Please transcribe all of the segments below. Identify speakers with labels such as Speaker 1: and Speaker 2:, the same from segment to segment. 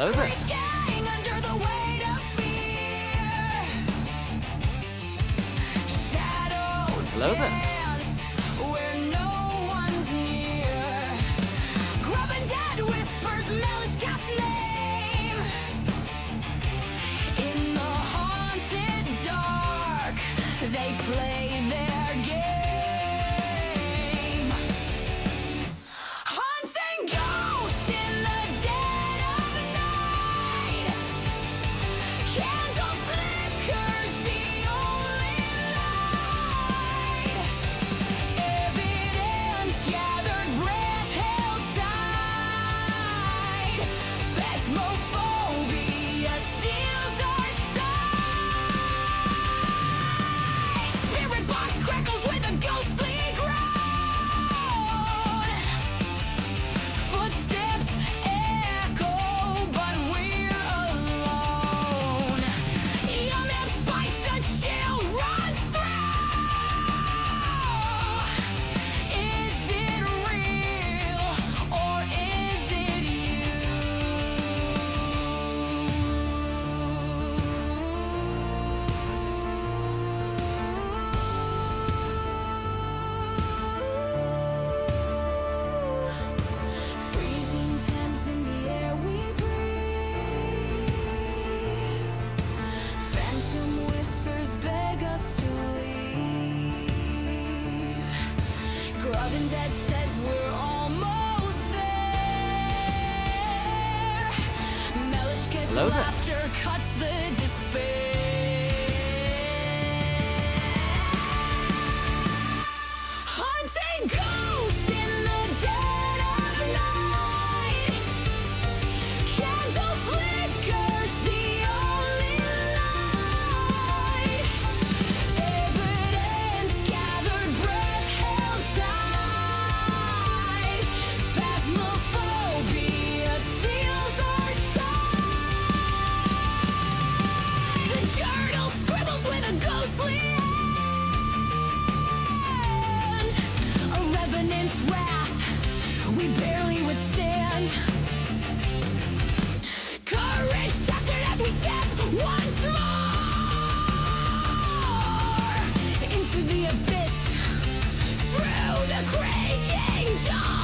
Speaker 1: Hello there.
Speaker 2: creaking under the weight of fear. Shadows
Speaker 1: Hello there.
Speaker 2: dance where no one's near. Grubbinpoc whispers Mellish Cat's name. In the haunted dark, they play their game. Hunting ghosts in the dead of night. Candle flickers the only light. Evidence gathered, breath held tight. Phasmophobia steals our sight. Spirit box crackles with a ghostly groan. Footsteps echo, but we're alone. EMF spikes, a chill runs through. Is it real or is it you? Freezing temps in the air we breathe. Phantom whispers beg us to leave. Grubbinpoc says we're almost there. Mellish Cat's
Speaker 1: Hello there.
Speaker 2: laughter cuts the despair. Hunting ghosts in the dead of night. Candle flickers the only light. Evidence gathered, breath held tight. Phasmophobia steals our sight. The journal scribbles with a ghostly hand. A revenant's wrath we barely withstand. Courage tested as we step once more into the abyss, through the creaking door.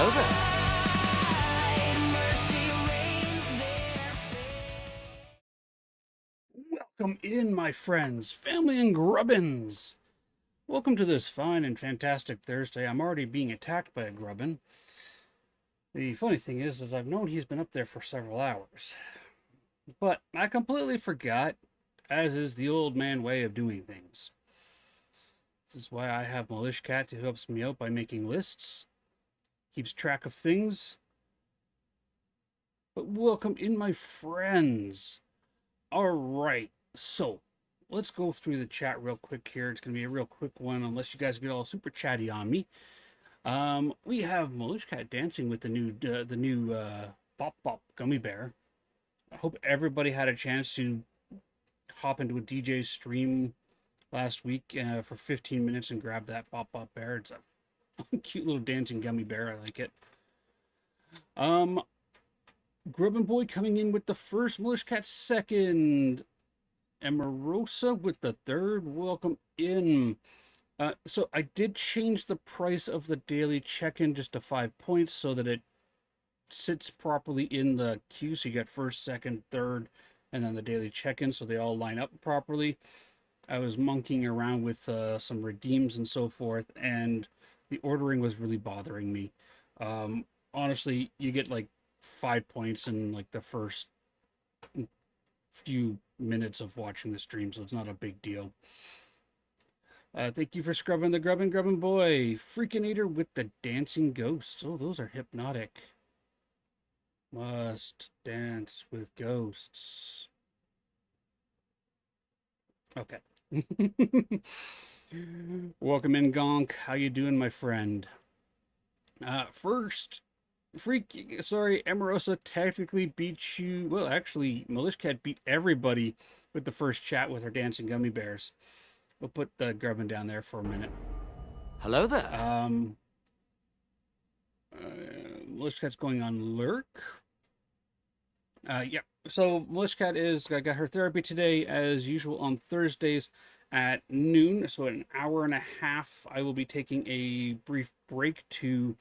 Speaker 1: Hello there.
Speaker 2: mercy reigns there.
Speaker 3: Welcome in, my friends, family, and grubbins. Welcome to this fine and fantastic Thursday. I'm already being attacked by a grubbin. The funny thing is I've known he's been up there for several hours. But I completely forgot, as is the old man way of doing things. This is why I have Milish Cat, who helps me out by making lists, keeps track of things. But welcome in, my friends. Alright, so let's go through the chat real quick here. It's going to be a real quick one, unless you guys get all super chatty on me. We have Milish Cat dancing with the new Bop Bop gummy bear. I hope everybody had a chance to hop into a DJ stream last week for 15 minutes and grab that Bop Bop bear. It's a cute little dancing gummy bear. I like it. Grubbinpoc coming in with the first, Milish Cat second, Emerosa with the third. Welcome in. So I did change the price of the daily check-in just to 5 points so that it sits properly in the queue. So you got first, second, third, and then the daily check-in, so they all line up properly. I was monkeying around with some redeems and so forth, and the ordering was really bothering me. Honestly, you get like 5 points in like the first few minutes of watching the stream, so it's not a big deal. Thank you for scrubbing the grubbin boy. Freakinator with the dancing ghosts. Oh, those are hypnotic. Must dance with ghosts. Okay. Welcome in, Gonk. How you doing, my friend? First, Emerosa technically beat you. Well, actually, Milish Cat beat everybody with the first chat with her dancing gummy bears. We'll put the grubbin down there for a minute.
Speaker 1: Hello there.
Speaker 3: Milish Cat's going on lurk. Yeah. So Milish Cat got her therapy today, as usual, on Thursdays at noon. So in an hour and a half, I will be taking a brief break to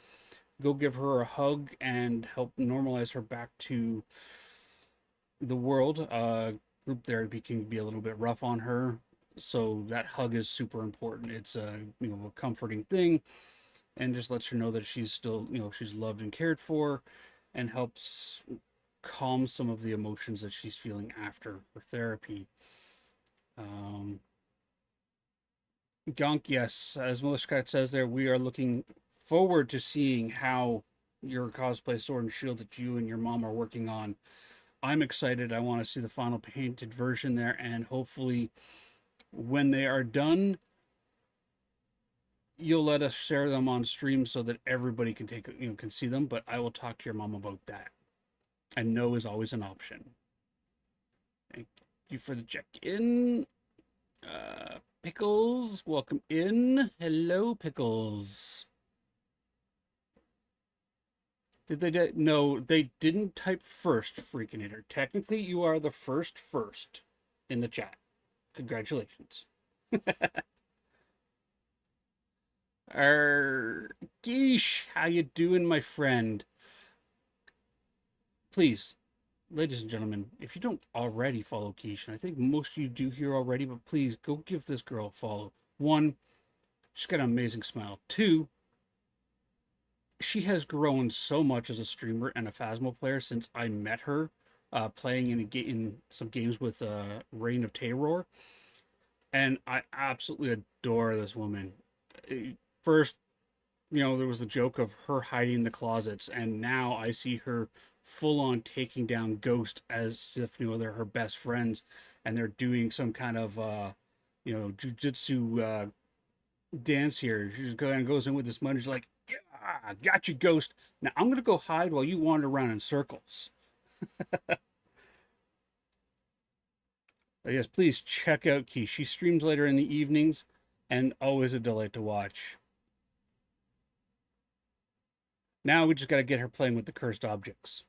Speaker 3: go give her a hug and help normalize her back to the world. Group therapy can be a little bit rough on her, so that hug is super important. It's a a comforting thing, and just lets her know that she's still she's loved and cared for, and helps calm some of the emotions that she's feeling after her therapy. Gonk, yes, as Milish Cat says there, we are looking forward to seeing how your cosplay Sword and Shield that you and your mom are working on. I'm excited. I want to see the final painted version there, and hopefully when they are done, you'll let us share them on stream so that everybody can can see them. But I will talk to your mom about that. And no is always an option. Thank you for the check-in. Pickles, welcome in. Hello, Pickles. Did they? No, they didn't type first, Freakinator. Technically, you are the first in the chat. Congratulations. Geesh, how you doing, my friend? Please, ladies and gentlemen, if you don't already follow Keish, and I think most of you do here already, but please go give this girl a follow. 1, she's got an amazing smile. 2, she has grown so much as a streamer and a Phasmo player since I met her playing in some games with Reign of Terror. And I absolutely adore this woman. First, there was the joke of her hiding in the closets, and now I see her full on taking down Ghost as if they're her best friends, and they're doing some kind of jujitsu dance here. She just goes in with this money. She's like, "Yeah, got you, Ghost. Now I'm gonna go hide while you wander around in circles." Yes, please check out Key. She streams later in the evenings, and always a delight to watch. Now we just got to get her playing with the cursed objects.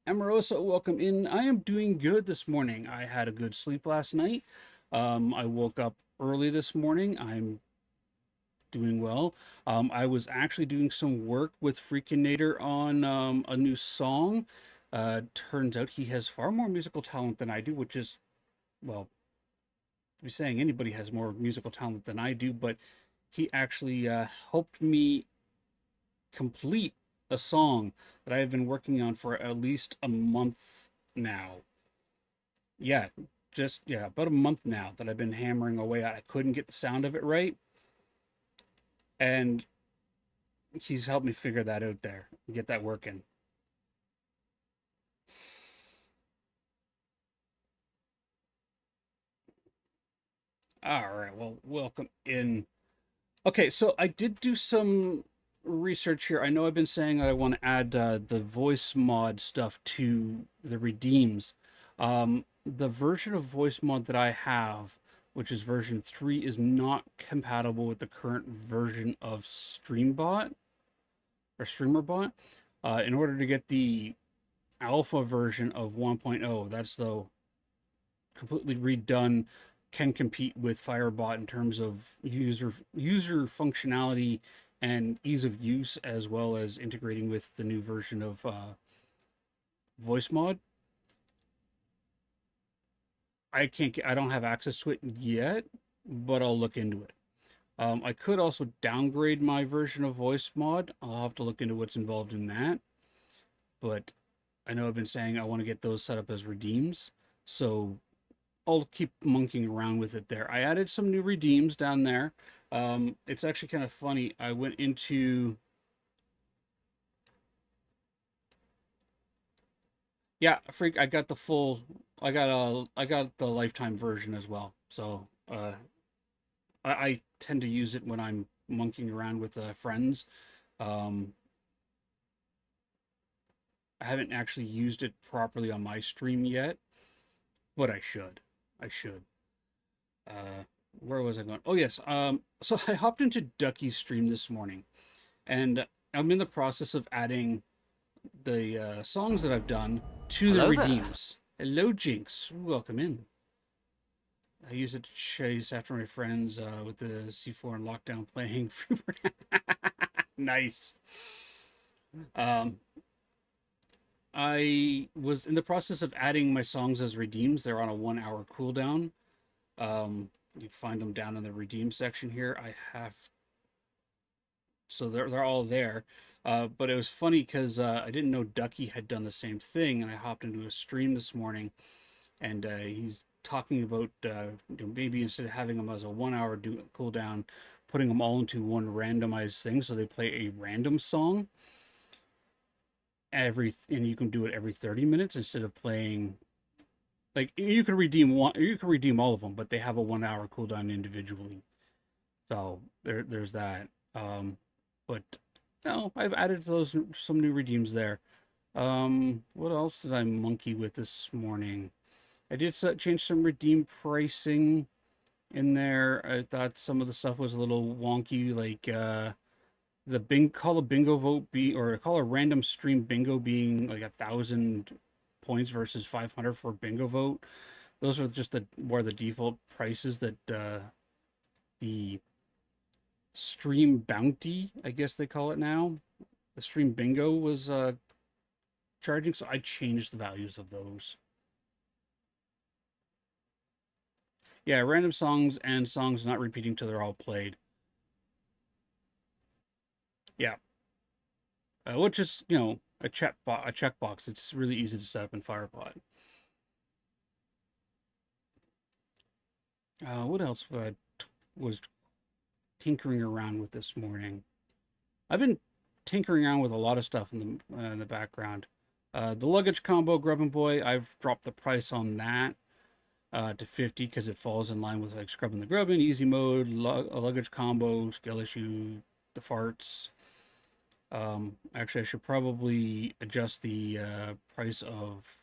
Speaker 3: Emerosa, welcome in. I am doing good this morning. I had a good sleep last night. I woke up early this morning. I'm doing well. I was actually doing some work with Freakinator on a new song. Turns out he has far more musical talent than I do, which is, well, to be saying anybody has more musical talent than I do, but he actually helped me complete a song that I have been working on for at least a month now. Yeah, about a month now that I've been hammering away at. I couldn't get the sound of it right, and he's helped me figure that out there and get that working. All right, well, welcome in. Okay, so I did do some research here. I know I've been saying I want to add the voice mod stuff to the redeems. The version of voice mod that I have, which is version 3, is not compatible with the current version of Streambot or StreamerBot. In order to get the alpha version of 1.0, that's the completely redone, can compete with Firebot in terms of user functionality and ease of use, as well as integrating with the new version of voice mod. I don't have access to it yet, but I'll look into it. I could also downgrade my version of voice mod. I'll have to look into what's involved in that. But I know I've been saying I want to get those set up as redeems, so I'll keep monkeying around with it there. I added some new redeems down there. It's actually kind of funny. I went into, yeah, freak. I got the lifetime version as well. So I tend to use it when I'm monkeying around with friends. Um, I haven't actually used it properly on my stream yet, but I should. I should. Uh, where was I going? Oh yes. So I hopped into Ducky's stream this morning, and I'm in the process of adding the songs that I've done to the
Speaker 1: Hello there.
Speaker 3: redeems. Hello, Jinx. Welcome in. I use it to chase after my friends with the C4 and lockdown playing. Nice. Um, I was in the process of adding my songs as redeems. They're on a 1 hour cooldown. You find them down in the redeem section here. So they're all there. But it was funny because I didn't know Ducky had done the same thing, and I hopped into a stream this morning, and he's talking about maybe instead of having them as a 1 hour cooldown, putting them all into one randomized thing, so they play a random song and you can do it every 30 minutes instead of playing. Like you can redeem one, or you can redeem all of them, but they have a 1 hour cooldown individually. So there's that. But no, I've added those some new redeems there. What else did I monkey with this morning? I did change some redeem pricing in there. I thought some of the stuff was a little wonky, like call a bingo vote or call a random stream bingo being like 1,000 points versus 500 for bingo vote. Those are just the default prices that the stream bounty, I guess they call it now, the stream bingo was charging. So I changed the values of those. Yeah, random songs and songs not repeating till they're all played. Yeah, which is a checkbox. It's really easy to set up in Firebot. What else was tinkering around with this morning? I've been tinkering around with a lot of stuff in the background. The luggage combo, Grubbinpoc, I've dropped the price on that to 50 because it falls in line with like scrubbing the grubbin, easy mode, a luggage combo, skill issue, the farts. Actually, I should probably adjust the price of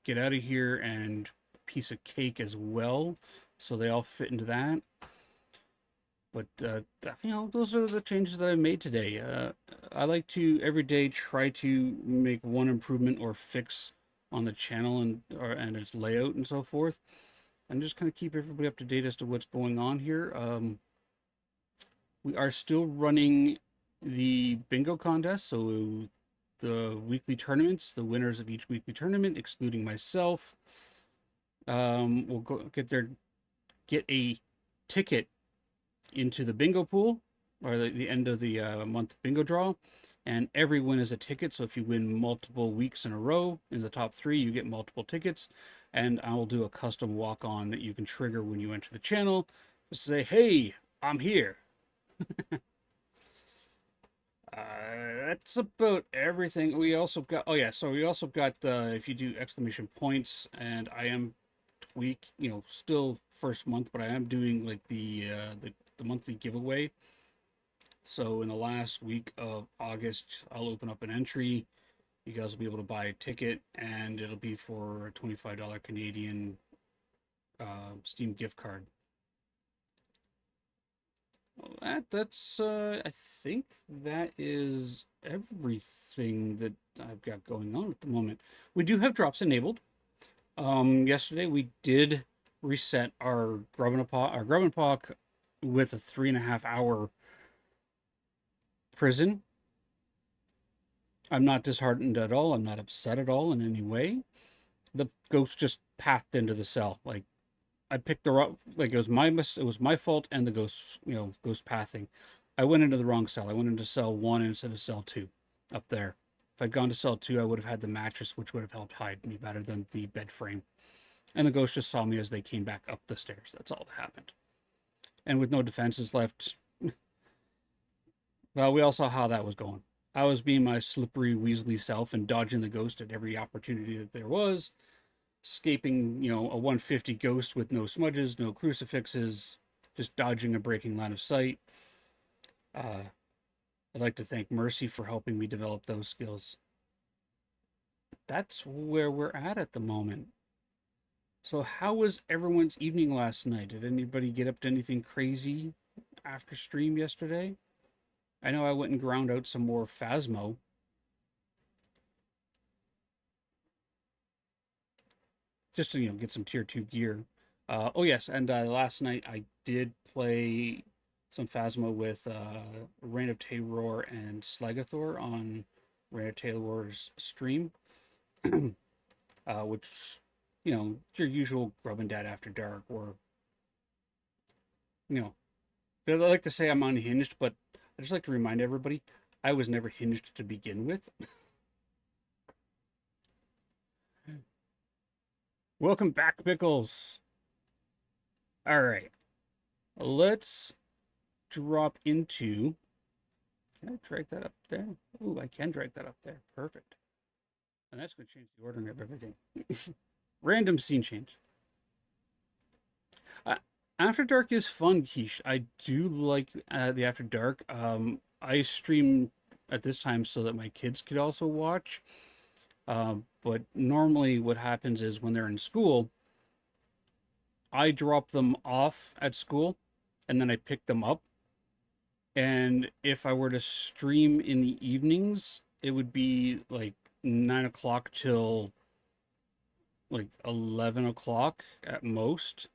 Speaker 3: get out of here and piece of cake as well, so they all fit into that. But those are the changes that I made today. I like to every day try to make one improvement or fix on the channel and its layout and so forth, and just kind of keep everybody up to date as to what's going on here. We are still running the bingo contest, so the weekly tournaments, the winners of each weekly tournament, excluding myself, will get a ticket into the bingo pool, or the end of the month bingo draw, and every win is a ticket. So if you win multiple weeks in a row in the top 3, you get multiple tickets. And I will do a custom walk on that you can trigger when you enter the channel. Just say, hey, I'm here. That's about everything. We also got, oh yeah, so we also got, if you do exclamation points, and I am still first month, but I am doing like the monthly giveaway. So in the last week of August, I'll open up an entry. You guys will be able to buy a ticket, and it'll be for a $25 Canadian Steam gift card. Well, that's I think that is everything that I've got going on at the moment. We do have drops enabled. Yesterday we did reset our Grubbinpoc with a 3.5 hour prison. I'm not disheartened at all. I'm not upset at all in any way. The ghost just pathed into the cell. Like, I picked the wrong, like, it was my fault, and the ghost pathing. I went into the wrong cell. I went into cell 1 instead of cell 2 up there. If I'd gone to cell 2, I would have had the mattress, which would have helped hide me better than the bed frame. And the ghost just saw me as they came back up the stairs. That's all that happened. And with no defenses left, well, we all saw how that was going. I was being my slippery, weaselly self and dodging the ghost at every opportunity that there was, escaping, a 150 ghost with no smudges, no crucifixes, just dodging a breaking line of sight. I'd like to thank Mercy for helping me develop those skills. That's where we're at the moment. So how was everyone's evening last night? Did anybody get up to anything crazy after stream yesterday? I know I went and ground out some more Phasmo. Just to, get some tier 2 gear. Oh yes, and last night I did play some Phasmo with Reign of Terror and Slagathor on Reign of Terror's stream. Which, your usual Grubbin Dad After Dark, or, I like to say I'm unhinged, but I just like to remind everybody, I was never hinged to begin with. Welcome back, Pickles. All right. Let's drop into... Can I drag that up there? Ooh, I can drag that up there. Perfect. And that's going to change the ordering of everything. Random scene change. After Dark is fun, Quiche. I do like the After Dark. I stream at this time so that my kids could also watch. But normally what happens is when they're in school, I drop them off at school and then I pick them up. And if I were to stream in the evenings, it would be like 9 o'clock till like 11 o'clock at most.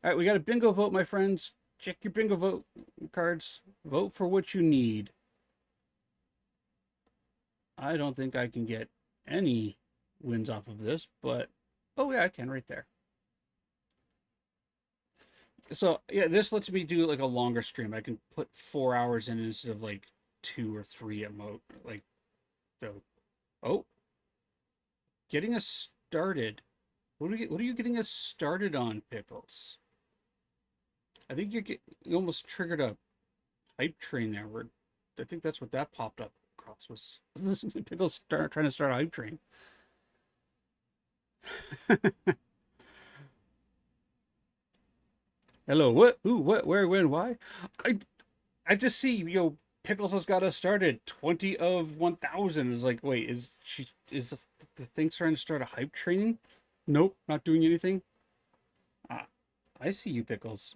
Speaker 3: All right, we got a bingo vote, my friends. Check your bingo vote cards. Vote for what you need. I don't think I can get any wins off of this, but oh yeah, I can right there. So yeah, this lets me do like a longer stream. I can put 4 hours in instead of like 2 or 3 at most. Like, so, oh, getting us started. What are you getting us started on, Pickles? I think you almost triggered a hype train there. I think that's what that popped up across was Pickles trying to start a hype train. Hello, what? Ooh, what? Where? When? Why? I just see, Pickles has got us started. 20 of 1,000. It's like, wait, is the thing trying to start a hype train? Nope, not doing anything. Ah, I see you, Pickles.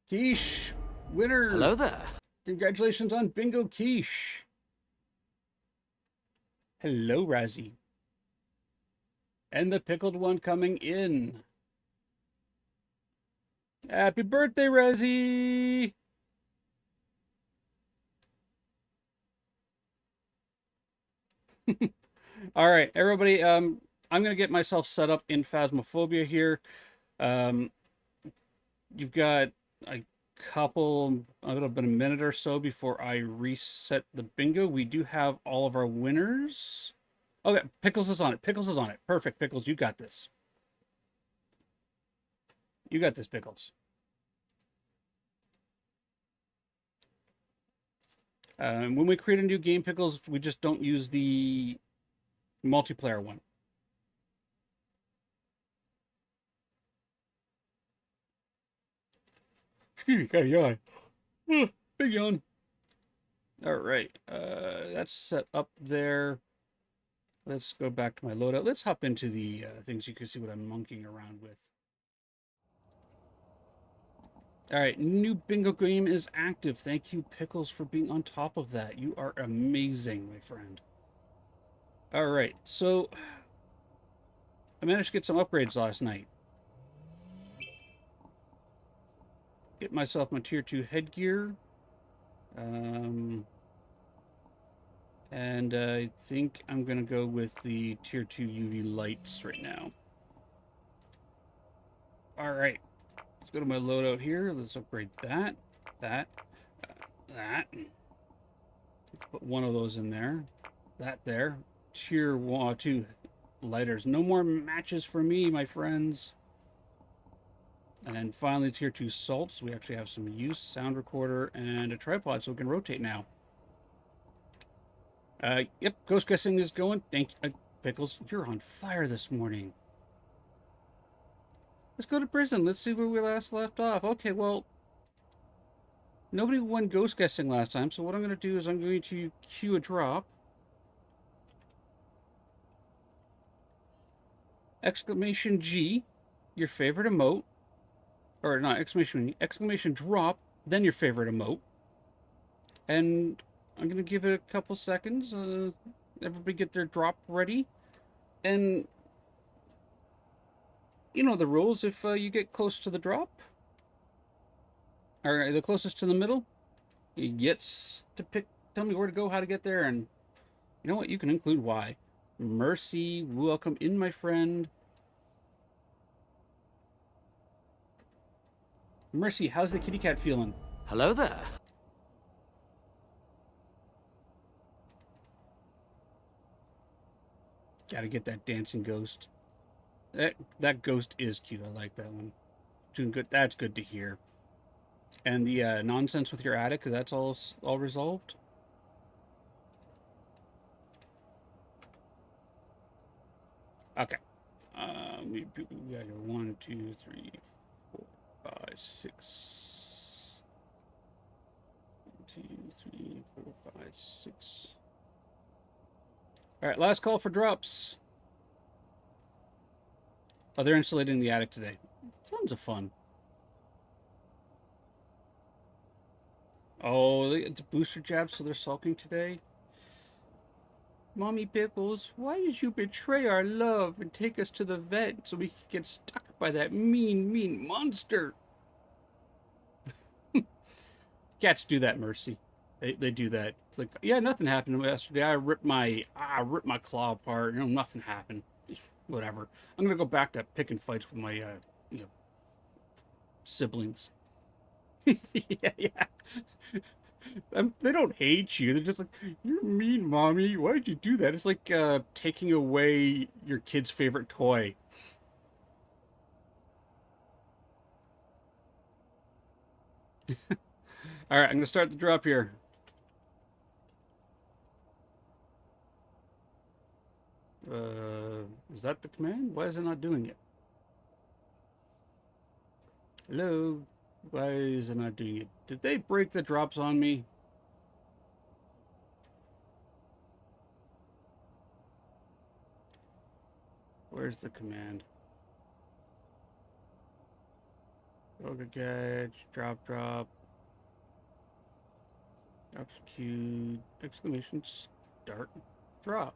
Speaker 3: Quiche, winner.
Speaker 1: Hello there.
Speaker 3: Congratulations on Bingo Quiche. Hello, Razzie. And the pickled one coming in. Happy birthday, Rezzy! All right, everybody. I'm gonna get myself set up in Phasmophobia here. Um, you've got a a little bit, a minute or so before I reset the bingo. We do have all of our winners. Okay, Pickles is on it. Pickles is on it. Perfect, Pickles. You got this. You got this, Pickles. When we create a new game, Pickles, we just don't use the multiplayer one. Excuse me, got a yawn. Big yawn. All right, that's set up there. Let's go back to my loadout. Let's hop into the things you can see what I'm monkeying around with. All right, new bingo game is active. Thank you, Pickles, for being on top of that. You are amazing, my friend. All right, so I managed to get some upgrades last night. Get myself my tier 2 headgear. And I think I'm going to go with the tier 2 UV lights right now. All right, let's go to my loadout here. Let's upgrade that, that. Let's put one of those in there. That there. Tier 1, 2 lighters. No more matches for me, my friends. And finally, tier 2 salts. We actually have some use, sound recorder, and a tripod, so we can rotate now. Yep, ghost guessing is going. Thank you, Pickles. You're on fire this morning. Let's go to prison. Let's see where we last left off. Okay, well, nobody won ghost guessing last time, so what I'm going to do is I'm going to queue a drop. Exclamation G, your favorite emote. Or not, exclamation drop, then your favorite emote. And I'm going to give it a couple seconds. Everybody get their drop ready. And you know the rules. If you get close to the drop, or the closest to the middle, he gets to tell me where to go, how to get there, and you know what? You can include why. Mercy, welcome in, my friend. Mercy, how's the kitty cat feeling?
Speaker 1: Hello there.
Speaker 3: Gotta get that dancing ghost. That ghost is cute. I like that one. Doing good. That's good to hear. And the nonsense with your attic, that's all resolved. Okay. We got your 1, 2, 3, 4, 5, 6. 1, 2, 3, 4, 5, 6. All right, last call for drops. Oh, they're insulating the attic today. Tons of fun. Oh, it's booster jabs, so they're sulking today. Mommy Pickles, why did you betray our love and take us to the vet so we could get stuck by that mean monster? Cats do that, Mercy. They do that. It's like, yeah, nothing happened yesterday. I ripped my claw apart. You know, nothing happened. Just whatever. I'm gonna go back to picking fights with my you know, siblings. Yeah. They don't hate you. They're just like, you're mean, mommy. Why did you do that? It's like taking away your kid's favorite toy. All right, I'm gonna start the drop here. Is that the command? Why is it not doing it? Hello? Why is it not doing it? Did they break the drops on me? Where's the command? Yoga catch, drop, execute, exclamation, start, drop.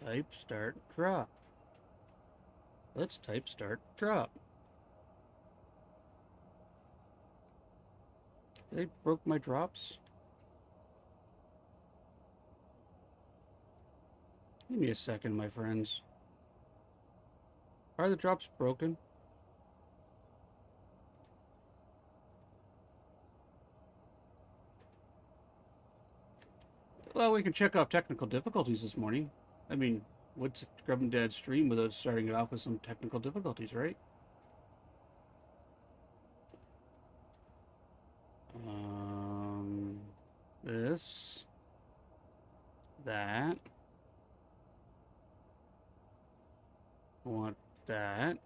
Speaker 3: Type, start, drop. Let's type start drop. They broke my drops. Give me a second, my friends. Are the drops broken? Well, we can check off technical difficulties this morning. I mean, what's Grubbin Dad's stream without starting it off with some technical difficulties, right? This, that, want that.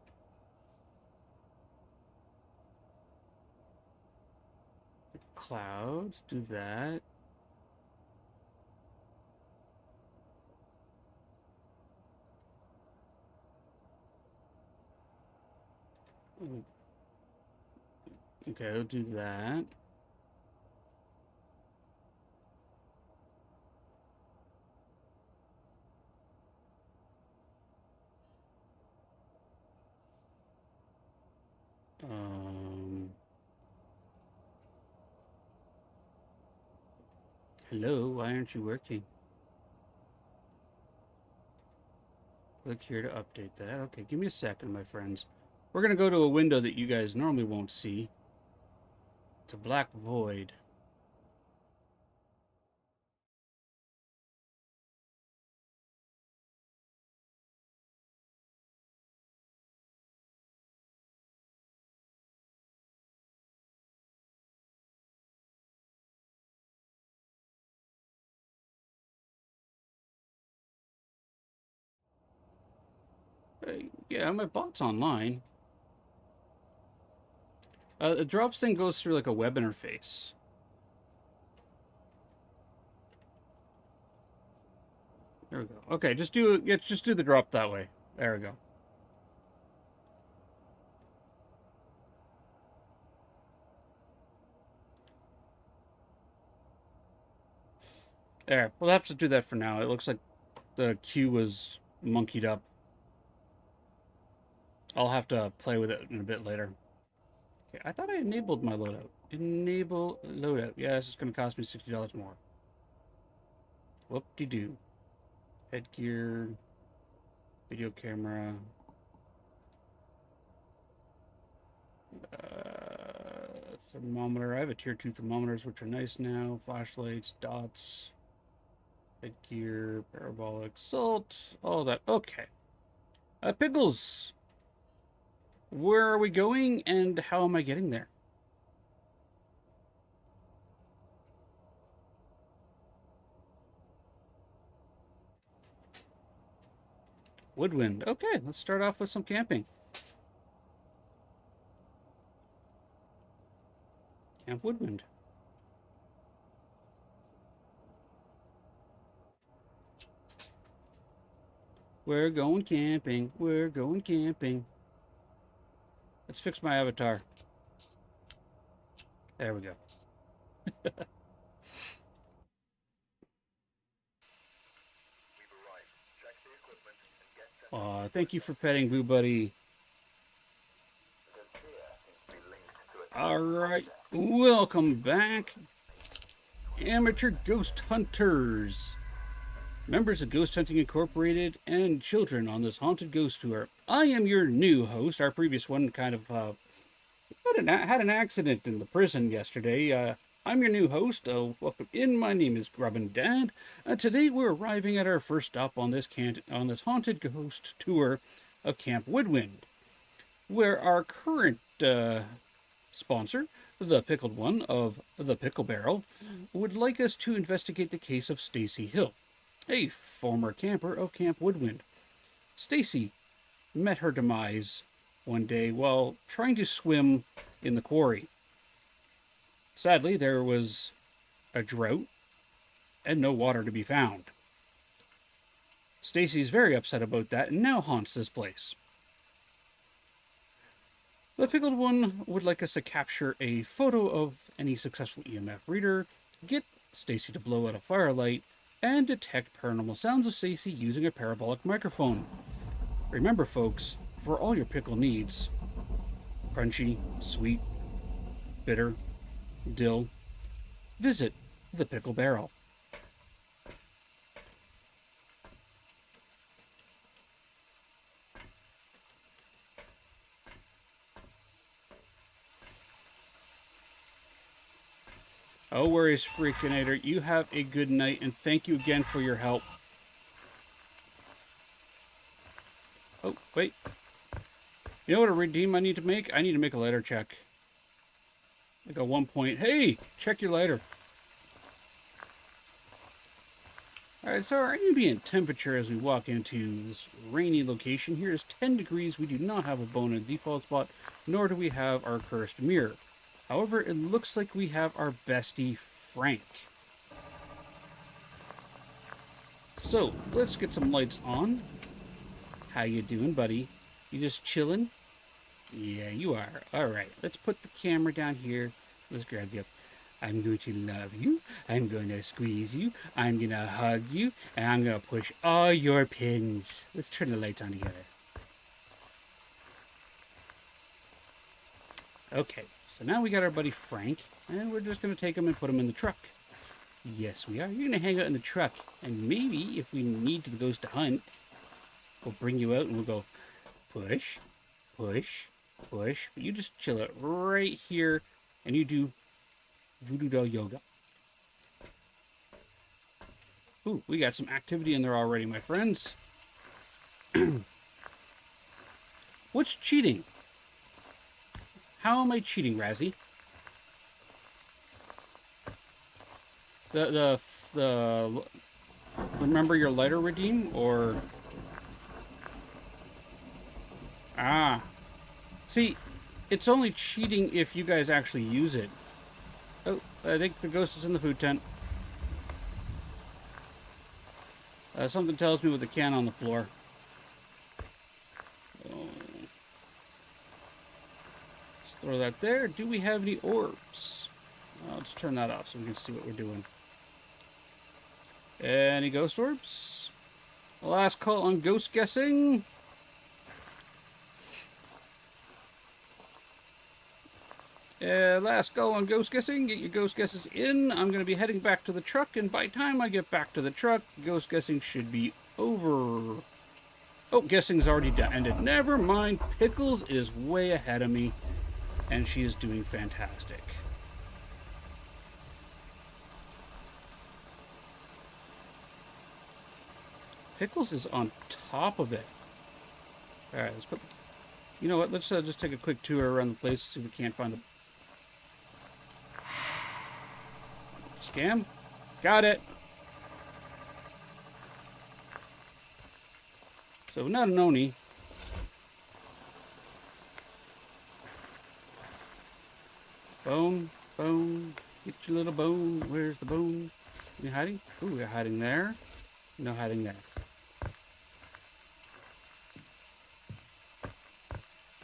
Speaker 3: Clouds, do that. Okay, I'll do that. Hello, why aren't you working? Click here to update that. Okay, give me a second, my friends. We're going to go to a window that you guys normally won't see. It's a black void. Yeah, my bot's online. The drops thing goes through like a web interface. There we go. Okay, just do the drop that way. There we go. There, we'll have to do that for now. It looks like the queue was monkeyed up. I'll have to play with it in a bit later. Okay, I thought I enabled my loadout. Enable loadout. Yeah, this is going to cost me $60 more. Whoop-de-doo. Headgear. Video camera. Thermometer. I have a tier 2 thermometers, which are nice now. Flashlights, dots. Headgear, parabolic, salt, all that. Okay. Pickles. Where are we going and how am I getting there? Woodwind. Okay, let's start off with some camping. Camp Woodwind. We're going camping. We're going camping. Let's fix my avatar. There we go. Thank you for petting Boo Buddy. Alright, welcome back. Amateur ghost hunters. Members of Ghost Hunting Incorporated and children on this haunted ghost tour. I am your new host. Our previous one kind of had an accident in the prison yesterday. I'm your new host. Welcome in. My name is Grubbin Dad. Today we're arriving at our first stop on this haunted ghost tour of Camp Woodwind, where our current sponsor, the Pickled One of the Pickle Barrel, would like us to investigate the case of Stacy Hill, a former camper of Camp Woodwind. Stacy met her demise one day while trying to swim in the quarry. Sadly, there was a drought and no water to be found. Stacy's very upset about that and now haunts this place. The Pickled One would like us to capture a photo of any successful EMF reader, get Stacy to blow out a firelight, and detect paranormal sounds of Stacy using a parabolic microphone. Remember, folks, for all your pickle needs. Crunchy, sweet, bitter, dill. Visit the Pickle Barrel. No worries, Freakinator. You have a good night, and thank you again for your help. Oh, wait. You know what a redeem I need to make? I need to make a lighter check. Like a 1 point. Hey, check your lighter. Alright, so our ambient temperature as we walk into this rainy location here is 10 degrees. We do not have a bone in the default spot, nor do we have our cursed mirror. However, it looks like we have our bestie, Frank. So, let's get some lights on. How you doing, buddy? You just chilling? Yeah, you are. Alright, let's put the camera down here. Let's grab you up. I'm going to love you. I'm going to squeeze you. I'm going to hug you. And I'm going to push all your pins. Let's turn the lights on together. Okay, so now we got our buddy Frank. And we're just going to take him and put him in the truck. Yes, we are. You're going to hang out in the truck. And maybe if we need to go to hunt, we'll bring you out and we'll go push, push, push. But you just chill out right here. And you do Voodoo Doll Yoga. Ooh, we got some activity in there already, my friends. What's cheating? How am I cheating, Razzie? The remember your lighter redeem, or... Ah. See, it's only cheating if you guys actually use it. Oh, I think the ghost is in the food tent. Something tells me with the can on the floor. Oh. Let's throw that there. Do we have any orbs? Let's turn that off so we can see what we're doing. Any ghost orbs? Last call on ghost guessing. Last go on ghost guessing. Get your ghost guesses in. I'm going to be heading back to the truck, and by the time I get back to the truck, ghost guessing should be over. Oh, guessing's already ended. Never mind. Pickles is way ahead of me, and she is doing fantastic. Pickles is on top of it. All right, let's put the... You know what? Let's just take a quick tour around the place, see if we can't find the... Scam? Got it. So, not an Oni. Bone, bone, get your little bone. Where's the bone? You hiding? Ooh, you're hiding there. No hiding there.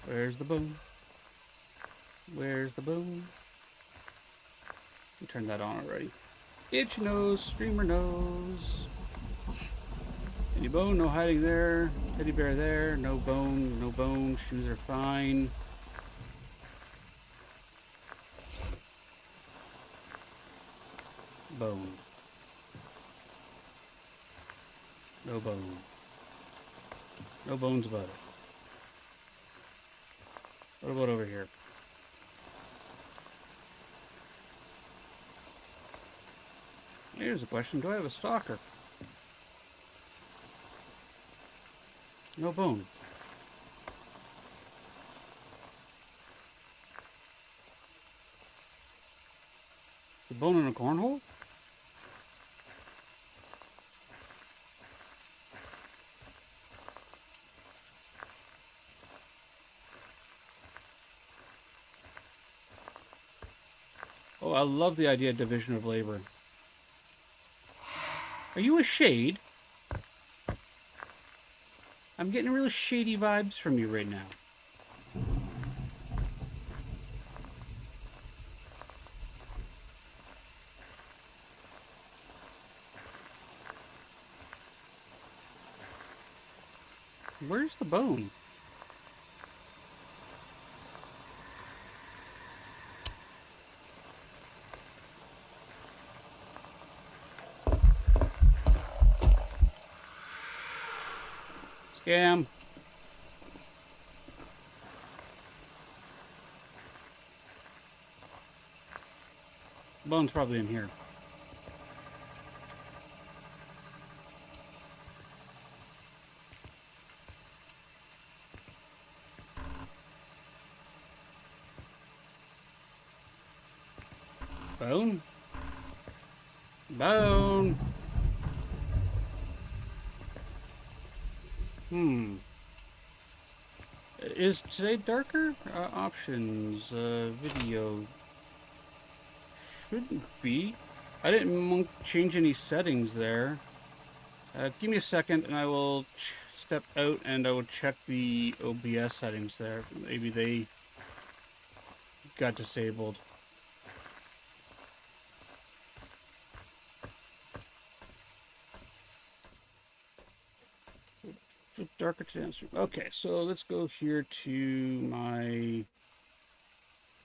Speaker 3: Where's the bone? Where's the bone? You turned that on already. Itchy nose, streamer nose. Any bone? No hiding there. Teddy bear there. No bone. No bone. Shoes are fine. Bone. No bone. No bones about it. What about over here? Here's a question. Do I have a stalker? No bone. The bone in a cornhole? Oh, I love the idea of division of labor. Are you a shade? I'm getting real shady vibes from you right now. Where's the bone? Scam. Bone's probably in here. Bone? Bone! Is today darker? Options, video. Shouldn't be. I didn't change any settings there. Give me a second and I will step out and I will check the OBS settings there. Maybe they got disabled. Darker to answer. Okay, so let's go here to my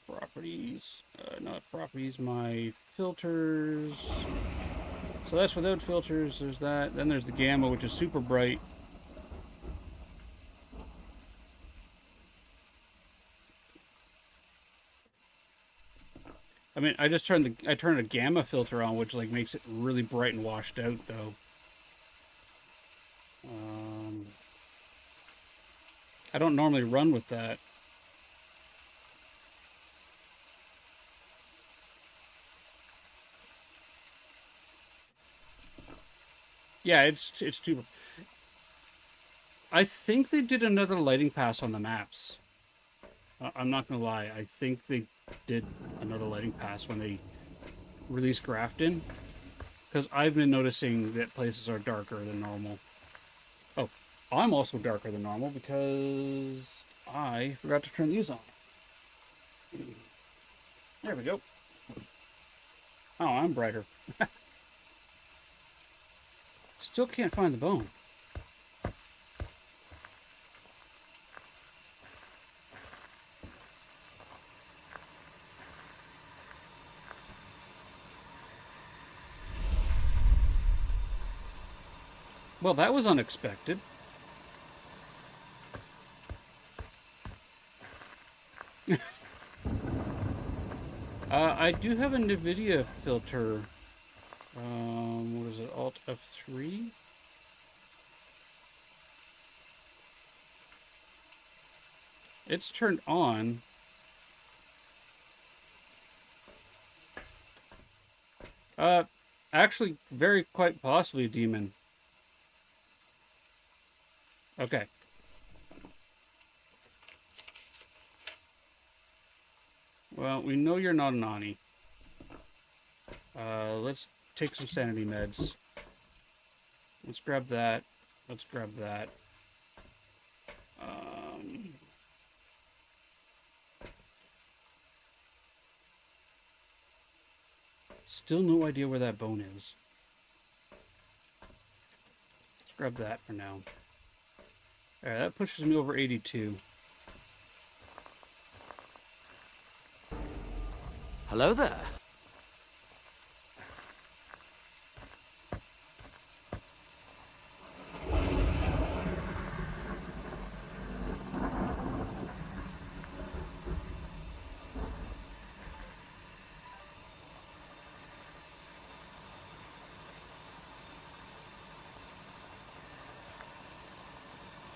Speaker 3: properties. Not properties, my filters. So that's without filters. There's that. Then there's the gamma, which is super bright. I mean, I turned a gamma filter on, which like makes it really bright and washed out, though. I don't normally run with that. Yeah, it's too. I think they did another lighting pass on the maps. I'm not gonna lie. I think they did another lighting pass when they released Grafton, because I've been noticing that places are darker than normal. Oh, I'm also darker than normal because I forgot to turn these on. There we go. Oh, I'm brighter. Still can't find the bone. Well, that was unexpected. I do have a NVIDIA filter. What is it? Alt F3? It's turned on. Actually, very quite possibly a demon. Okay. Well, we know you're not a Nani. Let's take some sanity meds. Let's grab that. Let's grab that. Still no idea where that bone is. Let's grab that for now. Alright, that pushes me over 82.
Speaker 1: Hello there.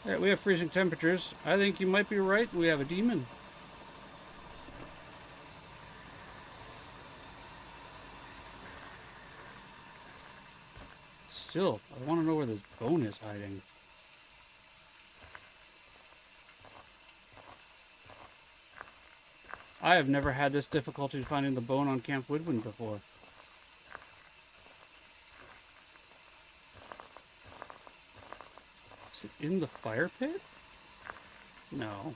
Speaker 3: Alright, we have freezing temperatures. I think you might be right. We have a demon. Still, I want to know where this bone is hiding. I have never had this difficulty finding the bone on Camp Woodwind before. Is it in the fire pit? No.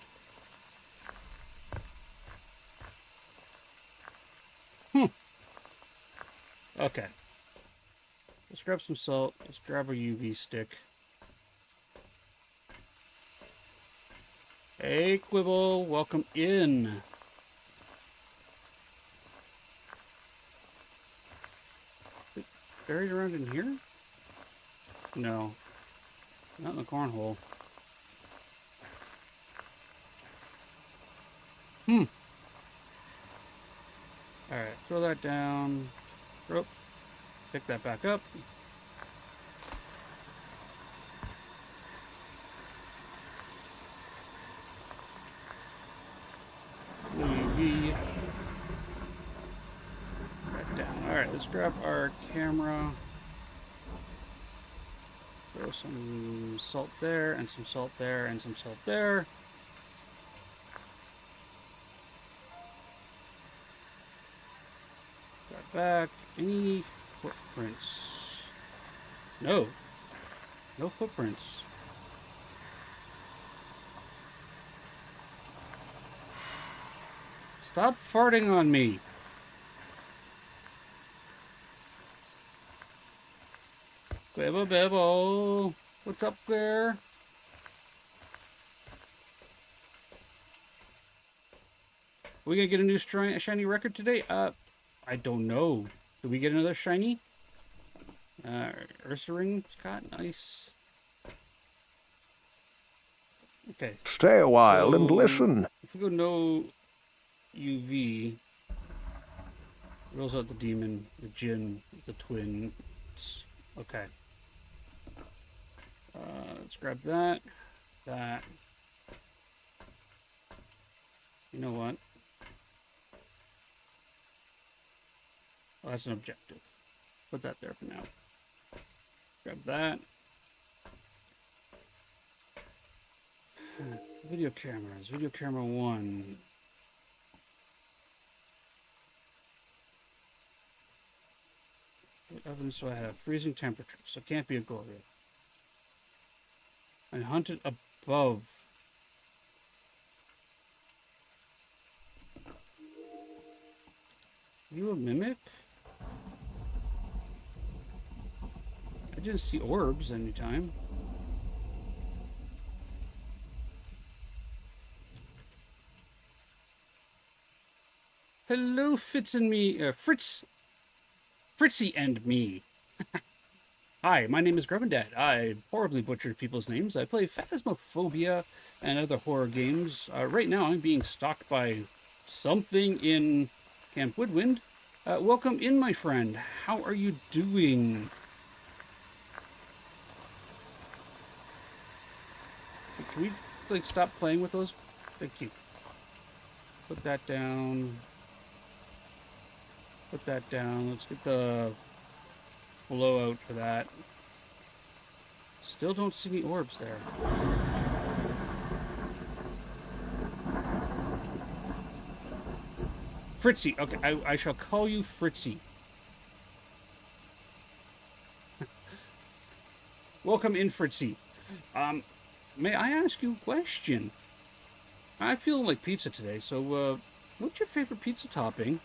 Speaker 3: Okay. Let's grab some salt. Let's grab our UV stick. Hey, Quibble. Welcome in. Buried around in here? No. Not in the cornhole. Alright, throw that down. Rope. Pick that back up. UV. Back down. Alright, let's grab our camera. Throw some salt there, and some salt there, and some salt there. Got back. Any footprints? No. No footprints. Stop farting on me. Bibble bibble. What's up there? Are we gonna get a new shiny record today? I don't know. Did we get another shiny? Ursa ring, Scott, nice. Okay.
Speaker 1: Stay a while and listen.
Speaker 3: If we go no UV, rolls out the demon, the djinn, the twins. Okay. Let's grab that. That. You know what? Oh, that's an objective. Put that there for now. Grab that. Video cameras. Video camera 1. What evidence do I have? Freezing temperatures. So it can't be a Goria. And hunted above. You a mimic? I didn't see orbs anytime. Hello, Fitz and me. Fritzy and me. Hi, my name is Grubbinpoc. I horribly butchered people's names. I play Phasmophobia and other horror games. Right now, I'm being stalked by something in Camp Woodwind. Welcome in, my friend. How are you doing? Can we, like, stop playing with those? Thank you. Put that down. Put that down. Let's get the blowout for that. Still don't see any orbs there. Fritzy. Okay, I shall call you Fritzy. Welcome in, Fritzy. May I ask you a question? I feel like pizza today, so what's your favorite pizza topping?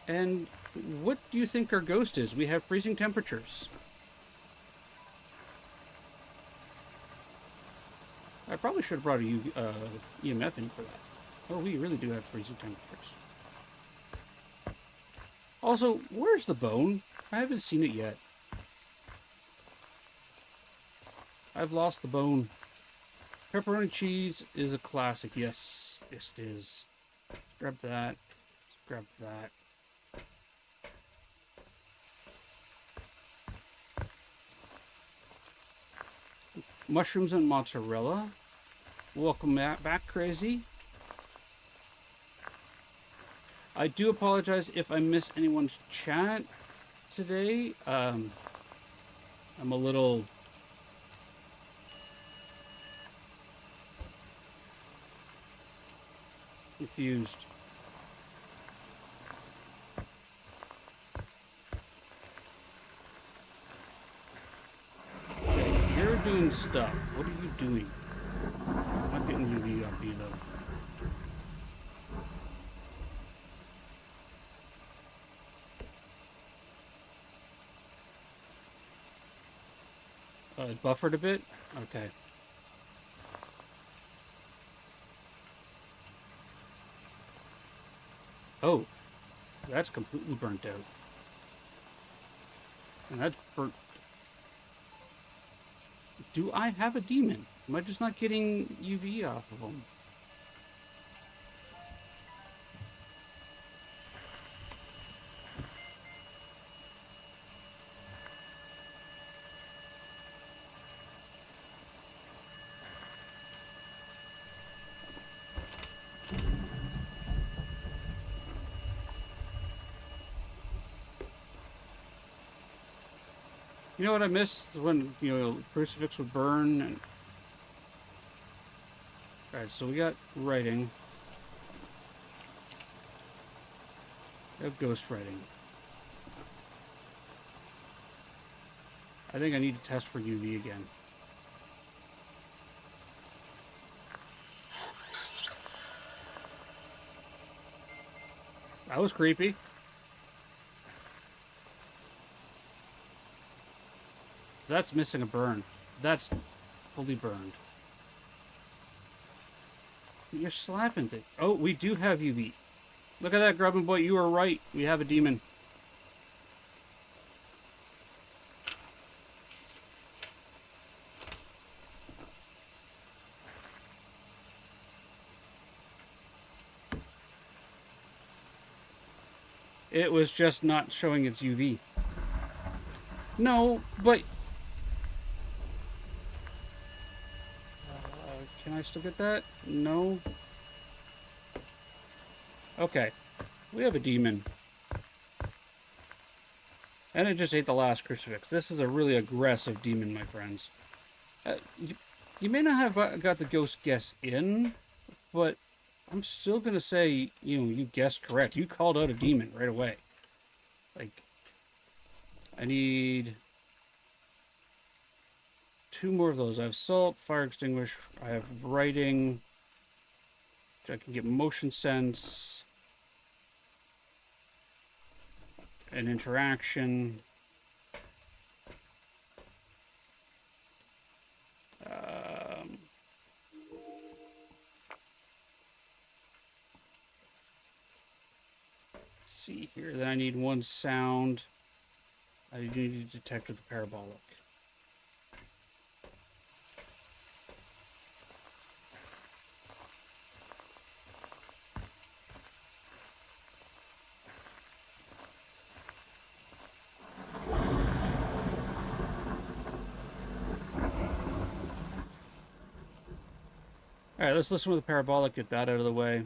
Speaker 3: And what do you think our ghost is? We have freezing temperatures. I probably should have brought a EMF in for that. Oh, we really do have freezing temperatures. Also, where's the bone? I haven't seen it yet. I've lost the bone. Pepperoni cheese is a classic. Yes, yes it is. Grab that. Grab that. Mushrooms and mozzarella. Welcome back, Crazy. I do apologize if I miss anyone's chat today. I'm a little confused. You're doing stuff. What are you doing? I'm not getting UV off you though. It buffered a bit? Okay. Oh, that's completely burnt out. And that's burnt. Do I have a demon? Am I just not getting UV off of them? You know what I missed? When, crucifix would burn and... Alright, so we got writing. We have ghost writing. I think I need to test for UV again. That was creepy. That's missing a burn. That's fully burned. You're slapping things. Oh, we do have UV. Look at that, Grubbinpoc. You were right. We have a demon. It was just not showing its UV. No, but... can I still get that? No. Okay. We have a demon. And it just ate the last crucifix. This is a really aggressive demon, my friends. You may not have got the ghost guess in, but I'm still going to say, you guessed correct. You called out a demon right away. Like, I need 2 more of those. I have salt, fire extinguish, I have writing, I can get motion sense, and interaction. Let's see here. Then I need 1 sound. I do need a detector the parabolic. Alright, let's listen with the parabolic, get that out of the way.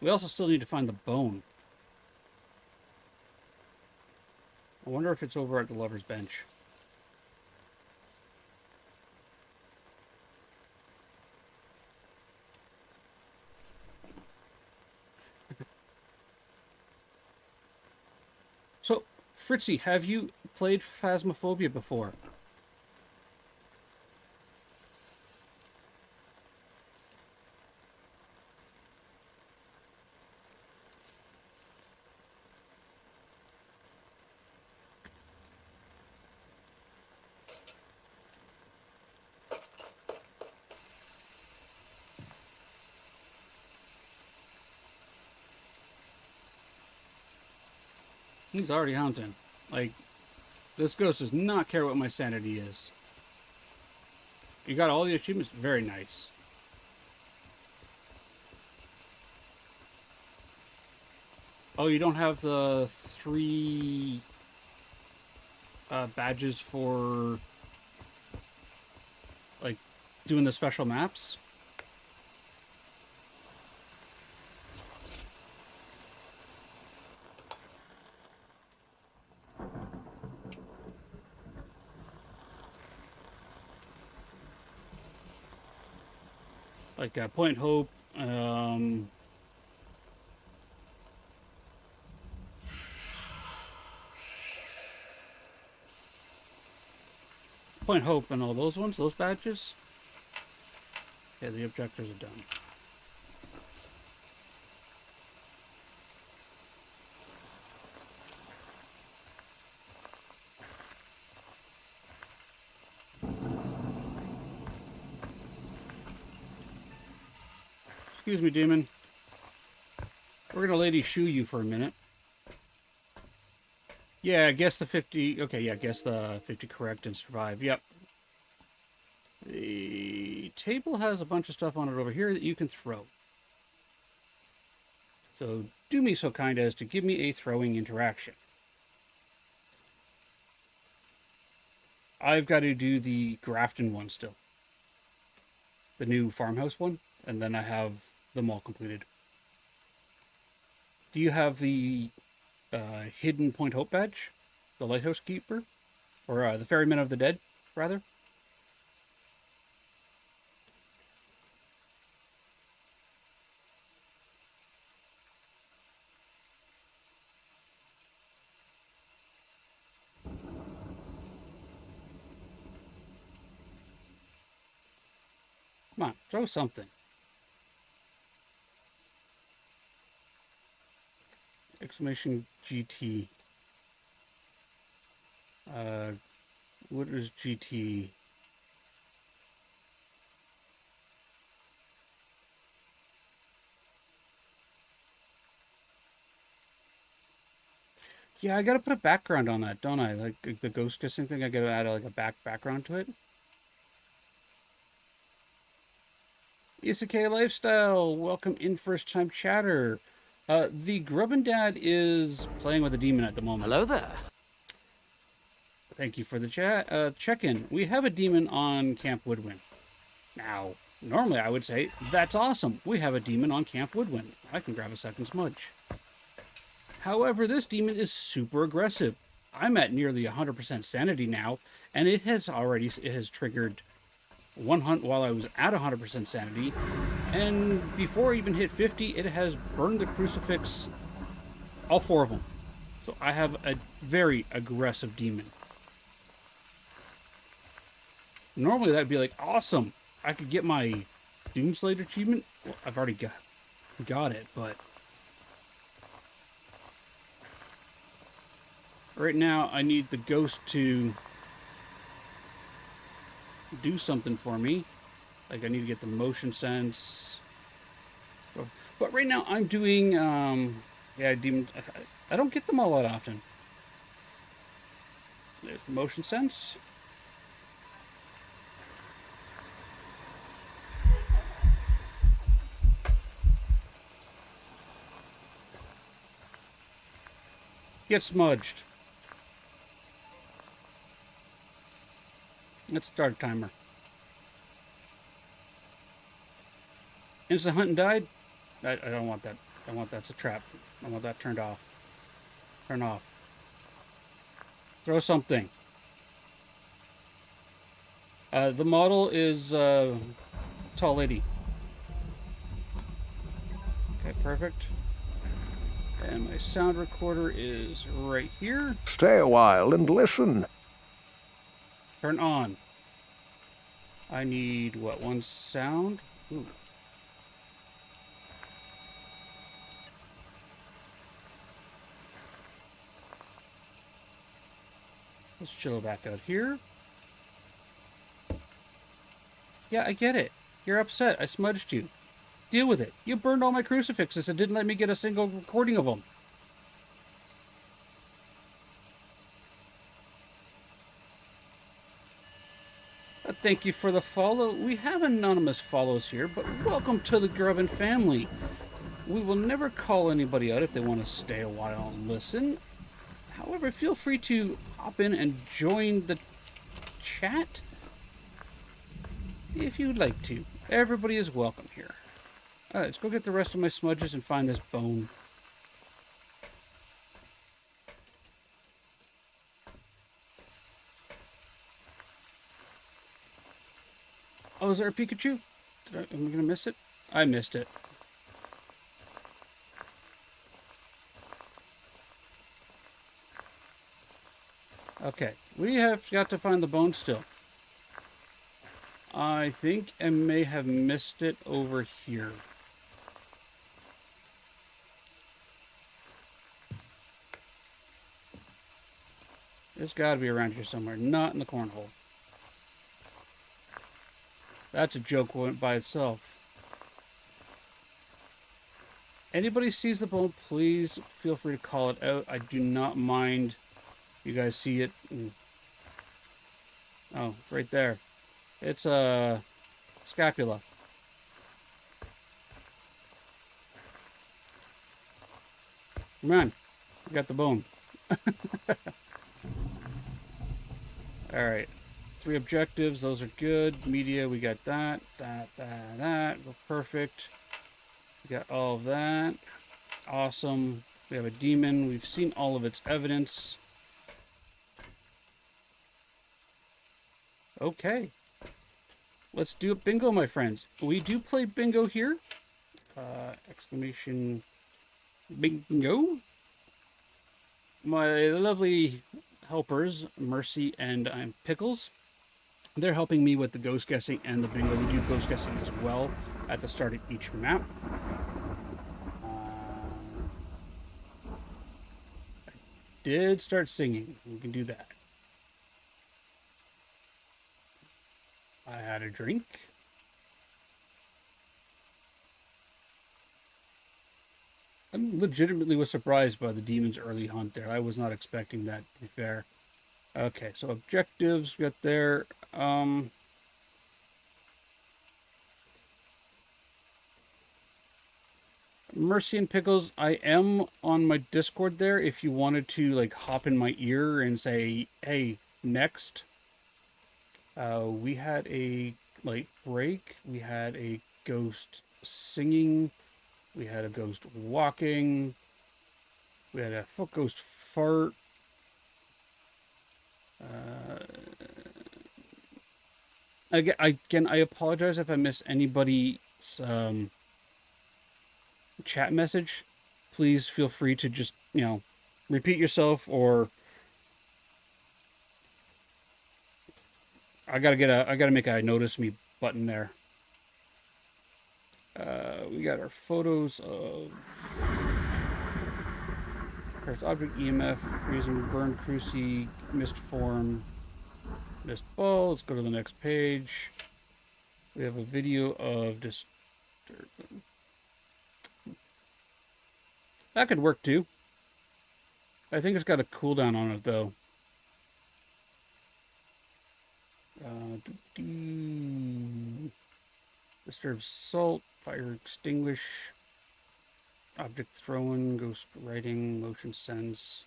Speaker 3: We also still need to find the bone. I wonder if it's over at the lover's bench. So, Fritzy, have you played Phasmophobia before? He's already hunting. Like, this ghost does not care what my sanity is. You got all the achievements? Very nice. Oh, you don't have the 3 badges for, like, doing the special maps? Like Point Hope, Point Hope and all those ones, those badges. Yeah, the objectives are done. Excuse me, demon. We're gonna lady shoe you for a minute. Yeah, guess the 50. Okay, yeah, guess the 50 correct and survive. Yep. The table has a bunch of stuff on it over here that you can throw. So do me so kind as to give me a throwing interaction. I've got to do the Grafton one still. The new farmhouse one. And then I have them all completed. Do you have the Hidden Point Hope badge? The Lighthouse Keeper? Or the Ferryman of the Dead, rather? Come on, throw something. Exclamation GT. What is GT? Yeah, I gotta put a background on that, don't I? Like the ghost kissing thing, I gotta add like a background to it. Isekai Lifestyle, welcome in, first time chatter. The Grubbin Dad is playing with a demon at the moment.
Speaker 4: Hello there.
Speaker 3: Thank you for the check-in. We have a demon on Camp Woodwind. Now, normally I would say, that's awesome. We have a demon on Camp Woodwind. I can grab a second smudge. However, this demon is super aggressive. I'm at nearly 100% sanity now, and it has triggered one hunt while I was at 100% sanity, and before I even hit 50, it has burned the crucifix, all 4 of them. So I have a very aggressive demon. Normally that'd be like, awesome, I could get my Doomslayer achievement. Well, I've already got it, but right now I need the ghost to do something for me. Like I need to get the motion sense. But right now I'm doing demon. I don't get them all that often. There's the motion sense. Get smudged. Let's start a timer. Instant hunt and died? I don't want that. I want that to trap. I want that turned off. Turn off. Throw something. The model is tall lady. Okay, perfect. And my sound recorder is right here.
Speaker 1: Stay a while and listen.
Speaker 3: Turn on. I need, what, 1 sound? Ooh. Let's chill back out here. Yeah, I get it. You're upset. I smudged you. Deal with it. You burned all my crucifixes and didn't let me get a single recording of them. Thank you for the follow. We have anonymous follows here, but welcome to the Grubbin family. We will never call anybody out if they want to stay a while and listen. However, feel free to hop in and join the chat if you'd like to. Everybody is welcome here. Alright, let's go get the rest of my smudges and find this bone. Oh, is there a Pikachu? Am I going to miss it? I missed it. Okay, we have got to find the bone still. I think I may have missed it over here. It's got to be around here somewhere, not in the cornhole. That's a joke by itself. Anybody sees the bone, please feel free to call it out. I do not mind. You guys see it. Oh, right there. It's a scapula. Come on. We got the bone. Alright. 3 objectives. Those are good. Media, we got that. That. We're perfect. We got all of that. Awesome. We have a demon. We've seen all of its evidence. Okay. Let's do a bingo, my friends. We do play bingo here. Exclamation bingo. My lovely helpers, Mercy and Pickles, they're helping me with the ghost guessing and the bingo. We do ghost guessing as well at the start of each map. I did start singing. We can do that. I had a drink. I legitimately was surprised by the demon's early hunt there. I was not expecting that, to be fair. Okay, so objectives, we got there. Mercy and Pickles, I am on my Discord there if you wanted to like hop in my ear and say, hey, next. We had a light break. We had a ghost singing. We had a ghost walking. We had a ghost fart. Again, I apologize if I miss anybody's chat message. Please feel free to just, repeat yourself, or I gotta make a notice me button there. We got our photos of Earth object, EMF, freezing, burn, cruci, mist form, mist ball. Let's go to the next page. We have a video of disturbance. That could work too. I think it's got a cooldown on it though. Disturb salt, fire extinguish, object thrown, ghost writing, motion sense.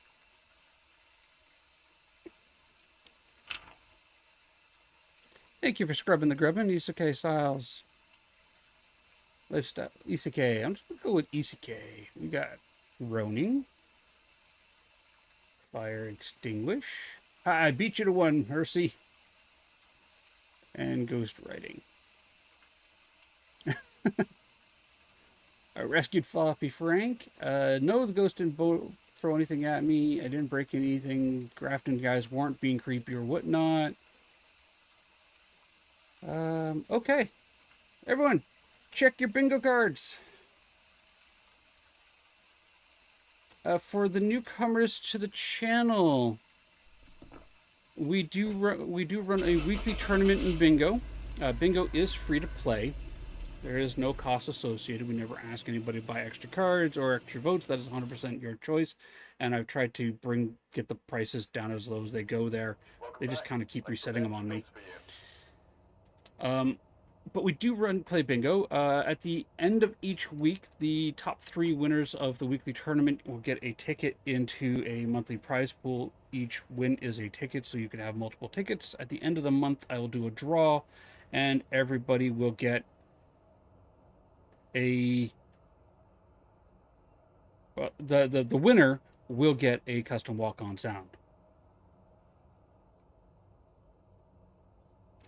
Speaker 3: Thank you for scrubbing the grubbin, Isekai Styles. Lifestyle, Isekai. I'm just gonna go with Isekai. We got Roning. Fire extinguish. I beat you to one, Hersey. And ghost writing. I rescued Floppy Frank. No, the ghost didn't throw anything at me. I didn't break anything. Grafton guys weren't being creepy or whatnot. Okay. Everyone, check your bingo cards. For the newcomers to the channel, we do run a weekly tournament in bingo. Bingo is free to play. There is no cost associated. We never ask anybody to buy extra cards or extra votes. That is 100% your choice. And I've tried to get the prices down as low as they go there. They just kind of keep resetting them on me. But we do play bingo. At the end of each week, the top 3 winners of the weekly tournament will get a ticket into a monthly prize pool. Each win is a ticket, so you can have multiple tickets. At the end of the month, I will do a draw, and everybody will get the winner will get a custom walk-on sound.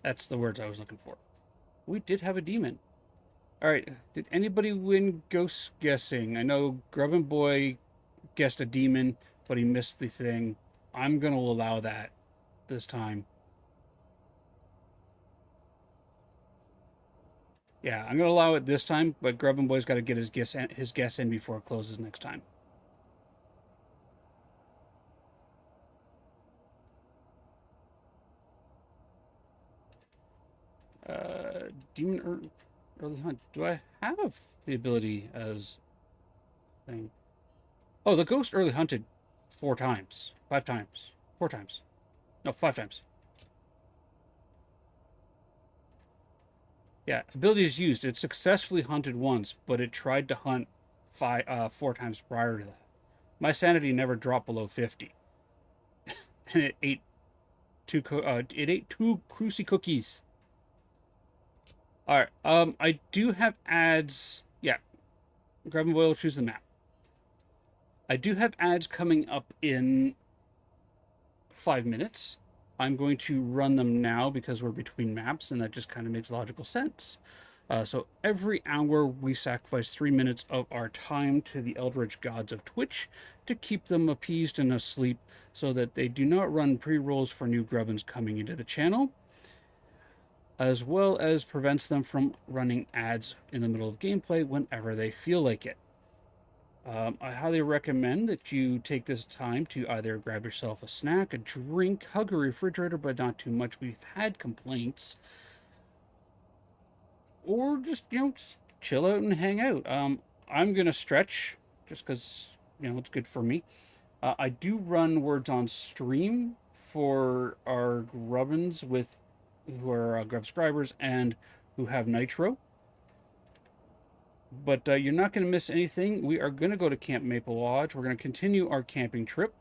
Speaker 3: That's the words I was looking for. We did have a demon. All right, did anybody win ghost guessing? I know Grubbin Boy guessed a demon, but he missed the thing. I'm going to allow that this time. Yeah, I'm going to allow it this time, but Grubbin Boy's got to get his guess in before it closes next time. Demon early hunt. Do I have the ability as thing? Oh, the ghost early hunted 4 times. 5 times. 4 times. No, 5 times. Yeah, ability is used. It successfully hunted once, but it tried to hunt 4 times prior to that. My sanity never dropped below 50. And it ate 2 Cruci cookies. All right. I do have ads. Yeah. Grab will choose the map. I do have ads coming up in 5 minutes. I'm going to run them now because we're between maps, and that just kind of makes logical sense. So every hour we sacrifice 3 minutes of our time to the eldritch gods of Twitch to keep them appeased and asleep so that they do not run pre-rolls for new grubbins coming into the channel, as well as prevents them from running ads in the middle of gameplay whenever they feel like it. I highly recommend that you take this time to either grab yourself a snack, a drink, hug a refrigerator, but not too much. We've had complaints. Or just, just chill out and hang out. I'm going to stretch just because, it's good for me. I do run words on stream for our grubbins who are grubscribers and who have nitro. But you're not going to miss anything. We are going to go to Camp Maple Lodge. We're going to continue our camping trip.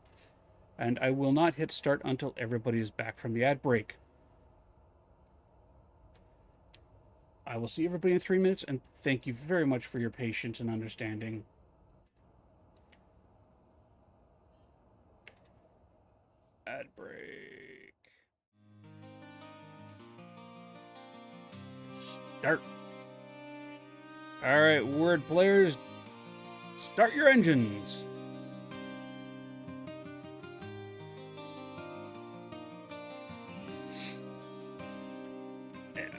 Speaker 3: And I will not hit start until everybody is back from the ad break. I will see everybody in 3 minutes, and thank you very much for your patience and understanding. Ad break. Start. All right, word players, start your engines.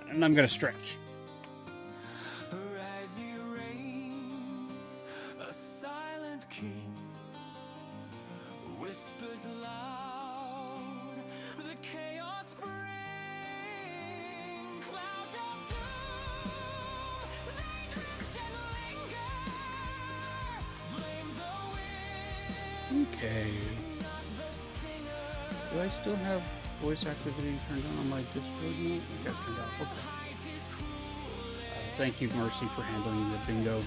Speaker 3: And I'm going to stretch.
Speaker 2: As he reigns, a silent king, whispers loud, the chaos bring, clouds of doom, they drift and linger, blame the wind,
Speaker 3: Okay.
Speaker 2: not the singer.
Speaker 3: Do I still have voice activity turned on my Discord now? I got it turned on. Okay. Thank you, Mercy, for handling the bingo.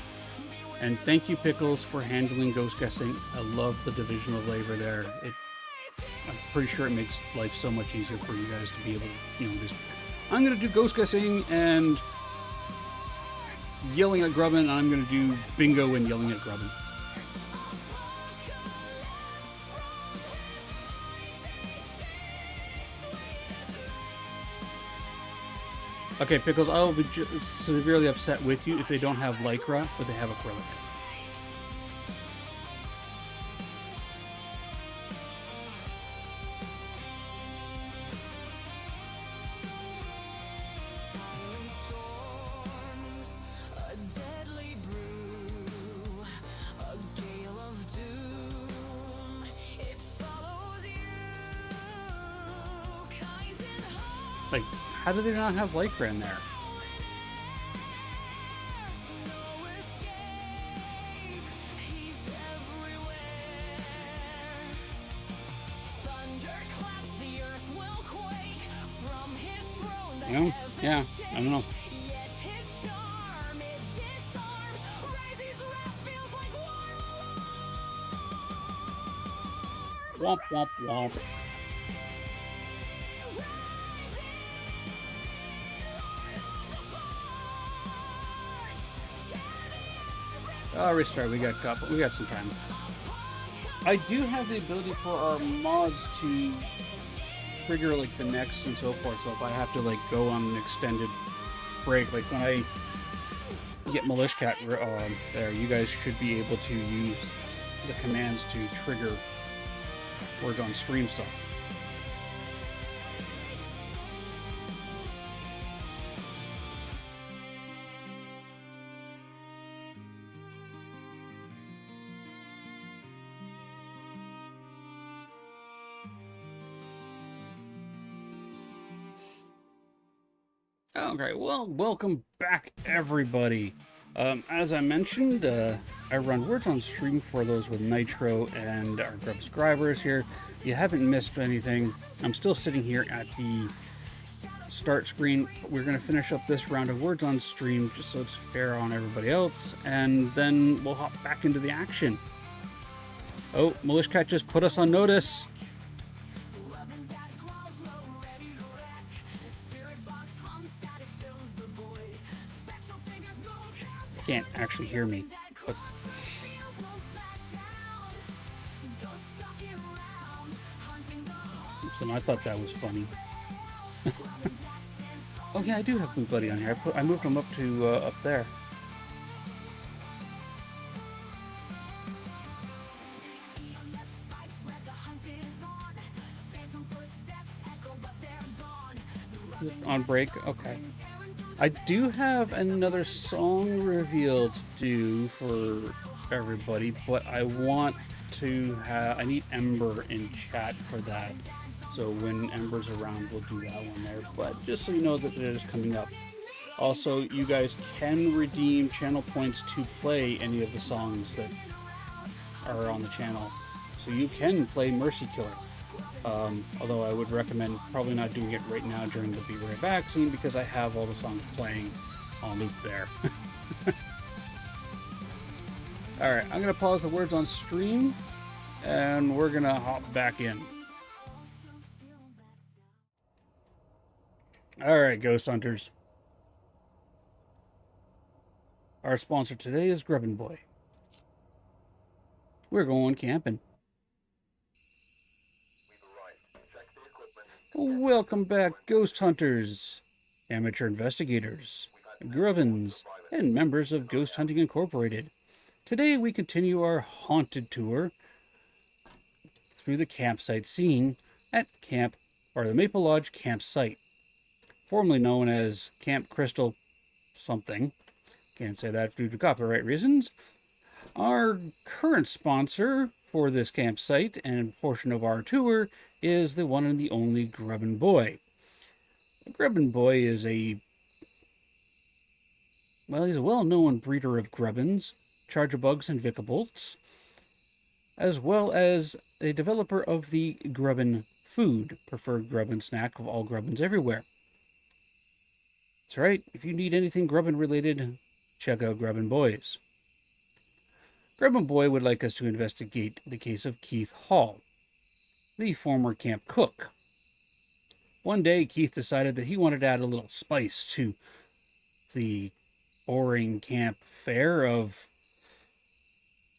Speaker 3: And thank you, Pickles, for handling ghost guessing. I love the division of labor there. I'm pretty sure it makes life so much easier for you guys to be able to, just... I'm going to do ghost guessing and yelling at Grubbin, and I'm going to do bingo and yelling at Grubbin. Okay, Pickles, I will be severely upset with you if they don't have Lycra, but they have acrylic.
Speaker 2: Silent storms, a deadly brew, a gale of doom. It follows you, kind and hard.
Speaker 3: Like, how do they not have Lycra in there?
Speaker 2: No escape, he's everywhere. Thunder claps, the earth will quake. From his throne, the
Speaker 3: Yeah,
Speaker 2: heavens
Speaker 3: I don't know.
Speaker 2: shake. Yet his charm, it disarms. Raises wrath, feels like warm alarm.
Speaker 3: Womp, womp, womp. Restart. We got some time. I do have the ability for our mods to trigger like the next and so forth. So if I have to like go on an extended break, like when I get Milishcat there, you guys should be able to use the commands to trigger words on stream stuff. Okay, well, welcome back, everybody. As I mentioned, I run words on stream for those with Nitro and our subscribers here. You haven't missed anything. I'm still sitting here at the start screen. We're going to finish up this round of words on stream just so it's fair on everybody else, and then we'll hop back into the action. Oh, Milishcat just put us on notice. Can't actually hear me, but Simpson. I thought that was funny. Oh yeah, I do have Blue Buddy on here. I moved him up to up there. On break, okay. I do have another song reveal to do for everybody, but I want to have. I need Ember in chat for that. So when Ember's around, we'll do that one there. But just so you know that it is coming up. Also, you guys can redeem channel points to play any of the songs that are on the channel. So you can play Mercy Killer. Although I would recommend probably not doing it right now during the Be Right Back scene because I have all the songs playing on loop there. Alright, I'm going to pause the words on stream and we're going to hop back in. Alright, Ghost Hunters. Our sponsor today is Grubbinpoc. We're going camping. Welcome back, Ghost Hunters, amateur investigators, grubbins, and members of Ghost Hunting Incorporated. Today we continue our haunted tour through the campsite scene at the Maple Lodge campsite, formerly known as Camp Crystal something. Can't say that due to copyright reasons. Our current sponsor for this campsite and portion of our tour is the one and the only Grubbinpoc. Grubbinpoc is he's a well-known breeder of grubbins, chargerbugs, and vicabolts, as well as a developer of the Grubbin food, preferred grubbin snack of all grubbins everywhere. That's right, if you need anything grubbin related, check out Grubbinpoc. Grubbinpoc would like us to investigate the case of Keith Hall, the former camp cook. One day, Keith decided that he wanted to add a little spice to the boring camp fare of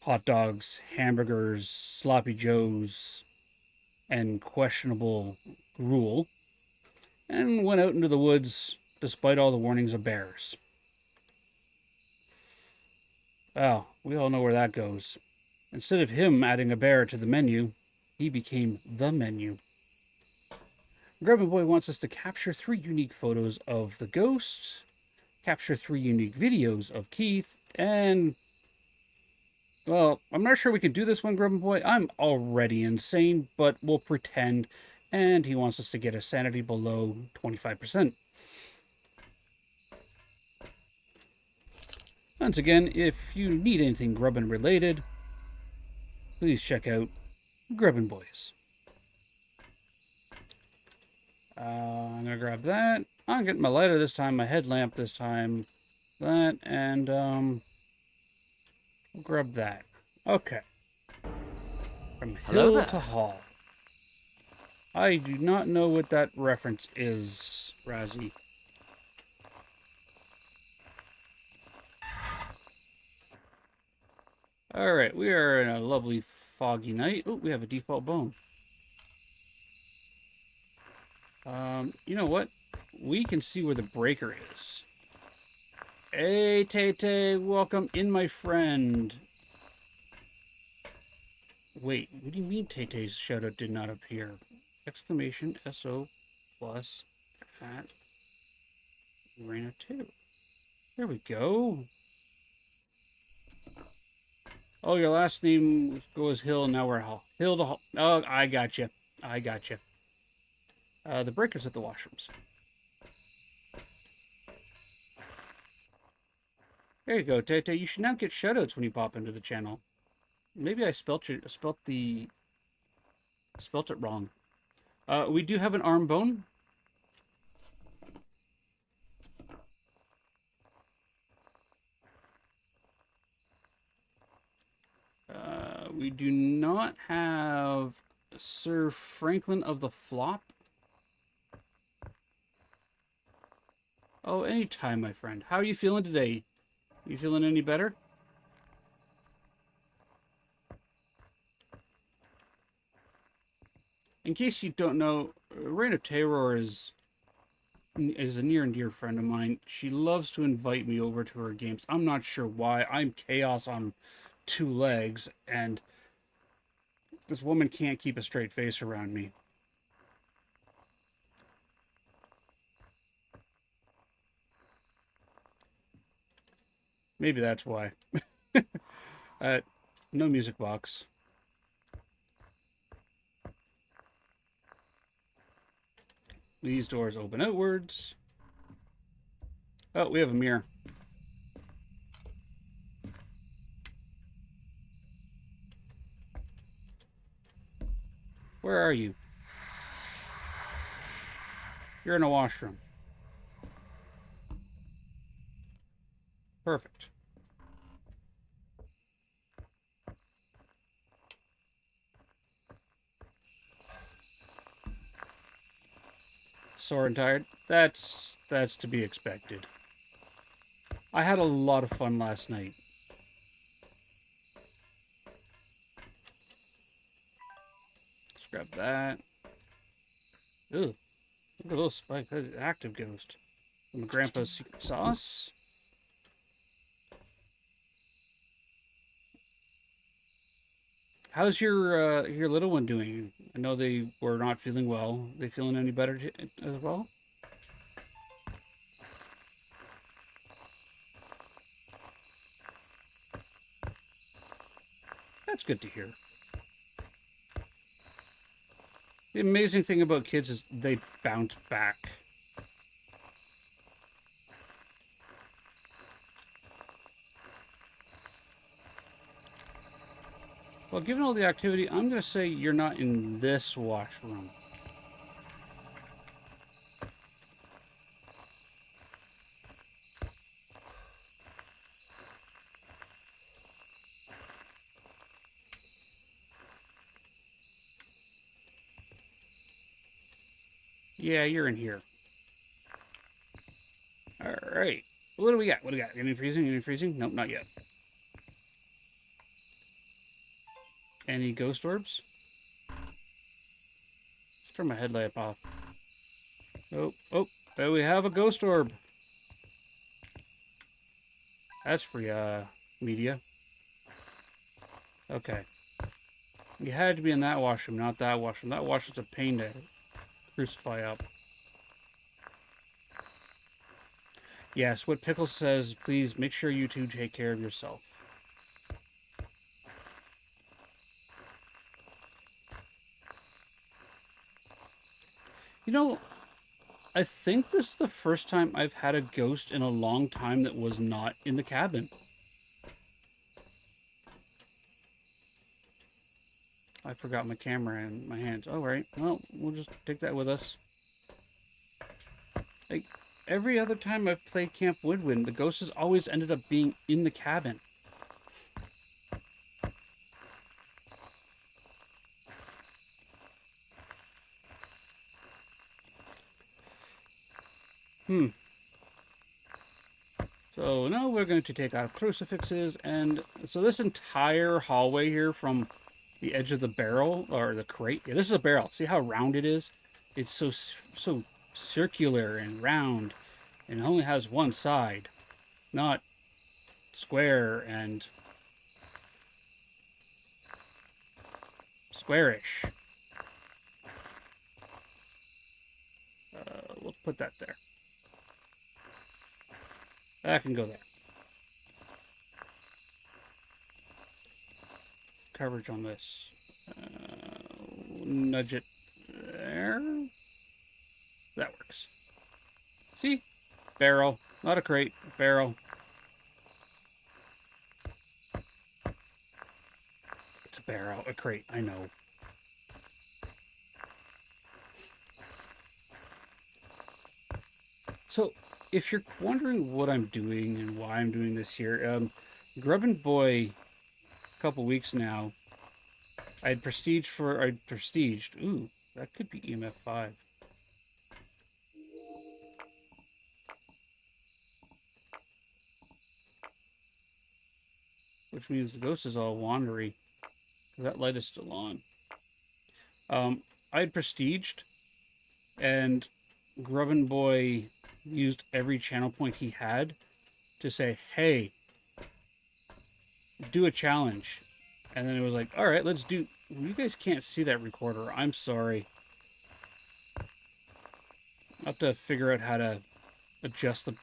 Speaker 3: hot dogs, hamburgers, sloppy joes, and questionable gruel, and went out into the woods despite all the warnings of bears. Well, we all know where that goes. Instead of him adding a bear to the menu, he became the menu. Grubbinpoc wants us to capture 3 unique photos of the ghost, capture 3 unique videos of Keith, and, well, I'm not sure we can do this one, Grubbinpoc. I'm already insane, but we'll pretend, and he wants us to get a sanity below 25%. Once again, if you need anything Grubbin related, please check out Grubbinpoc. I'm gonna grab that. I'm getting my lighter this time, my headlamp this time, that, and we'll grab that. Okay. From hill to hall. I do not know what that reference is, Razzie. Alright, we are in a lovely foggy night. Oh, we have a default bone. You know what? We can see where the breaker is. Hey, Tay-Tay, welcome in, my friend. Wait, what do you mean Tay-Tay's shoutout did not appear? Exclamation SO plus at Arena 2. There we go. Oh, your last name goes Hill, now we're Hall. Hill to Hall. Oh, I got you. I got you. The breaker's at the washrooms. There you go, Tay-Tay. You should now get shoutouts when you pop into the channel. Maybe I spelt it wrong. We do have an arm bone. We do not have Sir Franklin of the Flop. Oh, anytime, my friend. How are you feeling today? You feeling any better? in case you don't know, Reign of Terror is a near and dear friend of mine. She loves to invite me over to her games. I'm not sure why. I'm chaos on two legs, and this woman can't keep a straight face around me. Maybe that's why. No music box. These doors open outwards. Oh, we have a mirror. Where are you? You're in a washroom. Perfect. Sore and tired? That's to be expected. I had a lot of fun last night. Let's grab that. Ooh, look at those spikes. That's an active ghost. My grandpa's secret sauce. How's your little one doing? I know they were not feeling well. They feeling any better as well? That's good to hear. The amazing thing about kids is they bounce back. Well, given all the activity, I'm going to say you're not in this washroom. Yeah, you're in here. All right. What do we got? What do we got? Any freezing? Any freezing? Nope, not yet. Any ghost orbs? Let's turn my headlamp off. Oh, oh, there we have a ghost orb. That's free, media. Okay. You had to be in that washroom, not that washroom. That washroom's a pain to crucify up. Yes, what Pickles says, please make sure you two take care of yourself. You know, I think this is the first time I've had a ghost in a long time that was not in the cabin. I forgot my camera in my hands. All right, well, we'll just take that with us. Like, every other time I've played Camp Woodwind, the ghost has always ended up being in the cabin. So now we're going to take out crucifixes, and so this entire hallway here from the edge of the barrel, or the crate, yeah, this is a barrel. See how round it is? It's so circular and round, and it only has one side, not square and squarish. We'll put that there. That can go there. Coverage on this. Nudge it there. That works. See? Barrel. Not a crate. Barrel. It's a barrel. A crate. I know. So, if you're wondering what I'm doing and why I'm doing this here, Grubbinpoc, a couple weeks now, I'd prestiged. Ooh, that could be EMF 5. Which means the ghost is all wandery. That light is still on. I had prestiged, and Grubbinpoc used every channel point he had to say, hey, do a challenge. And then it was like, all right, let's do... You guys can't see that recorder. I'm sorry. I'll have to figure out how to adjust the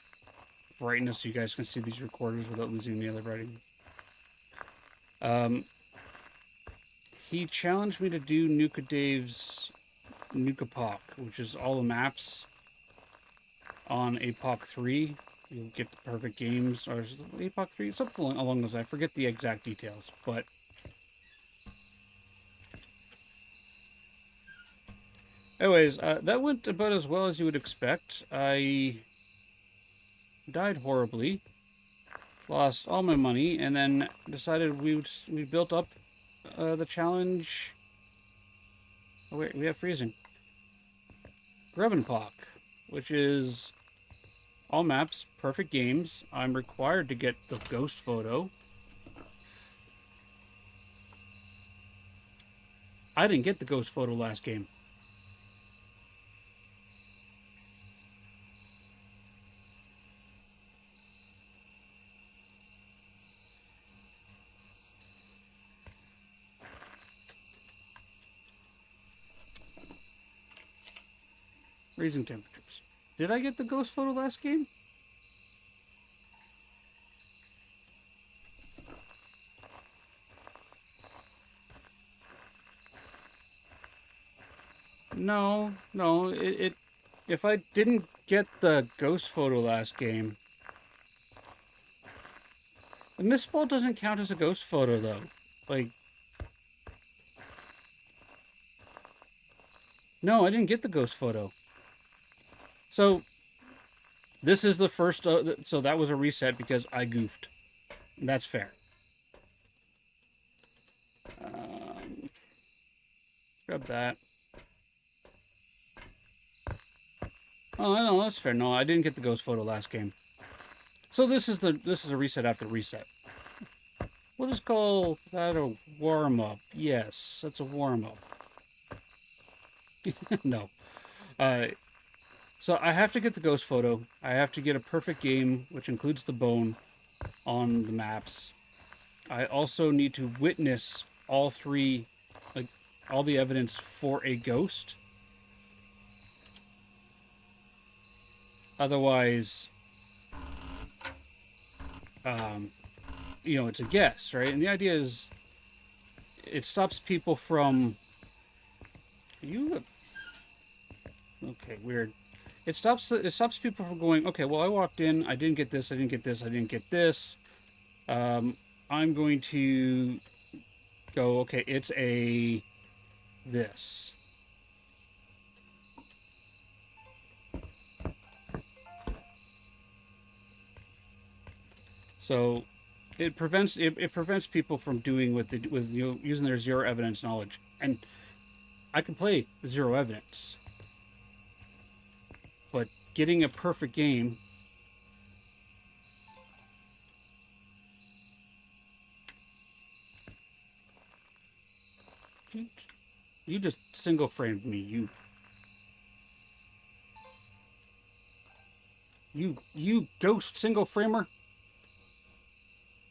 Speaker 3: brightness so you guys can see these recorders without losing the other writing. He challenged me to do Nuka Dave's Nuka Poc, which is all the maps on APOC 3. You'll get the perfect games, or is it APOC 3? Something along those lines. I forget the exact details, but... Anyways, that went about as well as you would expect. I died horribly, lost all my money, and then decided we built up the challenge. Oh wait, we have freezing. Grubbinpoc, which is all maps, perfect games. I'm required to get the ghost photo. I didn't get the ghost photo last game. Freezing temperatures. Did I get the ghost photo last game? No. If I didn't get the ghost photo last game, the mist ball doesn't count as a ghost photo though. Like, no, I didn't get the ghost photo. So, this is the first, so that was a reset because I goofed. That's fair. Grab that. Oh, no, that's fair. No, I didn't get the ghost photo last game. So this is a reset after reset. We'll just call that a warm-up. Yes, that's a warm-up. No. So I have to get the ghost photo. I have to get a perfect game, which includes the bone, on the maps. I also need to witness all three, like, all the evidence for a ghost. Otherwise, you know, it's a guess, right? And the idea is it stops people from... Okay, weird. It stops people from going, okay, well, I walked in, I didn't get this, I didn't get this, I didn't get this. I'm going to go, okay, it's a this. So it prevents people from doing with using their zero evidence knowledge. And I can play zero evidence, but getting a perfect game. You just single framed me, you ghost single framer.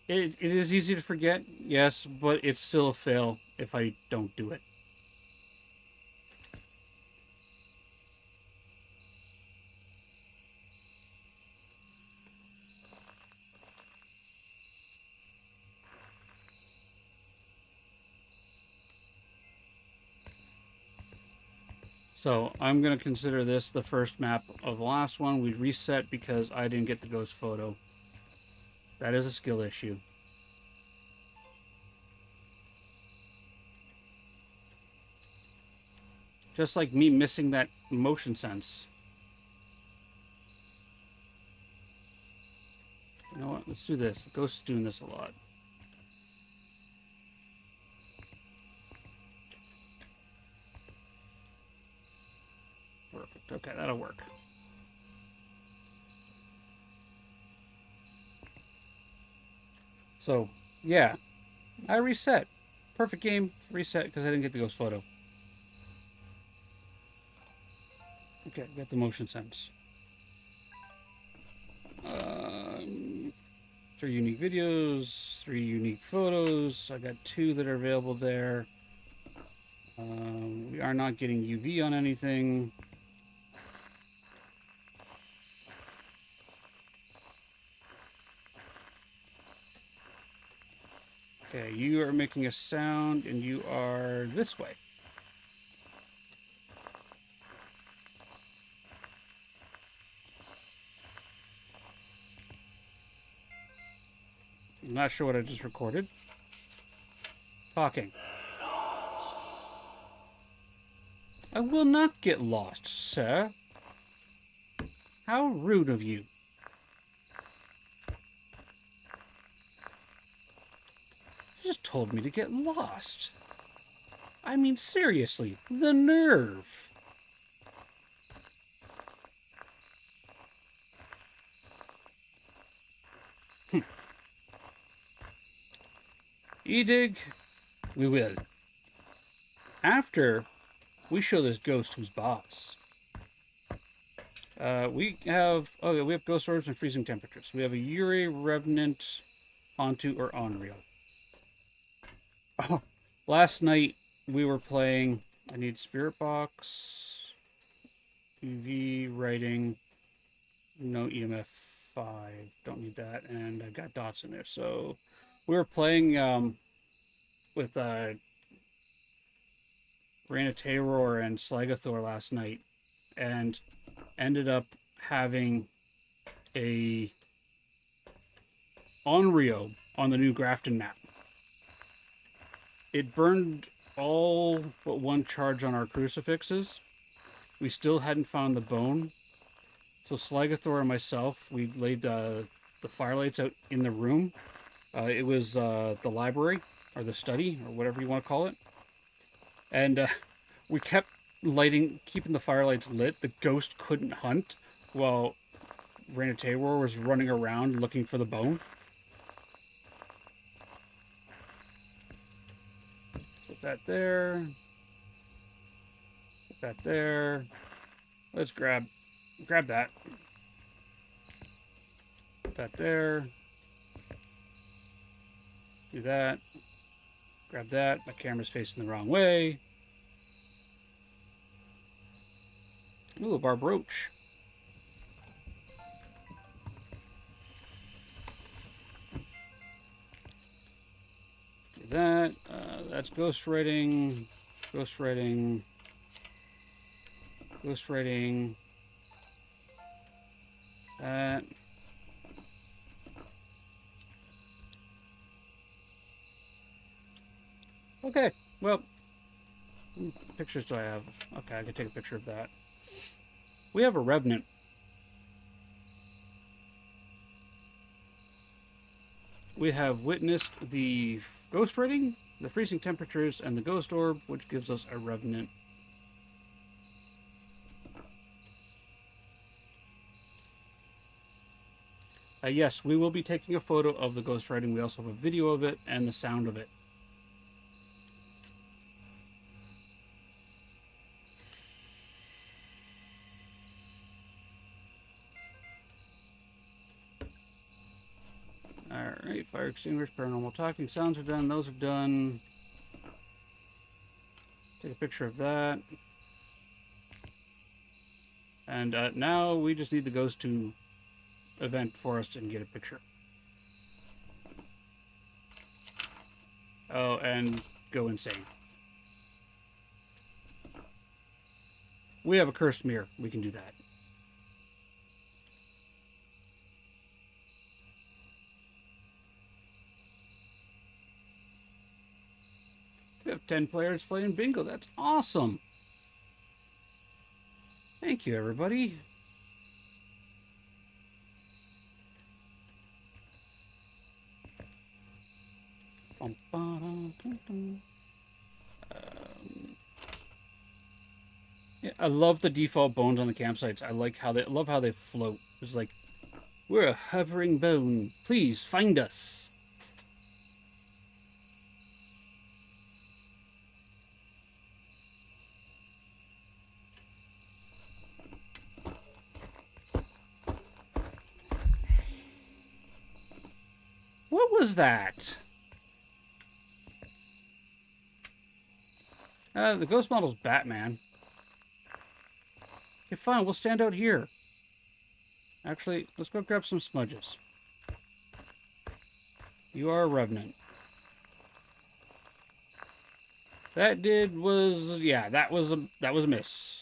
Speaker 3: It is easy to forget, yes, but it's still a fail if I don't do it. So I'm going to consider this the first map of the last one. We reset because I didn't get the ghost photo. That is a skill issue. Just like me missing that motion sense. You know what? Let's do this. The ghost is doing this a lot. Perfect. Okay, that'll work. So, yeah. I reset. Perfect game. Reset because I didn't get the ghost photo. Okay, got the motion sense. 3 unique videos, 3 unique photos. I got 2 that are available there. We are not getting UV on anything. Okay, you are making a sound and you are this way. I'm not sure what I just recorded. Talking. I will not get lost, sir. How rude of you. You just told me to get lost. I mean, seriously, the nerve. E-dig, we will. After we show this ghost who's boss. We have ghost orbs and freezing temperatures. We have a Yuri, Revenant, Onto, or Onryo. Oh, last night we were playing. I need Spirit Box, UV, writing, no EMF 5. Don't need that, and I got dots in there. So we were playing with Ranaterror and Slagathor last night, and ended up having a Onryo on the new Grafton map. It burned all but one charge on our crucifixes. We still hadn't found the bone. So Slagathor and myself, we laid the firelights out in the room. It was the library, or the study, or whatever you want to call it. And we kept keeping the firelights lit. The ghost couldn't hunt while Ranaterror was running around looking for the bone. Put that there. Put that there. Let's grab that. Put that there. Do that. Grab that. My camera's facing the wrong way. Ooh, a Barbroach. Do that. That's ghostwriting. Ghostwriting. Ghostwriting. That. Okay, well, what pictures do I have? Okay, I can take a picture of that. We have a Revenant. We have witnessed the ghost writing, the freezing temperatures, and the ghost orb, which gives us a Revenant. Yes, we will be taking a photo of the ghost writing. We also have a video of it and the sound of it. Alright, fire extinguisher, paranormal talking sounds are done. Those are done. Take a picture of that. And now we just need the ghost to event for us and get a picture. Oh, and go insane. We have a cursed mirror. We can do that. We have 10 players playing bingo. That's awesome. Thank you, everybody. Yeah, I love the default bones on the campsites. I love how they float. It's like, we're a hovering bone. Please find us. was that? The ghost model's Batman. Okay, fine, we'll stand out here. Actually, let's go grab some smudges. You are a revenant. That yeah, that was a miss.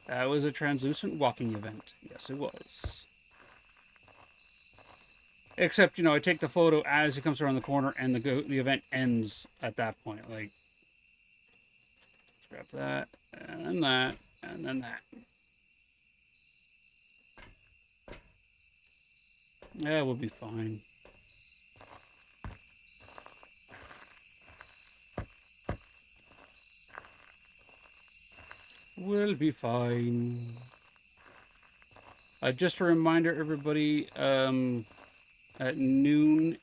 Speaker 3: That was a translucent walking event. Yes, it was. Except, you know, I take the photo as he comes around the corner, and the event ends at that point. Like, grab that, and then that, and then that. Yeah, we'll be fine. We'll be fine. Just a reminder, everybody, at noon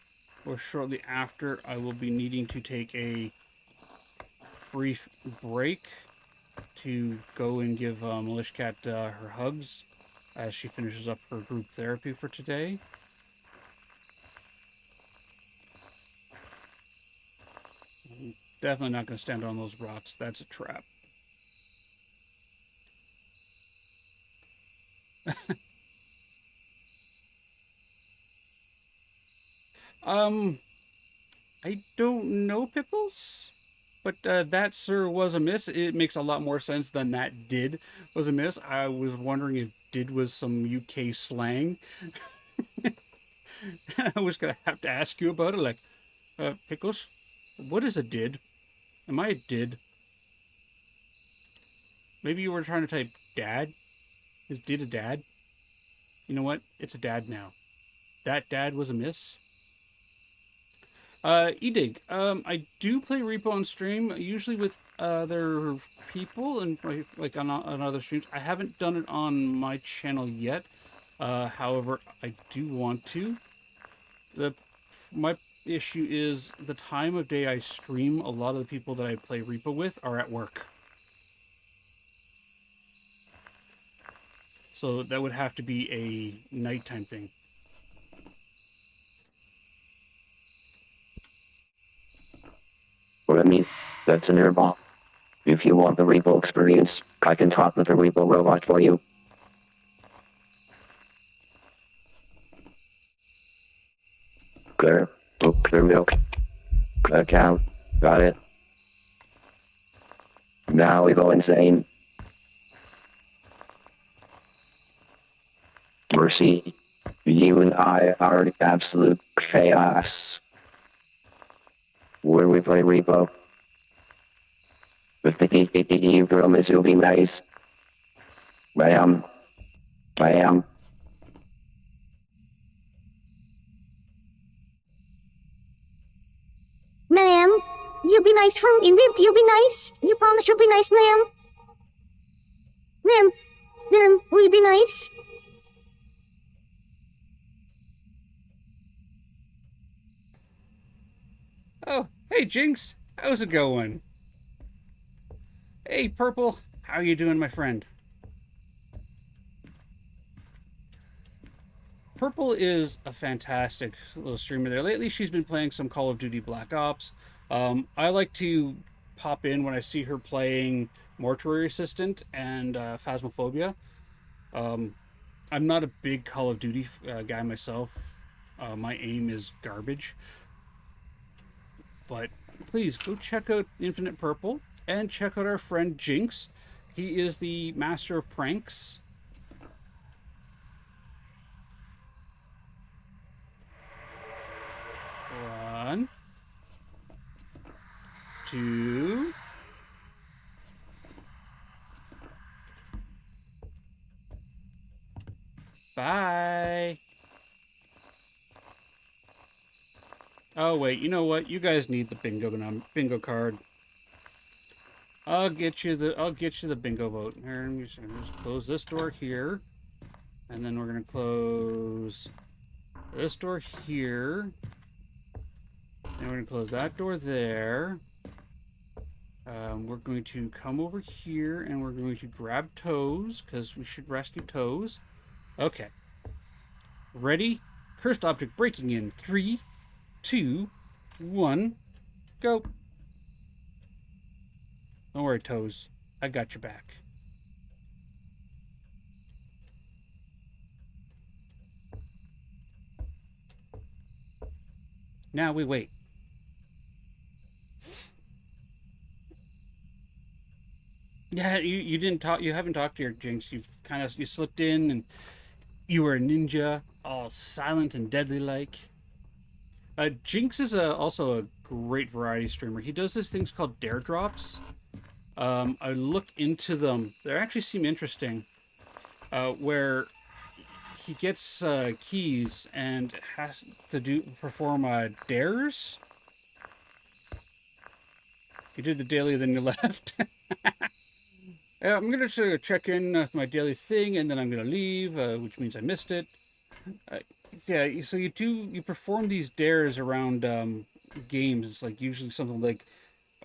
Speaker 3: or shortly after, I will be needing to take a brief break to go and give Militia Cat her hugs as she finishes up her group therapy for today. I'm definitely not going to stand on those rocks. That's a trap. I don't know, Pickles, but that, sir, was a miss. It makes a lot more sense than that did was a miss. I was wondering if did was some UK slang. I was going to have to ask you about it, like, Pickles, what is a did? Am I a did? Maybe you were trying to type dad? Is did a dad? You know what? It's a dad now. That dad was a miss. Edig. I do play Repo on stream, usually with other people and like on other streams. I haven't done it on my channel yet. However, I do want to. My issue is the time of day I stream. A lot of the people that I play Repo with are at work. So that would have to be a nighttime thing.
Speaker 4: I mean, that's an airball. If you want the Repo experience, I can talk with the Repo robot for you. Clear. Oh, clear milk. Clear cow. Got it. Now we go insane. Mercy. You and I are absolute chaos. Where we play Repo. With the you promise you'll be nice. I am.
Speaker 5: Ma'am, you'll be nice you'll be nice. You promise you'll be nice, ma'am. Ma'am, will you be nice?
Speaker 3: Oh, hey Jinx, how's it going? Hey Purple, how you doing, my friend? Purple is a fantastic little streamer there. Lately, she's been playing some Call of Duty Black Ops. I like to pop in when I see her playing Mortuary Assistant and Phasmophobia. I'm not a big Call of Duty guy myself. My aim is garbage. But please go check out Infinite Purple and check out our friend Jinx. He is the master of pranks. One, two, bye. Oh wait, you know what? You guys need the bingo card. I'll get you the bingo vote. Here, I'm just gonna close this door here, and then we're gonna close this door here. And we're gonna close that door there. We're going to come over here and we're going to grab Toes because we should rescue Toes. Okay. Ready? Cursed object breaking in. 3, 2, 1, go. Don't worry, Toes. I got your back. Now we wait. Yeah, you didn't talk. You haven't talked to your Jinx. You slipped in and you were a ninja, all silent and deadly like. Jinx is also a great variety streamer. He does these things called dare drops. I looked into them. They actually seem interesting. Where he gets keys and has to perform dares. You did the daily, then you left. I'm gonna check in with my daily thing, and then I'm gonna leave, which means I missed it. Yeah, so you perform these dares around games. It's like usually something like,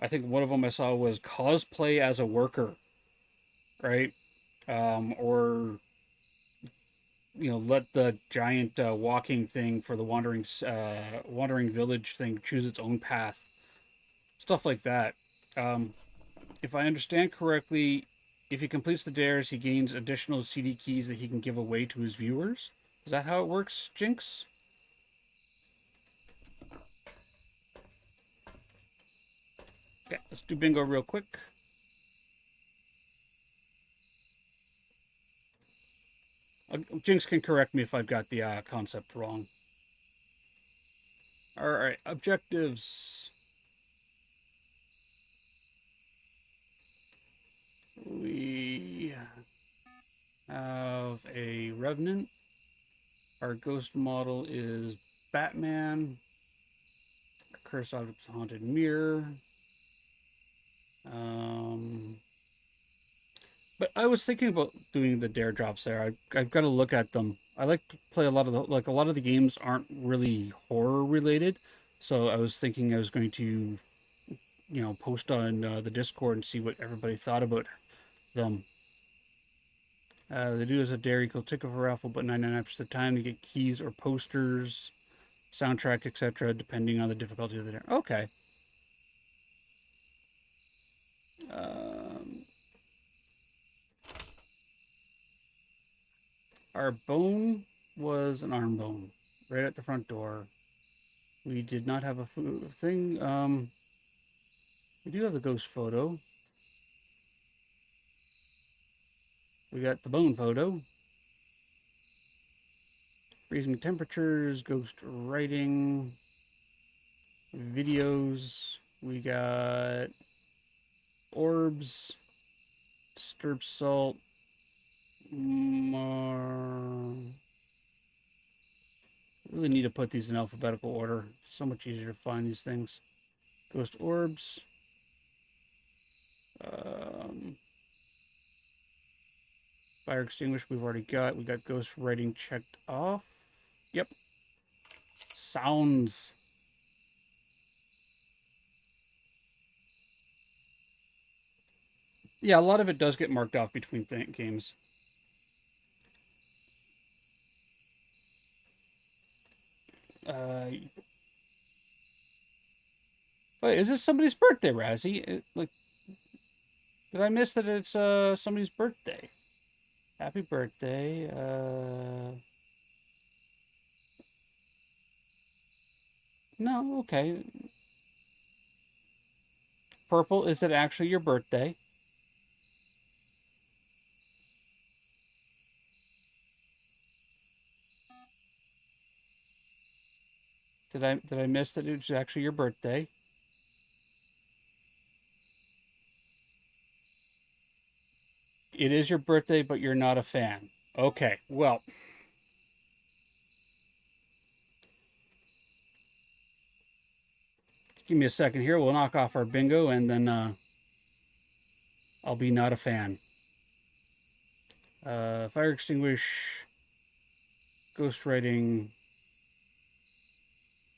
Speaker 3: I think one of them I saw was cosplay as a worker, right? Or let the giant walking thing for the wandering village thing choose its own path, stuff like that. Um, if I understand correctly, if he completes the dares, he gains additional CD keys that he can give away to his viewers. Is that how it works, Jinx? Okay, let's do bingo real quick. Jinx can correct me if I've got the concept wrong. All right, objectives. We have a Revenant. Our ghost model is Batman. Cursed object's haunted mirror. But I was thinking about doing the dare drops there. I've got to look at them. I like to play a lot of a lot of the games aren't really horror related, so I was thinking I was going to, post on the Discord and see what everybody thought about them. They do as a dare equal ticket for raffle, but 99% of the time you get keys or posters, soundtrack, etc., depending on the difficulty of the dare. Okay. Our bone was an arm bone right at the front door. We did not have a thing. We do have the ghost photo. We got the bone photo. Freezing temperatures, ghost writing, videos. We got orbs, disturbed salt, more. Really need to put these in alphabetical order. So much easier to find these things. Ghost orbs. Fire extinguisher we've already got. We got ghost writing checked off. Yep. Sounds. Yeah, a lot of it does get marked off between games. Wait, is this somebody's birthday, Razzie? Did I miss that it's somebody's birthday? Happy birthday. No, okay. Purple, is it actually your birthday? Did I miss that it's actually your birthday? It is your birthday, but you're not a fan. Okay, well. Give me a second here. We'll knock off our bingo, and then I'll be not a fan. Fire extinguish, ghost writing,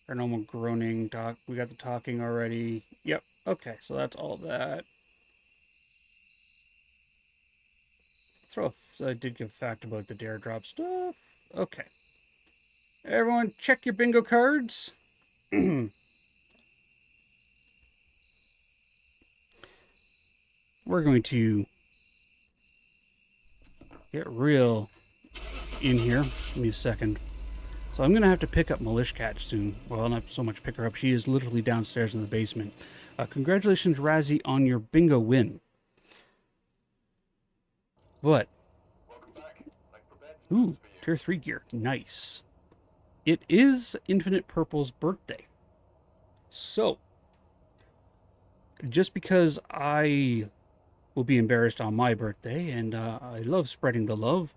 Speaker 3: paranormal groaning, talk. We got the talking already. Yep. Okay, so that's all that. So I did give a fact about the dare drop stuff. Okay. Everyone, check your bingo cards. We're going to get real in here. Give me a second. So I'm going to have to pick up Milish Cat soon. Well, not so much pick her up. She is literally downstairs in the basement. Congratulations, Razzie, on your bingo win. But, ooh, tier 3 gear. Nice. It is Infinite Purple's birthday. So, just because I will be embarrassed on my birthday, and I love spreading the love,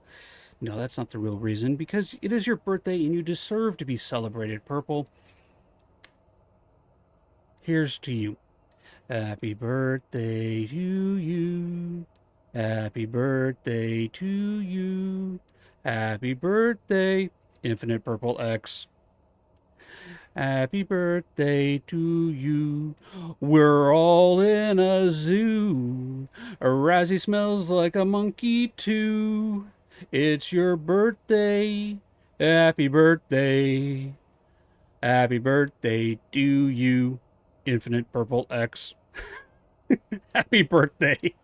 Speaker 3: no, that's not the real reason, because it is your birthday and you deserve to be celebrated, Purple. Here's to you. Happy birthday to you. Happy birthday to you. Happy birthday, Infinite Purple X. Happy birthday to you. We're all in a zoo. Razzie smells like a monkey too. It's your birthday. Happy birthday. Happy birthday to you, Infinite Purple X. Happy birthday.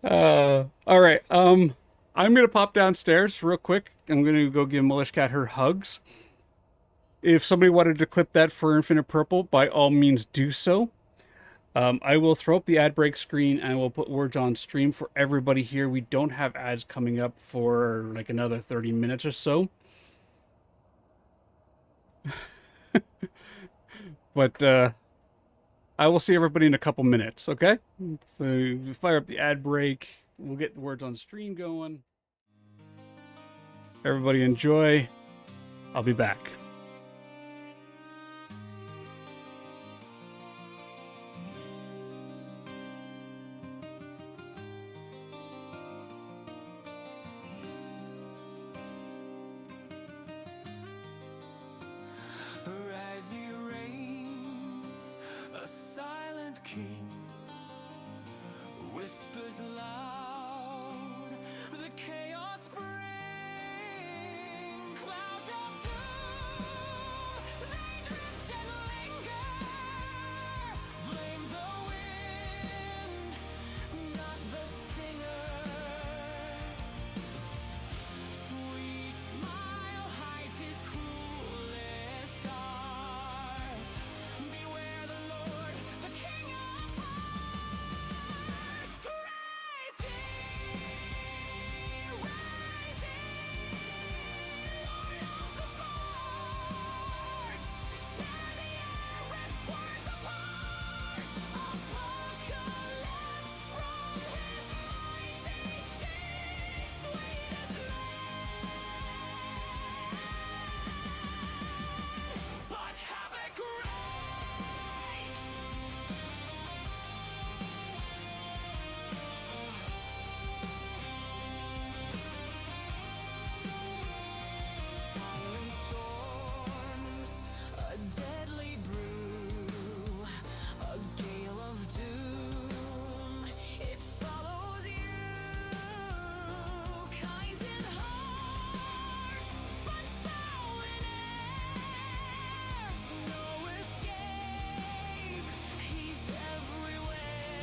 Speaker 3: All right. I'm gonna pop downstairs real quick. I'm gonna go give Milish Cat her hugs. If somebody wanted to clip that for Infinite Purple, by all means do so. I will throw up the ad break screen and we'll put words on stream for everybody here. We don't have ads coming up for like another 30 minutes or so. But I will see everybody in a couple minutes, okay? So fire up the ad break. We'll get the words on stream going. Everybody enjoy. I'll be back.
Speaker 2: Razzie reigns, a silent king, whispers loud, the chaos bring, clouds of doom, they drift and linger, blame the wind, not the singer. Sweet smile hides his cruelest art. Beware the Lord, the King of Hearts. Rising, rising, Lord of the Forts. Tear the air, rip words apart. Apocalypse from his mighty cheeks, sweetest but havoc reigns. Silent storms, a deadly brew, a gale of doom. It follows you, kind in heart, but foul in air. No escape, he's everywhere.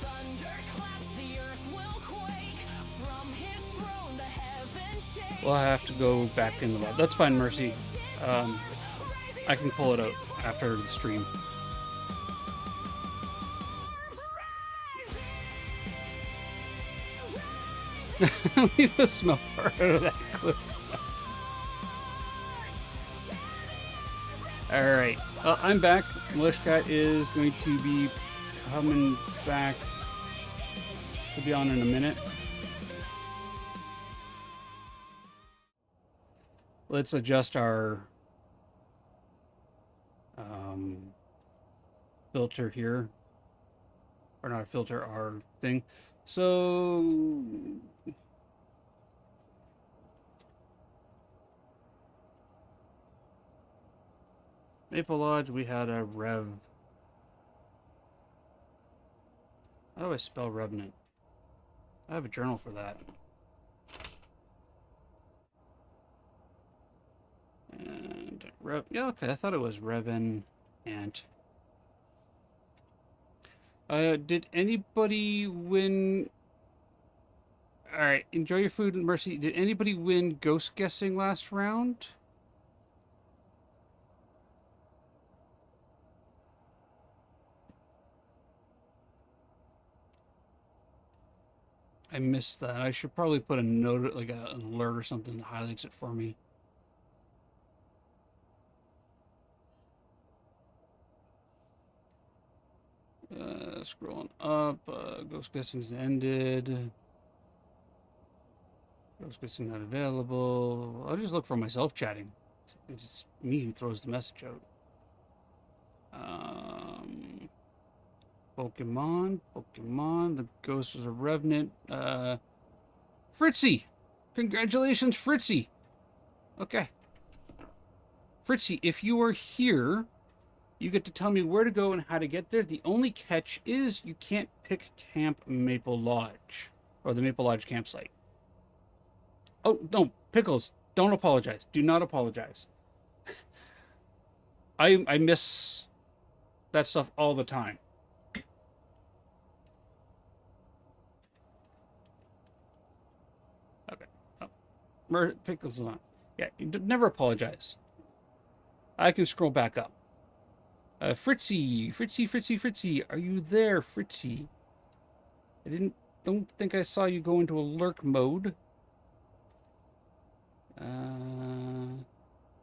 Speaker 2: Thunder claps, the earth will quake. From his throne, the heavens shake.
Speaker 3: Well, I have to go back in the lab. That's fine, Mercy. I can pull it out after the stream. Leave the smell part out of that clip. Alright. I'm back. Milish Cat is going to be coming back. She'll be on in a minute. Let's adjust our filter here. Or not filter, our thing. So Maple Lodge, we had a Rev. How do I spell Revenant? I have a journal for that. And Rev. Yeah, okay. I thought it was Reven Ant. Did anybody win? All right. Enjoy your food, Mercy. Did anybody win ghost guessing last round? I missed that. I should probably put a note, like an alert or something that highlights it for me. Scrolling up. Ghost guessing's ended. Ghost guessing not available. I'll just look for myself chatting. It's me who throws the message out. Pokemon. The ghost was a revenant. Fritzy! Congratulations, Fritzy! Okay. Fritzy, if you are here, you get to tell me where to go and how to get there. The only catch is you can't pick Camp Maple Lodge, or the Maple Lodge campsite. Oh, no, Pickles, don't apologize. Do not apologize. I miss that stuff all the time. Okay. Oh. Pickles is on. Yeah, never apologize. I can scroll back up. Fritzy, are you there, Fritzy? Don't think I saw you go into a lurk mode.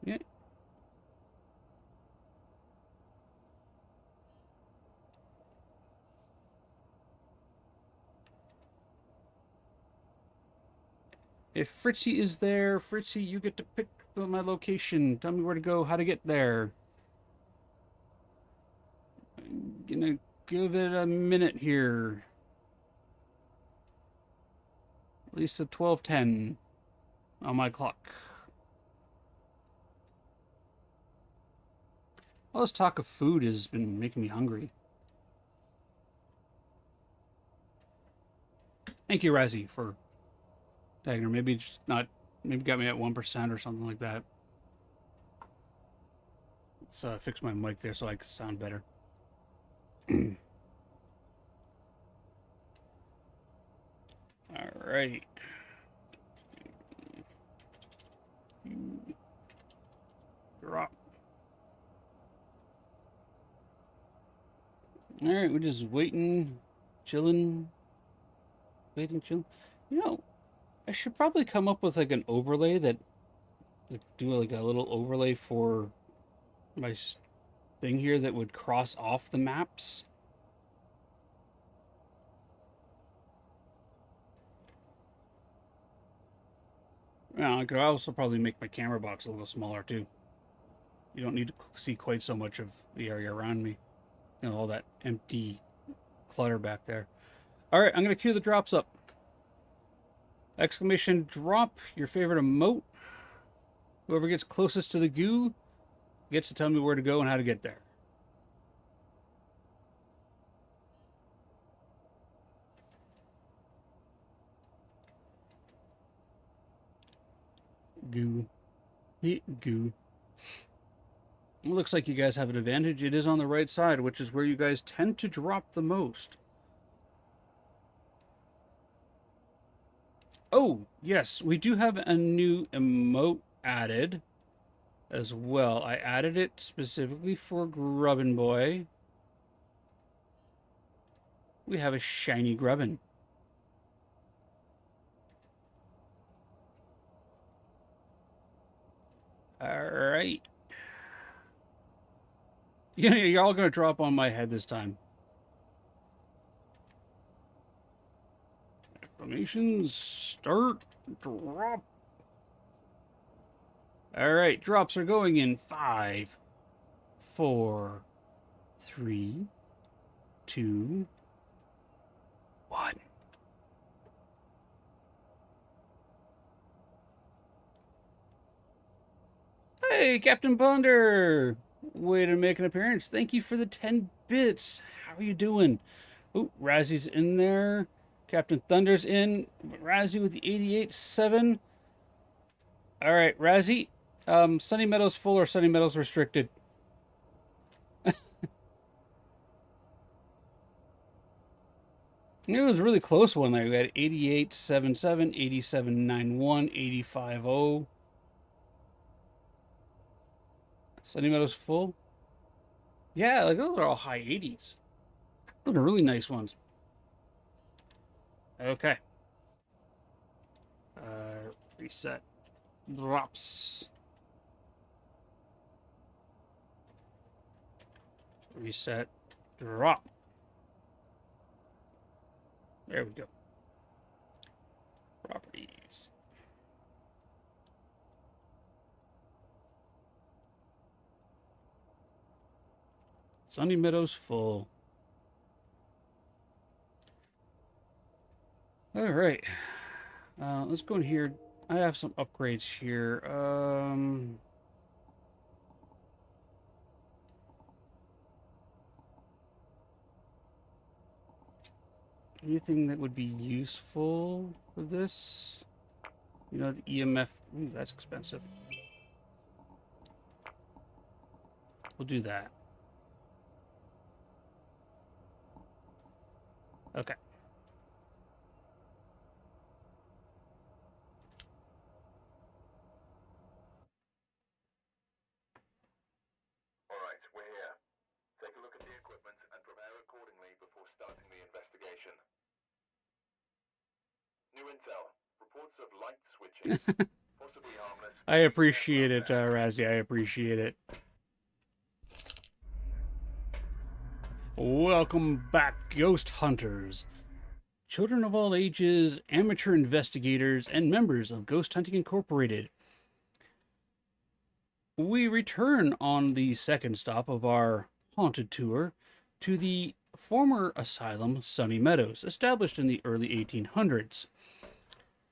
Speaker 3: Yeah. If Fritzy is there, Fritzy, you get to pick my location. Tell me where to go, how to get there. I'm gonna give it a minute here. At least at 12:10 on my clock. All this talk of food has been making me hungry. Thank you, Razzie, for tagging her. Maybe just not. Maybe got me at 1% or something like that. Let's fix my mic there so I can sound better. All right. Drop. All right, we're just waiting, chilling, chilling. You know, I should probably come up with like an overlay that, like, do like a little overlay for my thing here that would cross off the maps. Well, I could also probably make my camera box a little smaller too. You don't need to see quite so much of the area around me. You know, all that empty clutter back there. All right, I'm going to cue the drops up. Exclamation drop, your favorite emote. Whoever gets closest to the goo gets to tell me where to go and how to get there. Goo. Goo. It looks like you guys have an advantage. It is on the right side, which is where you guys tend to drop the most. Oh, yes, we do have a new emote added as well. I added it specifically for Grubbinpoc. We have a shiny Grubbin. All right. Yeah, you're all going to drop on my head this time. Exclamations, start, drop. All right, drops are going in 5, 4, 3, 2, 1. Hey, Captain Ponder! way to make an appearance. Thank you for the 10 bits. How are you doing? Ooh, Razzy's in there. Captain Thunder's in. Razzy with the 88.7. All right, Razzy. Sunny Meadows full or Sunny Meadows restricted? It was a really close one there. We had 88.77, 87.91, 85.0. Sunny Meadows full. Yeah, like those are all high 80s. Those are really nice ones. Okay. Reset. Drops. Reset. Drop. There we go. Properties. Sunny Meadows full. All right. Let's go in here. I have some upgrades here. Anything that would be useful for this? You know, the EMF. Ooh, that's expensive. We'll do that. Okay.
Speaker 6: All right, we're here. Take a look at the equipment and prepare accordingly before starting the investigation. New intel. Reports of light switching. Possibly harmless.
Speaker 3: I appreciate it, Razzie. I appreciate it. Welcome back, ghost hunters. Children of all ages, amateur investigators, and members of Ghost Hunting Incorporated. We return on the second stop of our haunted tour to the former asylum Sunny Meadows, established in the early 1800s.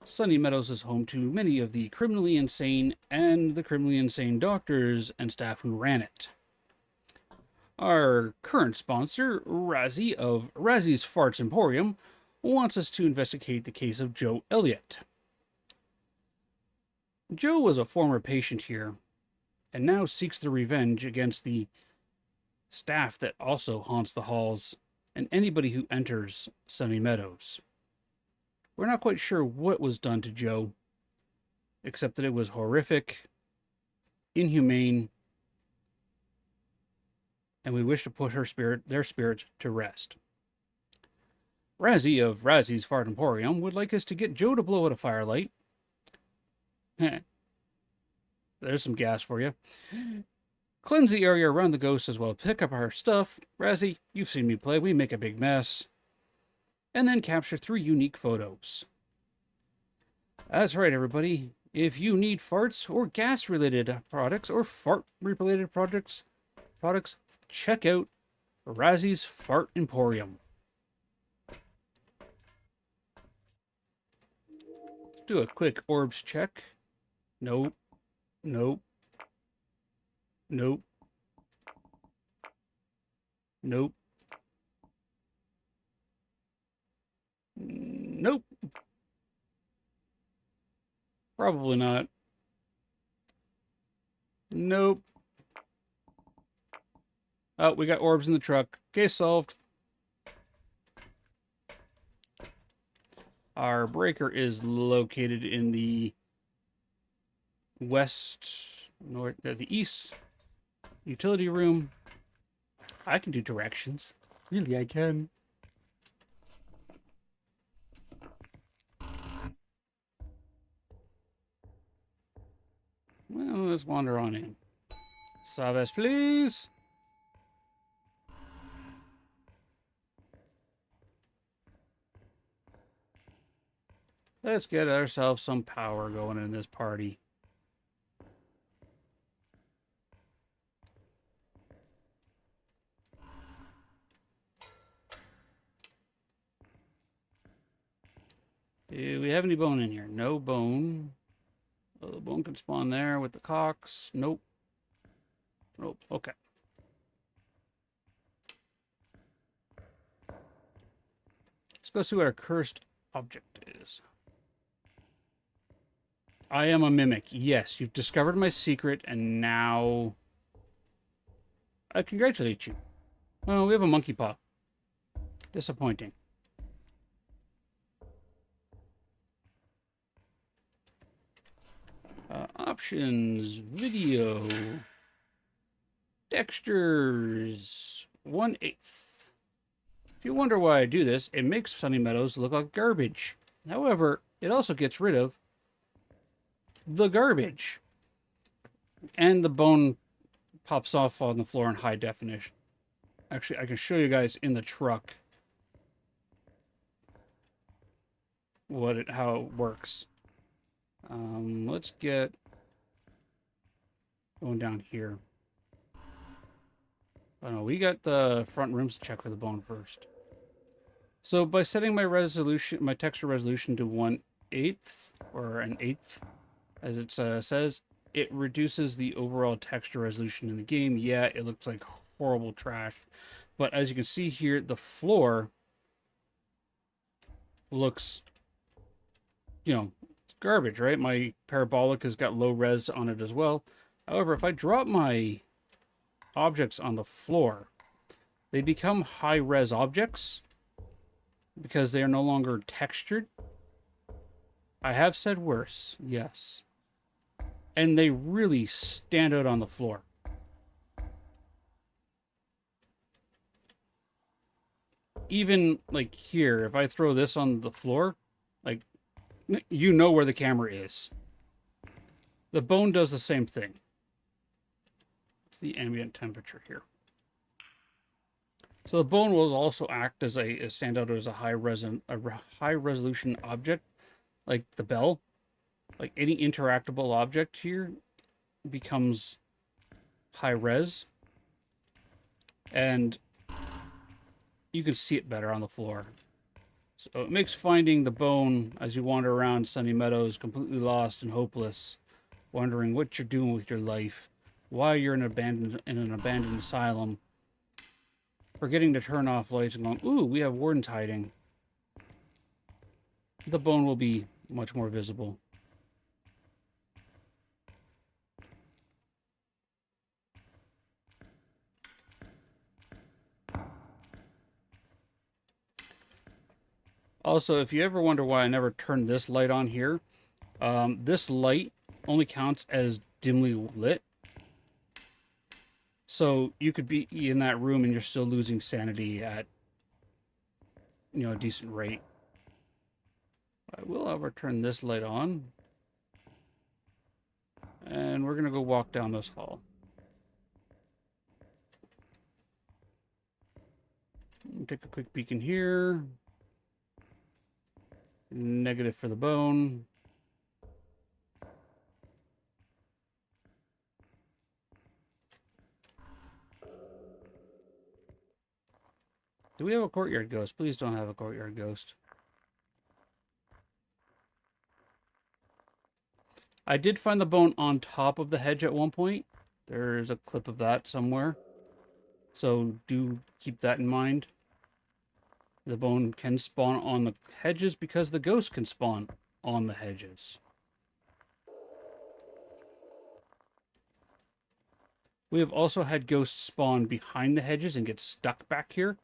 Speaker 3: Sunny Meadows is home to many of the criminally insane and the criminally insane doctors and staff who ran it. Our current sponsor, Razzie of Razzie's Farts Emporium, wants us to investigate the case of Joe Elliott. Joe was a former patient here and now seeks the revenge against the staff that also haunts the halls and anybody who enters Sunny Meadows. We're not quite sure what was done to Joe, except that it was horrific, inhumane, and we wish to put their spirit to rest. Razzie of Razzie's Fart Emporium would like us to get Joe to blow out a firelight. There's some gas for you. Cleanse the area around the ghost as well. Pick up our stuff. Razzie, you've seen me play. We make a big mess. And then capture 3 unique photos. That's right, everybody. If you need farts or gas-related products or fart-related products, check out Razzie's Fart Emporium. Do a quick orbs check. Nope. Nope. Nope. Nope. Nope. Probably not. Nope. Oh, we got orbs in the truck. Case solved. Our breaker is located in the the east utility room. I can do directions. Really, I can. Well, let's wander on in. Sabes, please. Let's get ourselves some power going in this party. Do we have any bone in here? No bone. Oh, the bone can spawn there with the cocks. Nope. Oh, okay. Let's go see what our cursed object is. I am a mimic. Yes, you've discovered my secret, and now I congratulate you. Oh, we have a monkey paw. Disappointing. Options, video, textures, 1/8. If you wonder why I do this, it makes Sunny Meadows look like garbage. However, it also gets rid of the garbage. And the bone pops off on the floor in high definition. Actually, I can show you guys in the truck how it works. Let's get going down here. Oh no, we got the front rooms to check for the bone first. So by setting my texture resolution to 1/8 or an 1/8, as it says, it reduces the overall texture resolution in the game. Yeah, it looks like horrible trash, but as you can see here, the floor looks, it's garbage, right? My parabolic has got low res on it as well. However, if I drop my objects on the floor, they become high res objects because they are no longer textured. I have said worse, yes. And they really stand out on the floor. Even like here, if I throw this on the floor, like, you know where the camera is. The bone does the same thing. What's the ambient temperature here? So the bone will also act as stand out as a high resolution object, like the bell. Like any interactable object here becomes high res, and you can see it better on the floor. So it makes finding the bone as you wander around Sunny Meadows completely lost and hopeless, wondering what you're doing with your life, why you're in an abandoned asylum, forgetting to turn off lights and going, ooh, we have wardens hiding. The bone will be much more visible. Also, if you ever wonder why I never turned this light on here, this light only counts as dimly lit. So you could be in that room and you're still losing sanity at, a decent rate. I will, however, turn this light on. And we're going to go walk down this hall. Take a quick peek in here. Negative for the bone. Do we have a courtyard ghost? Please don't have a courtyard ghost. I did find the bone on top of the hedge at one point. There's a clip of that somewhere. So do keep that in mind. The bone can spawn on the hedges because the ghost can spawn on the hedges. We have also had ghosts spawn behind the hedges and get stuck back here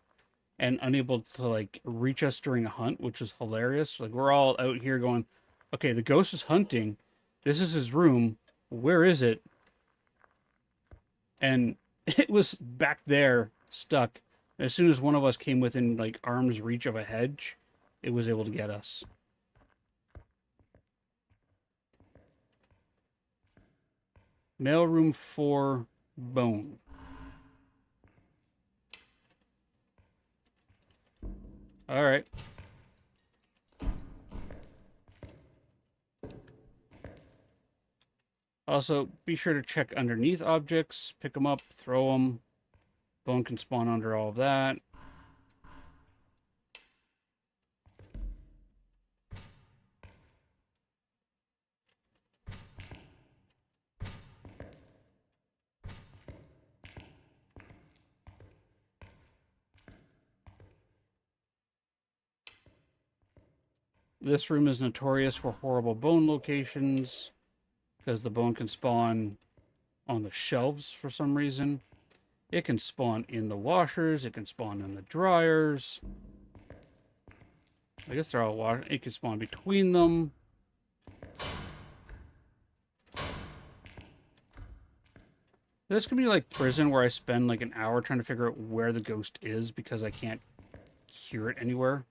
Speaker 3: and unable to, like, reach us during a hunt, which is hilarious. Like, we're all out here going, okay, the ghost is hunting. This is his room. Where is it? And it was back there, stuck. As soon as one of us came within, like, arm's reach of a hedge, it was able to get us. Mailroom 4, bone. All right. Also, be sure to check underneath objects, pick them up, throw them. Bone can spawn under all of that. This room is notorious for horrible bone locations because the bone can spawn on the shelves for some reason. It can spawn in the washers. It can spawn in the dryers. I guess they're all wash. It can spawn between them. This could be like prison where I spend like an hour trying to figure out where the ghost is because I can't hear it anywhere.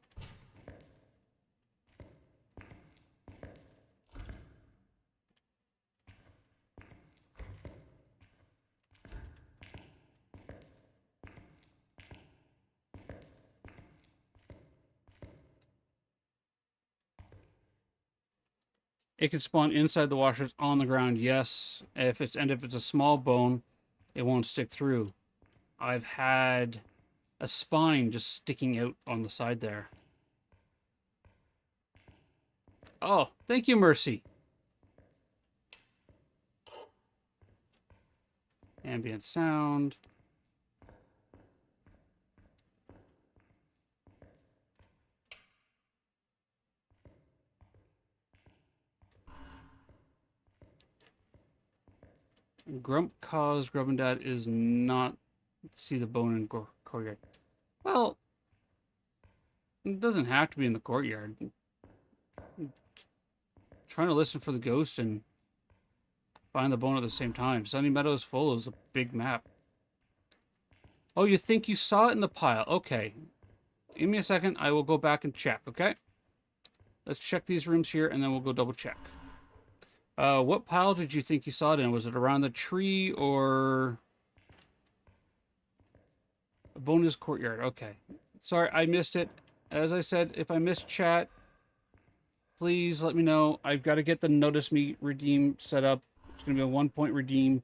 Speaker 3: It can spawn inside the washers on the ground, yes. If it's a small bone, it won't stick through. I've had a spine just sticking out on the side there. Oh, thank you, Mercy. Ambient sound. Grump caused Grubbinpoc is not see the bone in courtyard. Well, it doesn't have to be in the courtyard. Trying to listen for the ghost and find the bone at the same time. Sunny Meadows Full is a big map. Oh, you think you saw it in the pile? Okay. Give me a second. I will go back and check, okay? Let's check these rooms here, and then we'll go double check. What pile did you think you saw it in? Was it around the tree or a bonus courtyard? Okay. Sorry, I missed it. As I said, if I missed chat, please let me know. I've got to get the Notice Me redeem set up. It's going to be a 1-point redeem.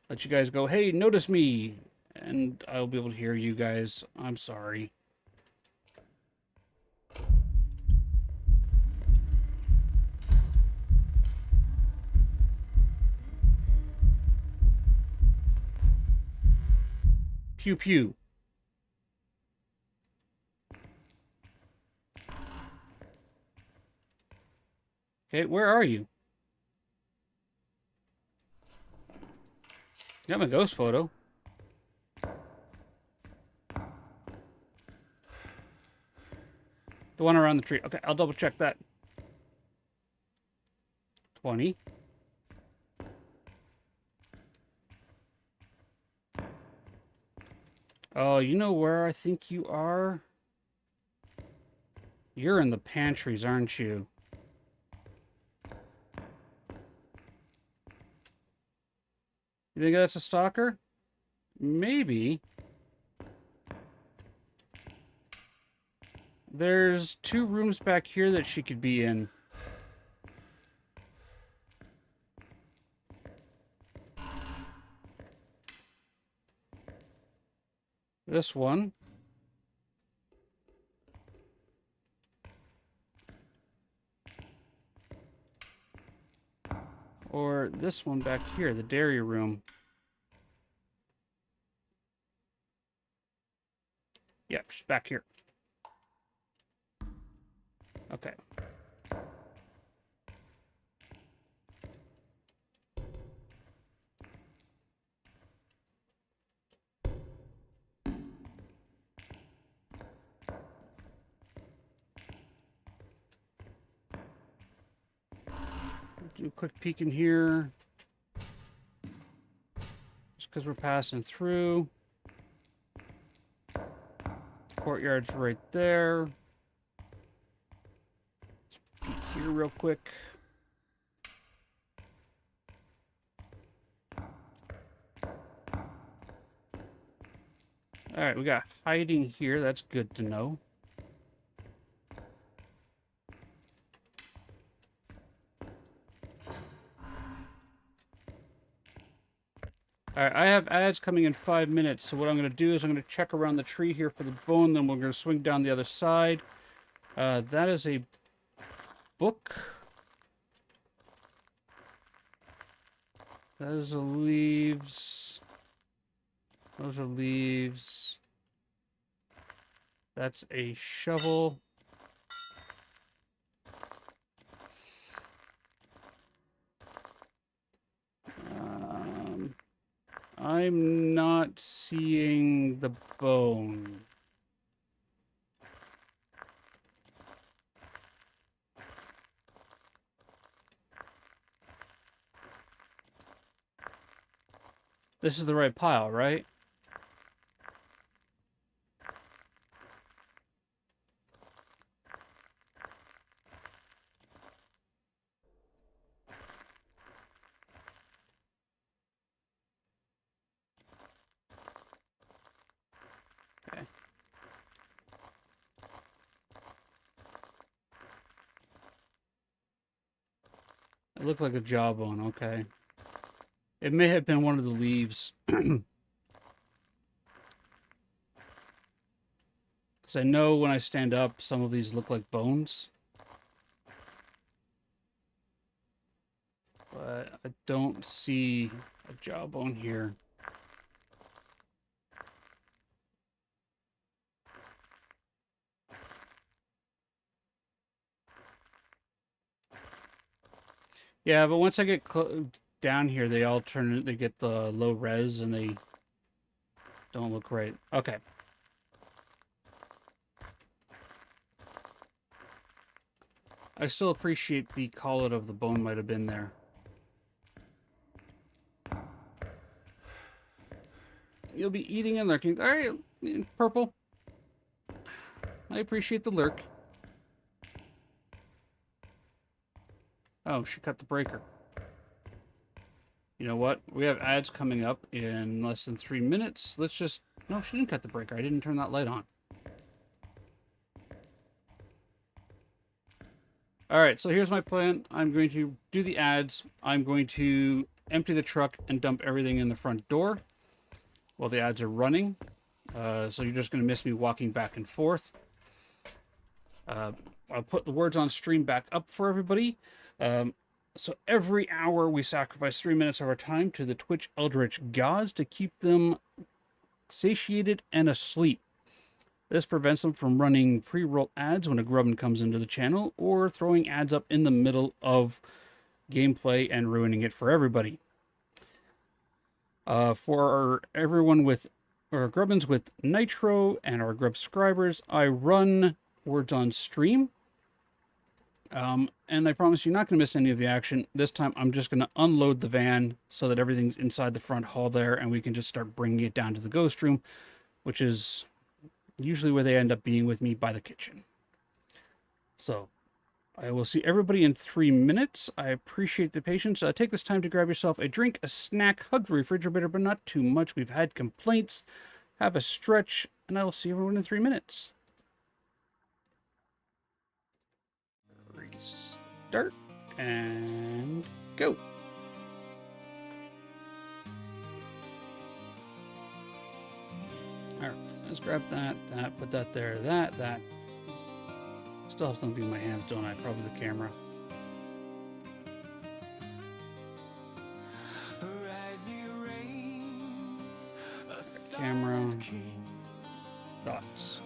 Speaker 3: Let you guys go, hey, notice me. And I'll be able to hear you guys. I'm sorry. Pew pew. Okay, where are you? Got my ghost photo. The one around the tree. Okay, I'll double check that. 20. Oh, you know where I think you are? You're in the pantries, aren't you? You think that's a stalker? Maybe. There's 2 rooms back here that she could be in. This one. Or this one back here, the dairy room. Yep, she's back here. Okay. Do a quick peek in here. Just because we're passing through. Courtyard's right there. Let's peek here real quick. Alright, we got hiding here. That's good to know. Alright, I have ads coming in 5 minutes, so what I'm going to do is I'm going to check around the tree here for the bone, then we're going to swing down the other side. That is a book. Those are leaves. Those are leaves. That's a shovel. I'm not seeing the bone. This is the right pile, right? Okay. It looked like a jawbone, okay. It may have been one of the leaves. Because I know when I stand up, some of these look like bones. But I don't see a jawbone here. Yeah, but once I get down here, they all turn, they get the low res and they don't look right. Okay. I still appreciate the call it of the bone might have been there. You'll be eating and lurking. All right, Purple. I appreciate the lurk. Oh, she cut the breaker. You know what? We have ads coming up in less than 3 minutes. Let's just... No, she didn't cut the breaker. I didn't turn that light on. Alright, so here's my plan. I'm going to do the ads. I'm going to empty the truck and dump everything in the front door while the ads are running. So you're just going to miss me walking back and forth. I'll put the words on stream back up for everybody. So every hour we sacrifice 3 minutes of our time to the Twitch Eldritch Gods to keep them satiated and asleep. This prevents them from running pre-roll ads when a grubbin comes into the channel or throwing ads up in the middle of gameplay and ruining it for everybody. For everyone with, or grubbins with Nitro and our grub subscribers, I run words on stream. And I promise you're not going to miss any of the action. This time I'm just going to unload the van so that everything's inside the front hall there and we can just start bringing it down to the ghost room, which is usually where they end up being with me by the kitchen. So I will see everybody in 3 minutes. I appreciate the patience. Take this time to grab yourself a drink, a snack, hug the refrigerator, but not too much. We've had complaints. Have a stretch, and I will see everyone in 3 minutes. Restart and go. All right, let's grab that, put that there, that. Still have something in my hands, don't I? Probably the camera. Camera. Dots.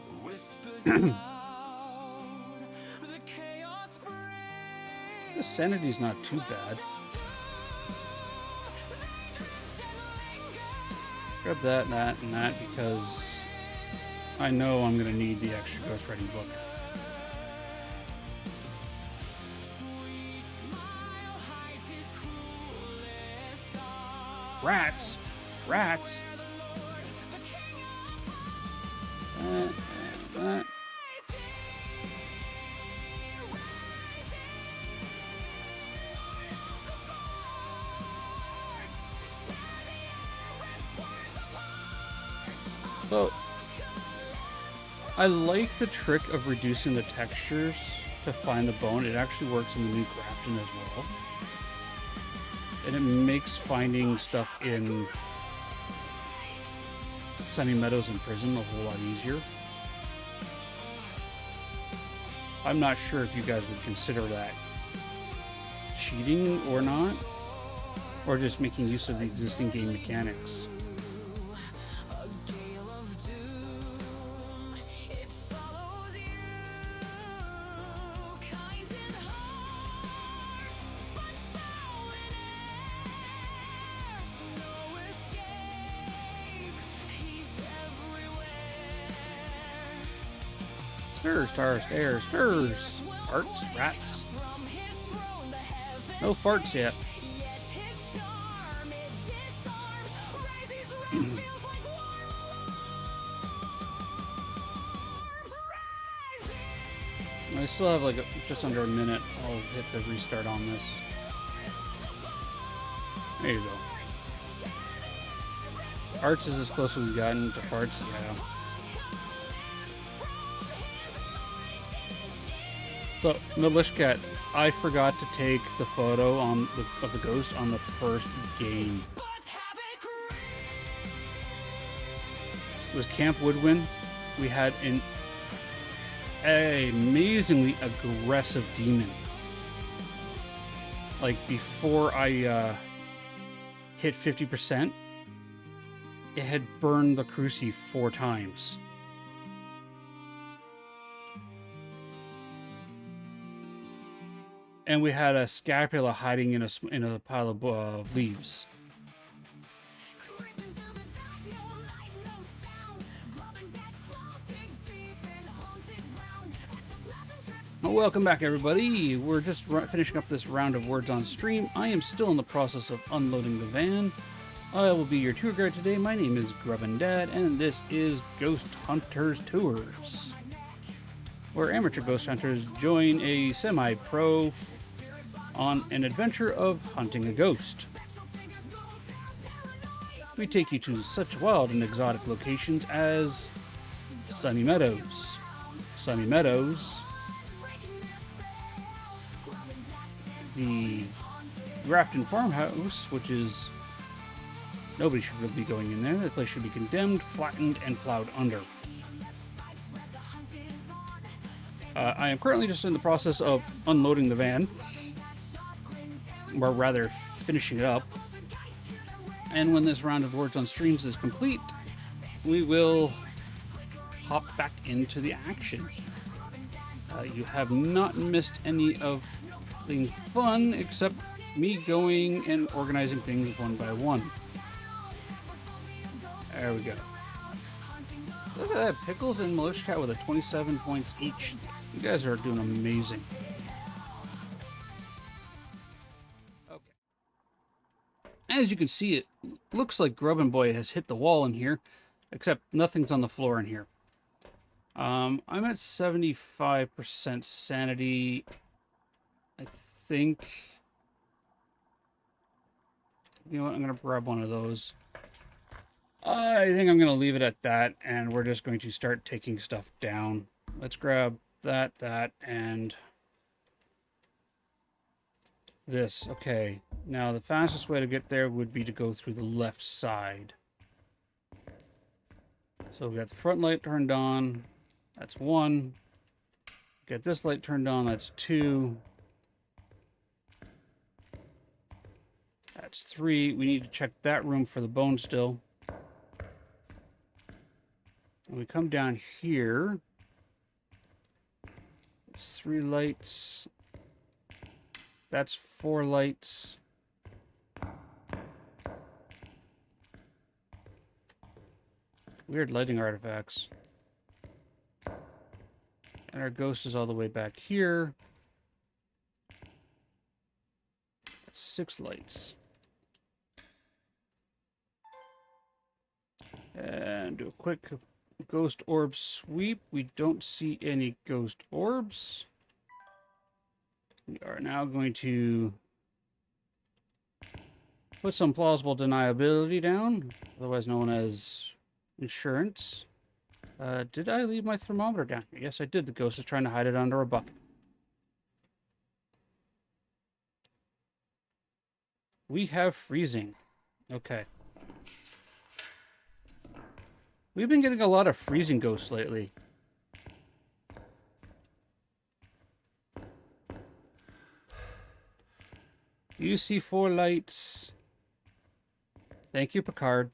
Speaker 3: The sanity's not too bad. Grab that, and that, because I know I'm going to need the extra ghostwriting book. Rats! Rats! That. So, I like the trick of reducing the textures to find the bone. It actually works in the new Grafton as well. And it makes finding stuff in Sunny Meadows and Prison a whole lot easier. I'm not sure if you guys would consider that cheating or not, or just making use of the existing game mechanics. Stirs, tar, stairs, stirs. Arts, rats. No farts yet. I still have like just under a minute. I'll hit the restart on this. There you go. Arts is as close as we've gotten to farts, yeah. So, Milishcat, I forgot to take the photo of the ghost on the first game. It was Camp Woodwind. We had an amazingly aggressive demon. Like, before I hit 50%, it had burned the Cruci 4 times. And we had a scapula hiding in a pile of leaves. Well, welcome back, everybody. We're just finishing up this round of words on stream. I am still in the process of unloading the van. I will be your tour guide today. My name is Grubbinpoc, and this is Ghost Hunters Tours, where amateur ghost hunters join a semi-pro on an adventure of hunting a ghost. We take you to such wild and exotic locations as Sunny Meadows, the Grafton farmhouse, which is nobody should really be going in there. The place should be condemned, flattened, and plowed under. I am currently just in the process of unloading the van, or rather finishing it up. And when this round of words on streams is complete, we will hop back into the action. You have not missed any of the fun except me going and organizing things one by one. There we go. Look at that, Pickles and Milishcat with a 27 points each. You guys are doing amazing. Okay. As you can see, it looks like Grubbinpoc has hit the wall in here, except nothing's on the floor in here. I'm at 75% sanity, I think. You know what, I'm going to grab one of those. I think I'm going to leave it at that, and we're just going to start taking stuff down. Let's grab that, and this. Okay, now the fastest way to get there would be to go through the left side. So we got the front light turned on. That's 1. Get this light turned on. That's 2. That's 3. We need to check that room for the bone still. When we come down here, 3 lights. That's 4 lights. Weird lighting artifacts. And our ghost is all the way back here. That's 6 lights. And do a quick ghost orb sweep. We don't see any ghost orbs. We are now going to put some plausible deniability down, otherwise known as insurance. Did I leave my thermometer down here? Yes, I did. The ghost is trying to hide it under a bucket. We have freezing. Okay. We've been getting a lot of freezing ghosts lately. You see 4 lights. Thank you, Picard.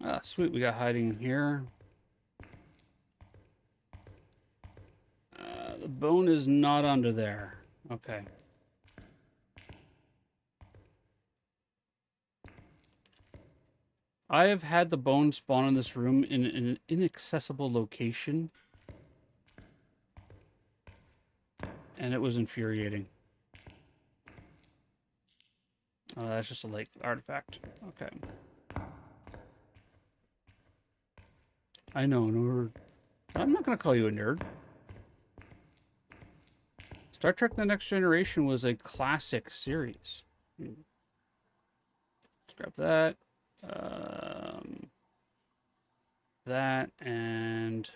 Speaker 3: Ah, sweet, we got hiding in here. The bone is not under there. Okay. I have had the bone spawn in this room in an inaccessible location. And it was infuriating. Oh, that's just a lake artifact. Okay. I know, nerd. I'm not going to call you a nerd. Star Trek The Next Generation was a classic series. Let's grab that. That and...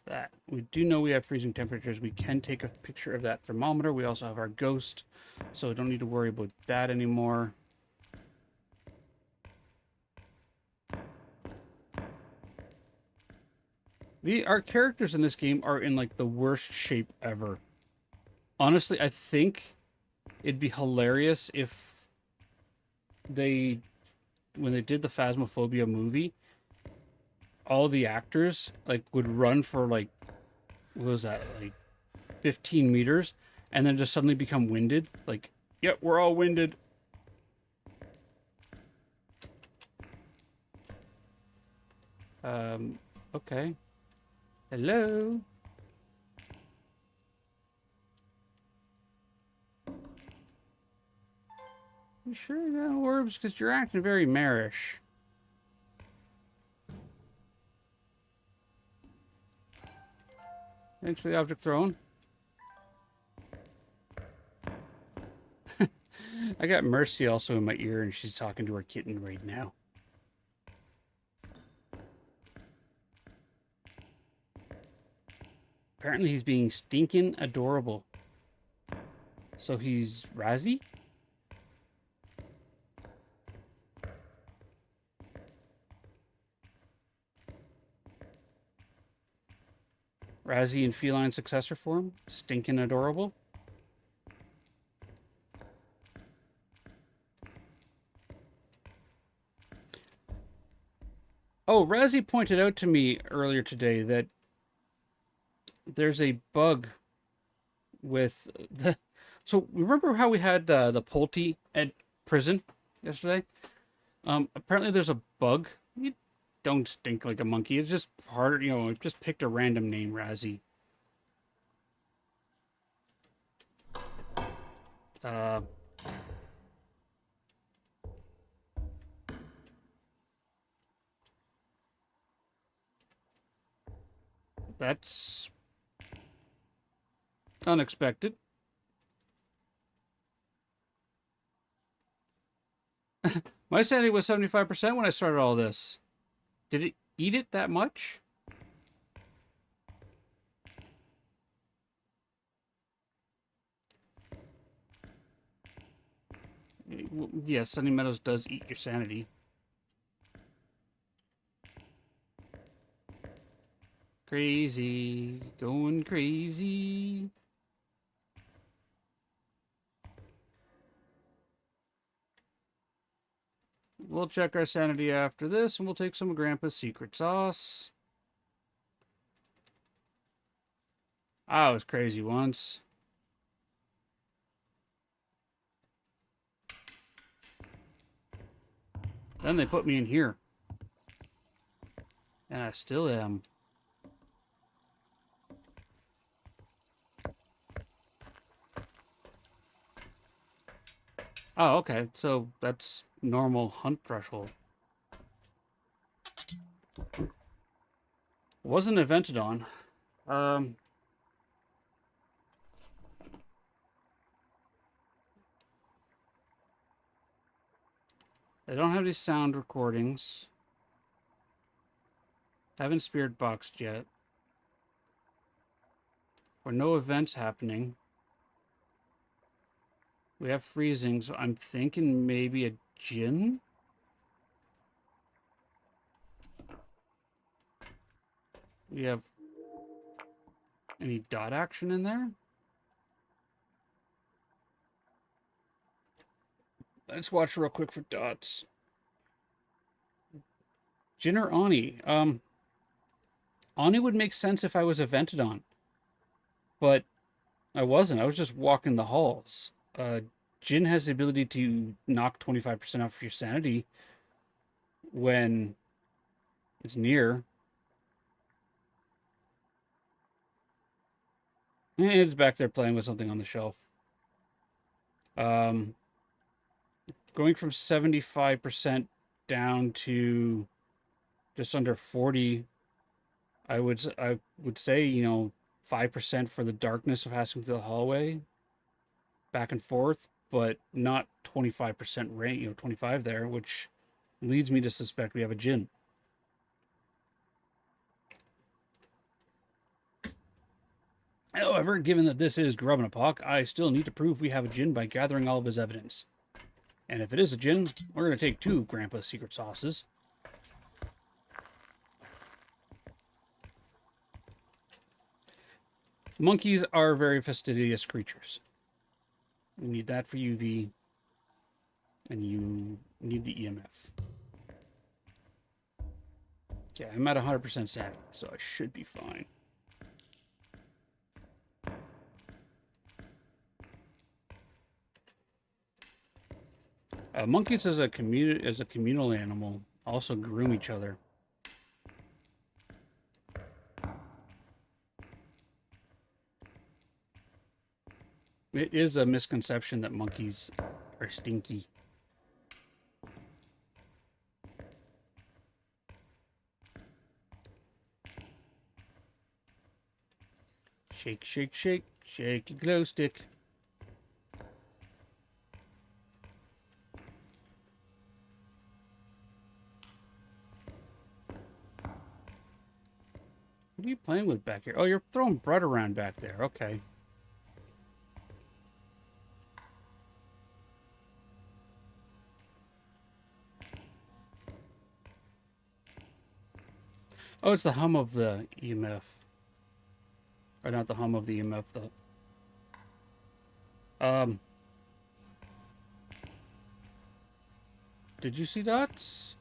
Speaker 3: that. We do know we have freezing temperatures. We can take a picture of that thermometer. We also have our ghost, so we don't need to worry about that anymore. Our characters in this game are in like the worst shape ever. Honestly, I think it'd be hilarious if when they did the Phasmophobia movie, all the actors like would run for like, what was that, like 15 meters, and then just suddenly become winded. Like, yep, we're all winded. Okay. Hello? You sure you got orbs? Because you're acting very marish. Thanks for the object thrown. I got Mercy also in my ear, and she's talking to her kitten right now. Apparently he's being stinking adorable. So he's Razzie? Razzie in feline successor form? Stinking adorable? Oh, Razzie pointed out to me earlier today that there's a bug with the... So, remember how we had the Pulte at prison yesterday? Apparently there's a bug. You don't stink like a monkey. It's just hard, you know, just picked a random name, Razzie. That's unexpected. My sanity was 75% when I started all this. Did it eat it that much? Yeah, Sunny Meadows does eat your sanity. Crazy, going crazy. We'll check our sanity after this, and we'll take some of Grandpa's secret sauce. I was crazy once. Then they put me in here. And I still am. Oh, okay. So that's normal hunt threshold. Wasn't invented on. I don't have any sound recordings. Haven't spirit boxed yet. Or no events happening. We have freezing, so I'm thinking maybe a gin? We have any dot action in there? Let's watch real quick for dots. Jin or Ani? Ani would make sense if I was evented on, but I wasn't. I was just walking the halls. Jin has the ability to knock 25% off your sanity when it's near. It's back there playing with something on the shelf. Going from 75% down to just under 40, I would say, 5% for the darkness of passing through the hallway, back and forth, but not 25% rate, 25 there, which leads me to suspect we have a Jin. However, given that this is Grubbinpoc, I still need to prove we have a Jin by gathering all of his evidence. And if it is a Jin, we're going to take 2 Grandpa's secret sauces. Monkeys are very fastidious creatures. You need that for UV, and you need the EMF. Yeah, I'm at 100% sanity, so I should be fine. Monkeys as a communal animal also groom each other. It is a misconception that monkeys are stinky. Shake, shake, shake, shake your glow stick. What are you playing with back here? Oh, you're throwing bread around back there. Okay. Oh, it's the hum of the EMF. Or not the hum of the EMF, the... Did you see dots?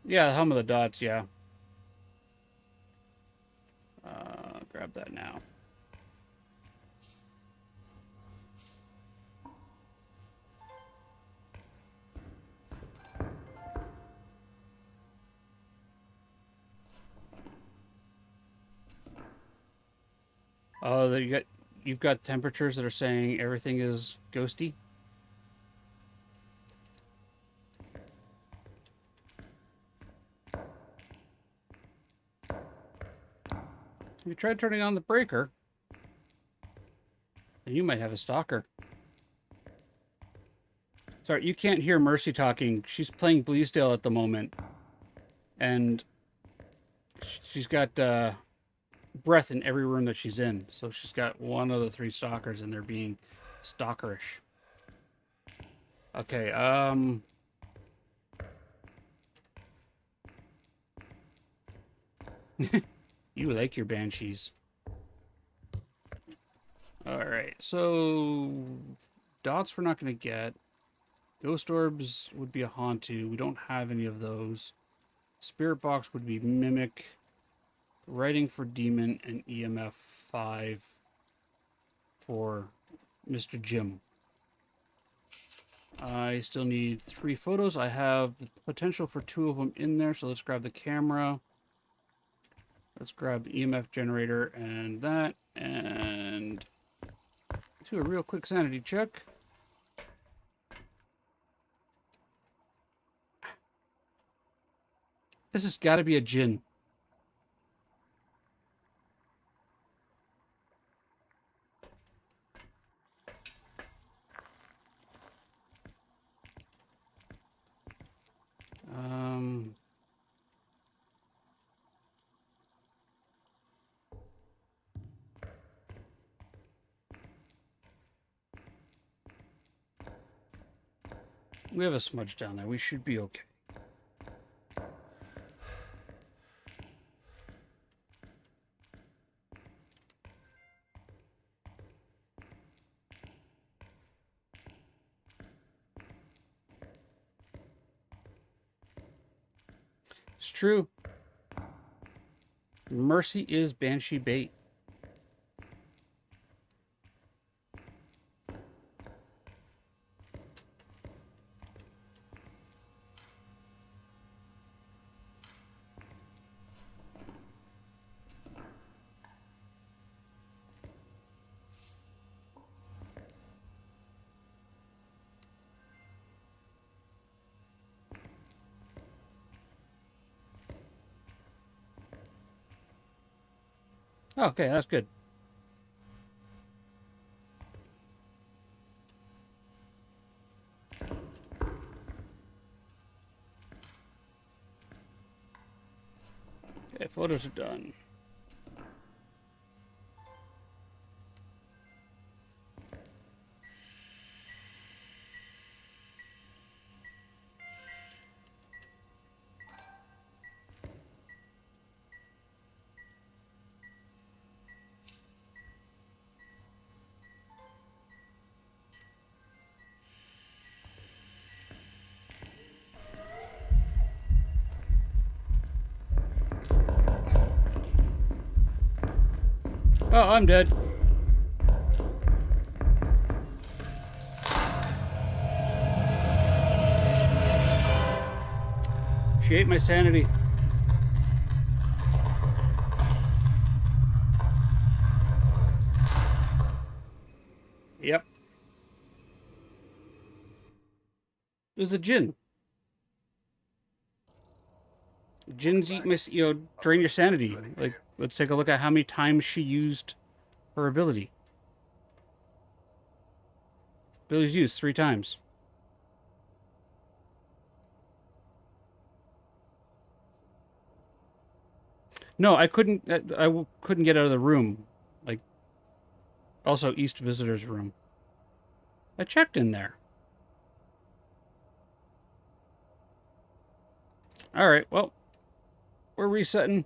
Speaker 3: Yeah, the hum of the dots, yeah. Grab that now. Oh, you've got temperatures that are saying everything is ghosty. If you try turning on the breaker, then you might have a stalker. Sorry, you can't hear Mercy talking. She's playing Bleasdale at the moment. And she's got breath in every room that she's in. So she's got one of the 3 stalkers and they're being stalkerish. Okay, you like your banshees. Alright, so dots we're not going to get. Ghost orbs would be a Hantu. We don't have any of those. Spirit box would be Mimic. Writing for Demon and EMF 5 for Mr. Jim. I still need 3 photos. I have the potential for 2 of them in there, so let's grab the camera. Let's grab the EMF generator and that, and do a real quick sanity check. This has got to be a Jin. We have a smudge down there. We should be okay. It's true. Mercy is banshee bait. Okay, that's good. Okay, photos are done. Oh, I'm dead. She ate my sanity. Yep. It was a Jinn. Jinns eat my, drain your sanity. Like, let's take a look at how many times she used her ability. Ability's used 3 times. No, I couldn't. Couldn't get out of the room. Like, also East Visitor's room. I checked in there. All right. Well, we're resetting.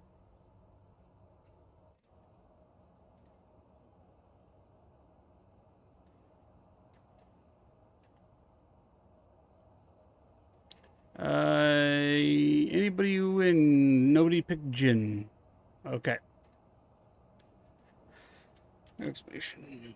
Speaker 3: Anybody win? Nobody picked Jinn. Okay. Exclamation.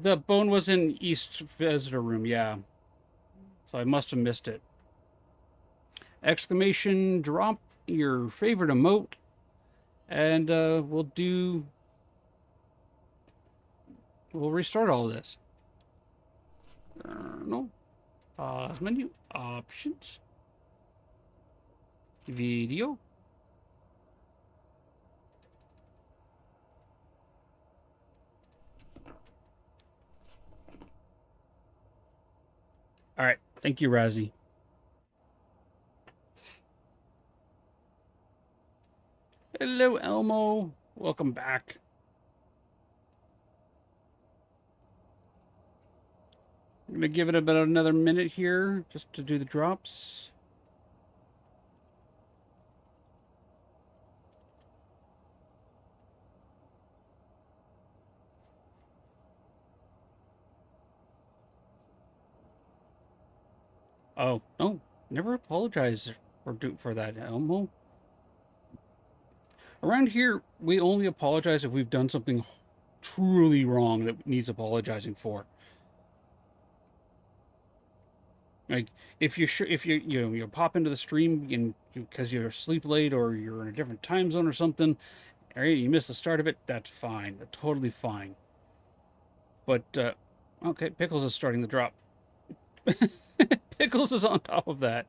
Speaker 3: The bone was in East Visitor Room, yeah. So I must have missed it. Exclamation, drop your favorite emote, and we'll restart all of this. No. Pause menu, options, video. All right. Thank you, Razzie. Hello, Elmo. Welcome back. I'm going to give it about another minute here just to do the drops. Oh, no. Never apologize for that, Elmo. Around here, we only apologize if we've done something truly wrong that needs apologizing for. Like if you pop into the stream and because you're asleep late or you're in a different time zone or something, or you miss the start of it, that's fine. That's totally fine. But okay, Pickles is starting the drop. Pickles is on top of that.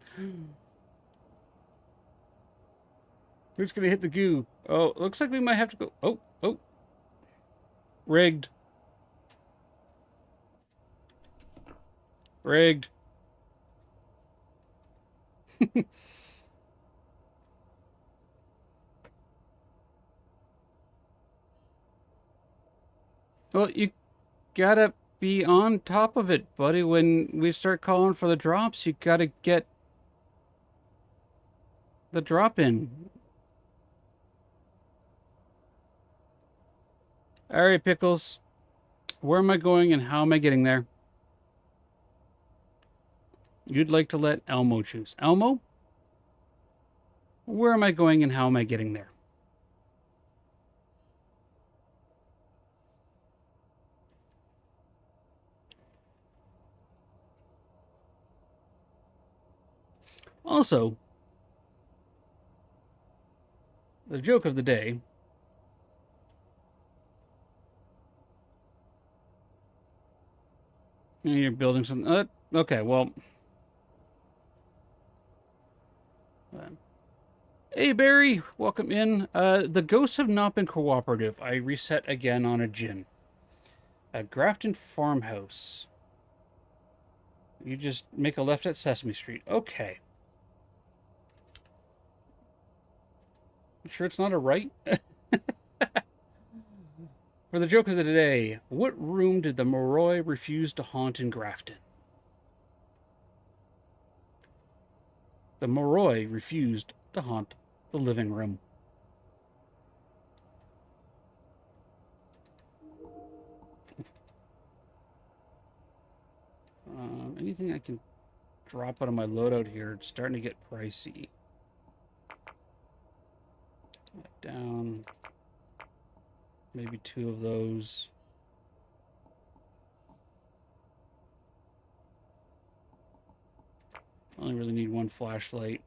Speaker 3: Who's gonna hit the goo? Oh, looks like we might have to go. Oh, rigged. Rigged. Well, you gotta be on top of it, buddy. When we start calling for the drops, you gotta get the drop in. All right, Pickles. Where am I going and how am I getting there? You'd like to let Elmo choose. Elmo? Where am I going and how am I getting there? Also, the joke of the day. You're building something. Okay, well. Hey, Barry. Welcome in. The ghosts have not been cooperative. I reset again on a gin. At Grafton Farmhouse. You just make a left at Sesame Street. Okay. You sure it's not a right? For the joke of the day, what room did the Moroi refuse to haunt in Grafton? The Moroi refused to haunt the living room. Anything I can drop out of my loadout here? It's starting to get pricey. Down. Maybe 2 of those. I only really need 1 flashlight.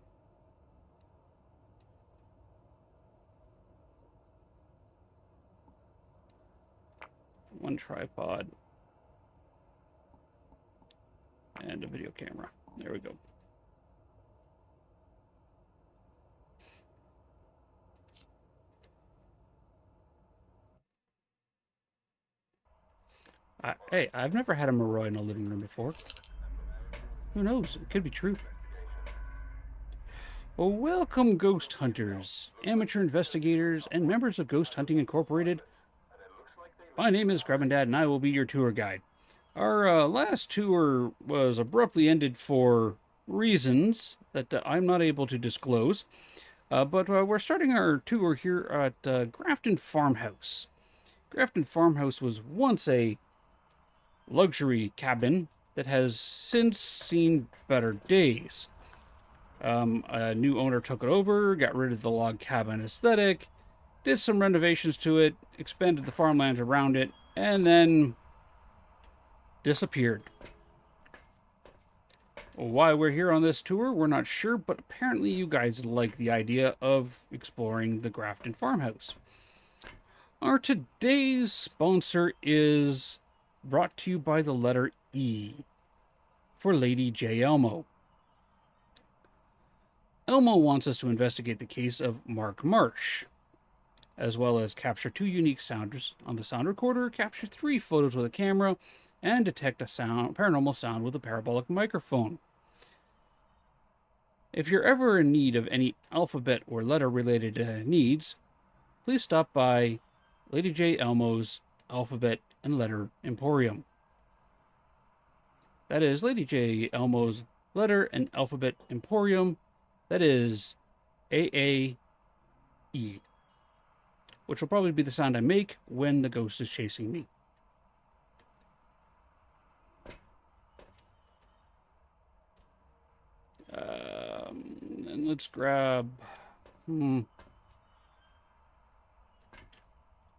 Speaker 3: One tripod. And a video camera. There we go. Hey, I've never had a Moroi in a living room before. Who knows? It could be true. Well, welcome, ghost hunters, amateur investigators, and members of Ghost Hunting Incorporated. My name is Grubbinpoc, and I will be your tour guide. Our last tour was abruptly ended for reasons that I'm not able to disclose. But we're starting our tour here at Grafton Farmhouse. Grafton Farmhouse was once a luxury cabin that has since seen better days. A new owner took it over, got rid of the log cabin aesthetic, did some renovations to it, expanded the farmland around it, and then disappeared. Why we're here on this tour, we're not sure, but apparently you guys like the idea of exploring the Grafton Farmhouse. Our today's sponsor is brought to you by the letter E for Lady J. Elmo. Elmo wants us to investigate the case of Mark Marsh, as well as capture 2 unique sounds on the sound recorder, capture 3 photos with a camera, and detect a paranormal sound with a parabolic microphone. If you're ever in need of any alphabet or letter related needs, please stop by Lady J. Elmo's Alphabet and Letter Emporium. That is Lady J. Elmo's Letter and Alphabet Emporium. That is AAE, which will probably be the sound I make when the ghost is chasing me. And let's grab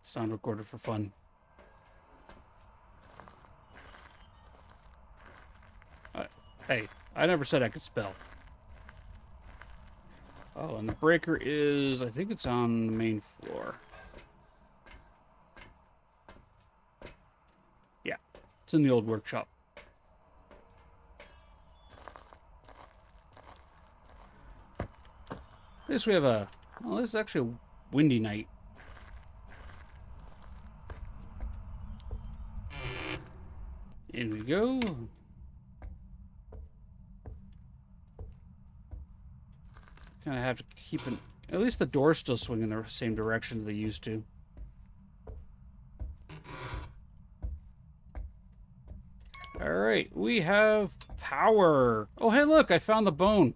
Speaker 3: sound recorder for fun. Hey, I never said I could spell. Oh, and the breaker is, I think it's on the main floor. Yeah, it's in the old workshop. This we have a, well, this is actually a windy night. In we go. Kind of have to keep an, at least the doors still swing in the same direction they used to. All right, we have power. Oh, hey, look, I found the bone.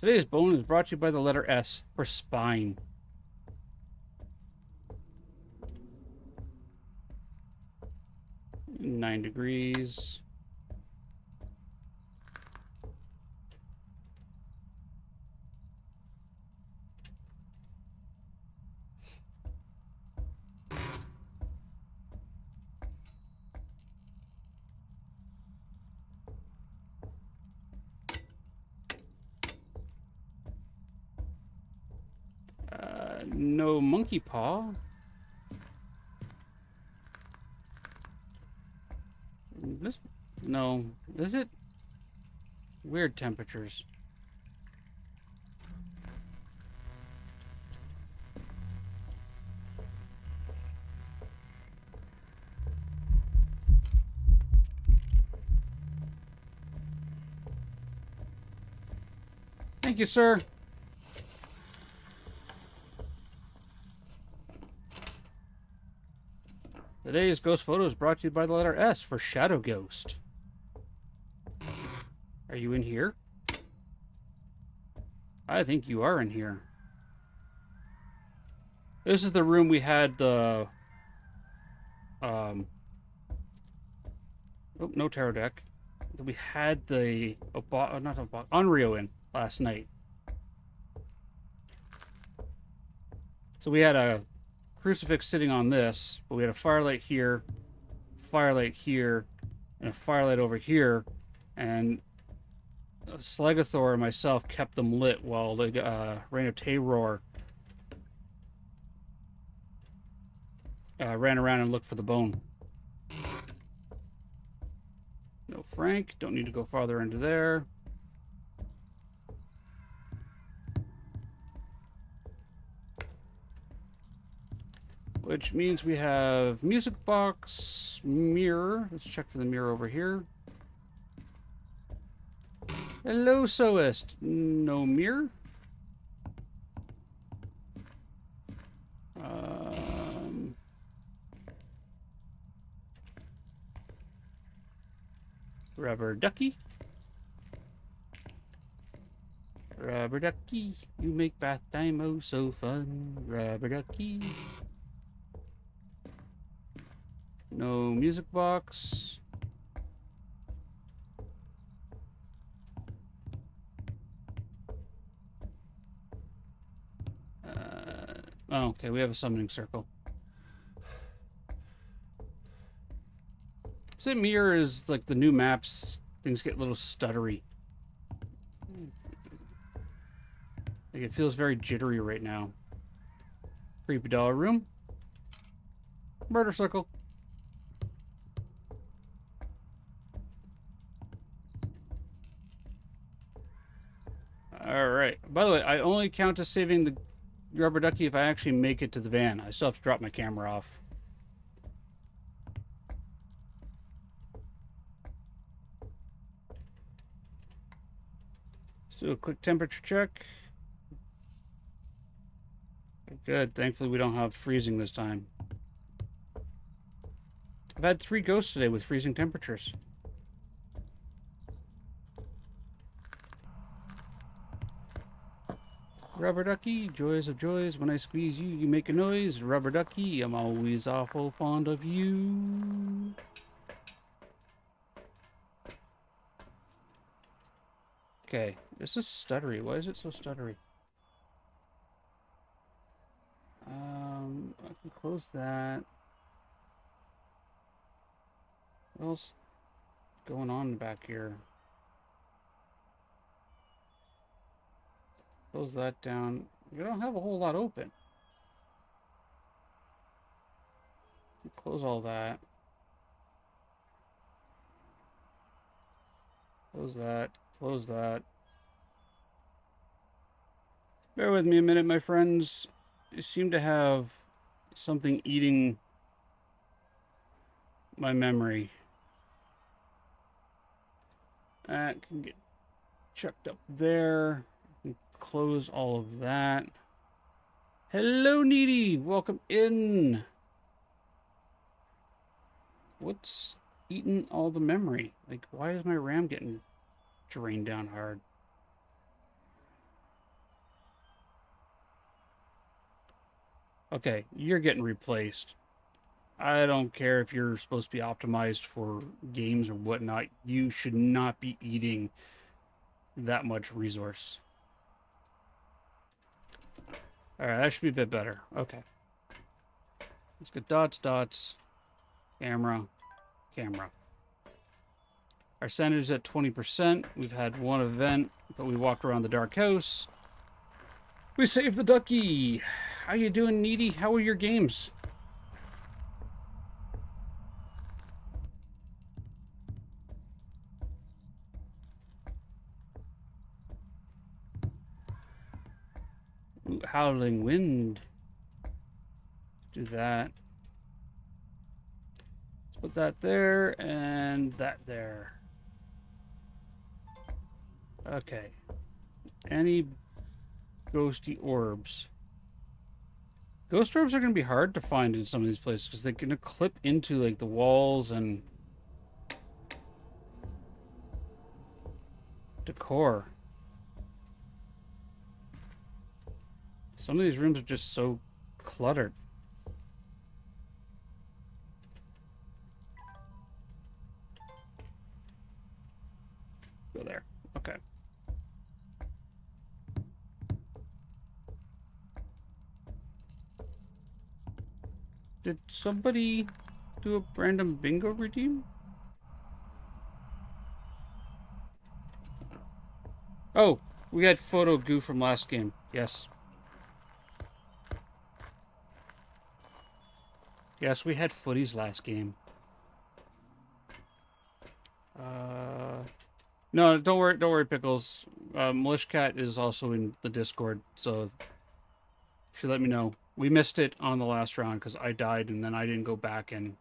Speaker 3: Today's bone is brought to you by the letter S for spine. Nine degrees. No monkey paw. This, no, is it? Weird temperatures. Thank you, sir. Today's ghost photo is brought to you by the letter S for Shadow Ghost. Are you in here? I think you are in here. This is the room we had the... Oh, no tarot deck. We had the... Onryo in last night. So we had a crucifix sitting on this, but we had a firelight here, and a firelight over here, and Slegathor and myself kept them lit while the Reign of Terror ran around and looked for the bone. No Frank, don't need to go farther into there. Which means we have music box, mirror. Let's check for the mirror over here. Hello, Soist. No mirror. Rubber ducky. Rubber ducky, you make bath time oh so fun. Rubber ducky. No music box. Oh, okay, we have a summoning circle. So mirror is like the new maps. Things get a little stuttery. Like it feels very jittery right now. Creepy doll room. Murder circle. Alright. By the way, I only count as saving the rubber ducky if I actually make it to the van. I still have to drop my camera off. Let's do a quick temperature check. Good. Thankfully we don't have freezing this time. I've had 3 ghosts today with freezing temperatures. Rubber ducky, joys of joys, when I squeeze you, you make a noise. Rubber ducky, I'm always awful fond of you. Okay, this is stuttery. Why is it so stuttery? I can close that. What else is going on back here? Close that down. We don't have a whole lot open. Close all that. Close that. Close that. Bear with me a minute, my friends. I seem to have something eating my memory. That can get chucked up there. Close all of that. Hello, Needy. Welcome in. What's eating all the memory? Like, why is my RAM getting drained down hard? Okay, you're getting replaced. I don't care if you're supposed to be optimized for games or whatnot. You should not be eating that much resource. Alright, that should be a bit better. Okay. Let's get dots, dots, camera, camera. Our center's at 20%. We've had one event, but we walked around the dark house. We saved the ducky. How you doing, Needy? How are your games? Ooh, howling wind. Do that. Let's put that there and that there. Okay. Any ghosty orbs? Ghost orbs are going to be hard to find in some of these places because they're going to clip into like the walls and decor. Some of these rooms are just so cluttered. Go there. Okay. Did somebody do a random bingo redeem? Oh, we had photo goo from last game. Yes. Yes, we had footies last game. No, don't worry, Pickles. Militia Cat is also in the Discord, so she let me know. We missed it on the last round because I died and then I didn't go back and...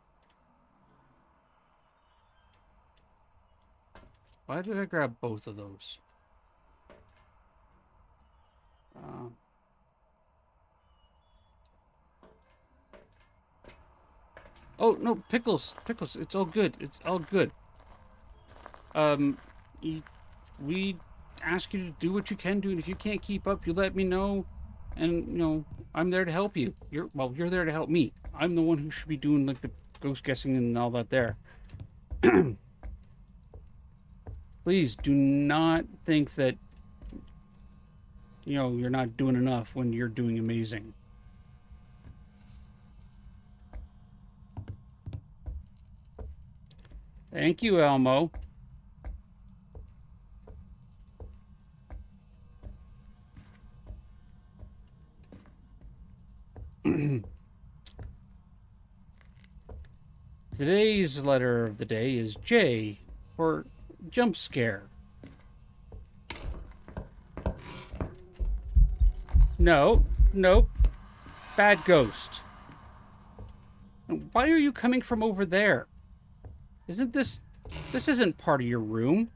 Speaker 3: Why did I grab both of those? Oh, no, Pickles, it's all good. It's all good. We ask you to do what you can do, and if you can't keep up, you let me know, and, you know, I'm there to help you. You're there to help me. I'm the one who should be doing, like, the ghost guessing and all that there. Please do not think that, you know, you're not doing enough when you're doing amazing. Thank you, Elmo. Today's letter of the day is J for jump scare. No, nope. Bad ghost. Why are you coming from over there? Isn't this isn't part of your room?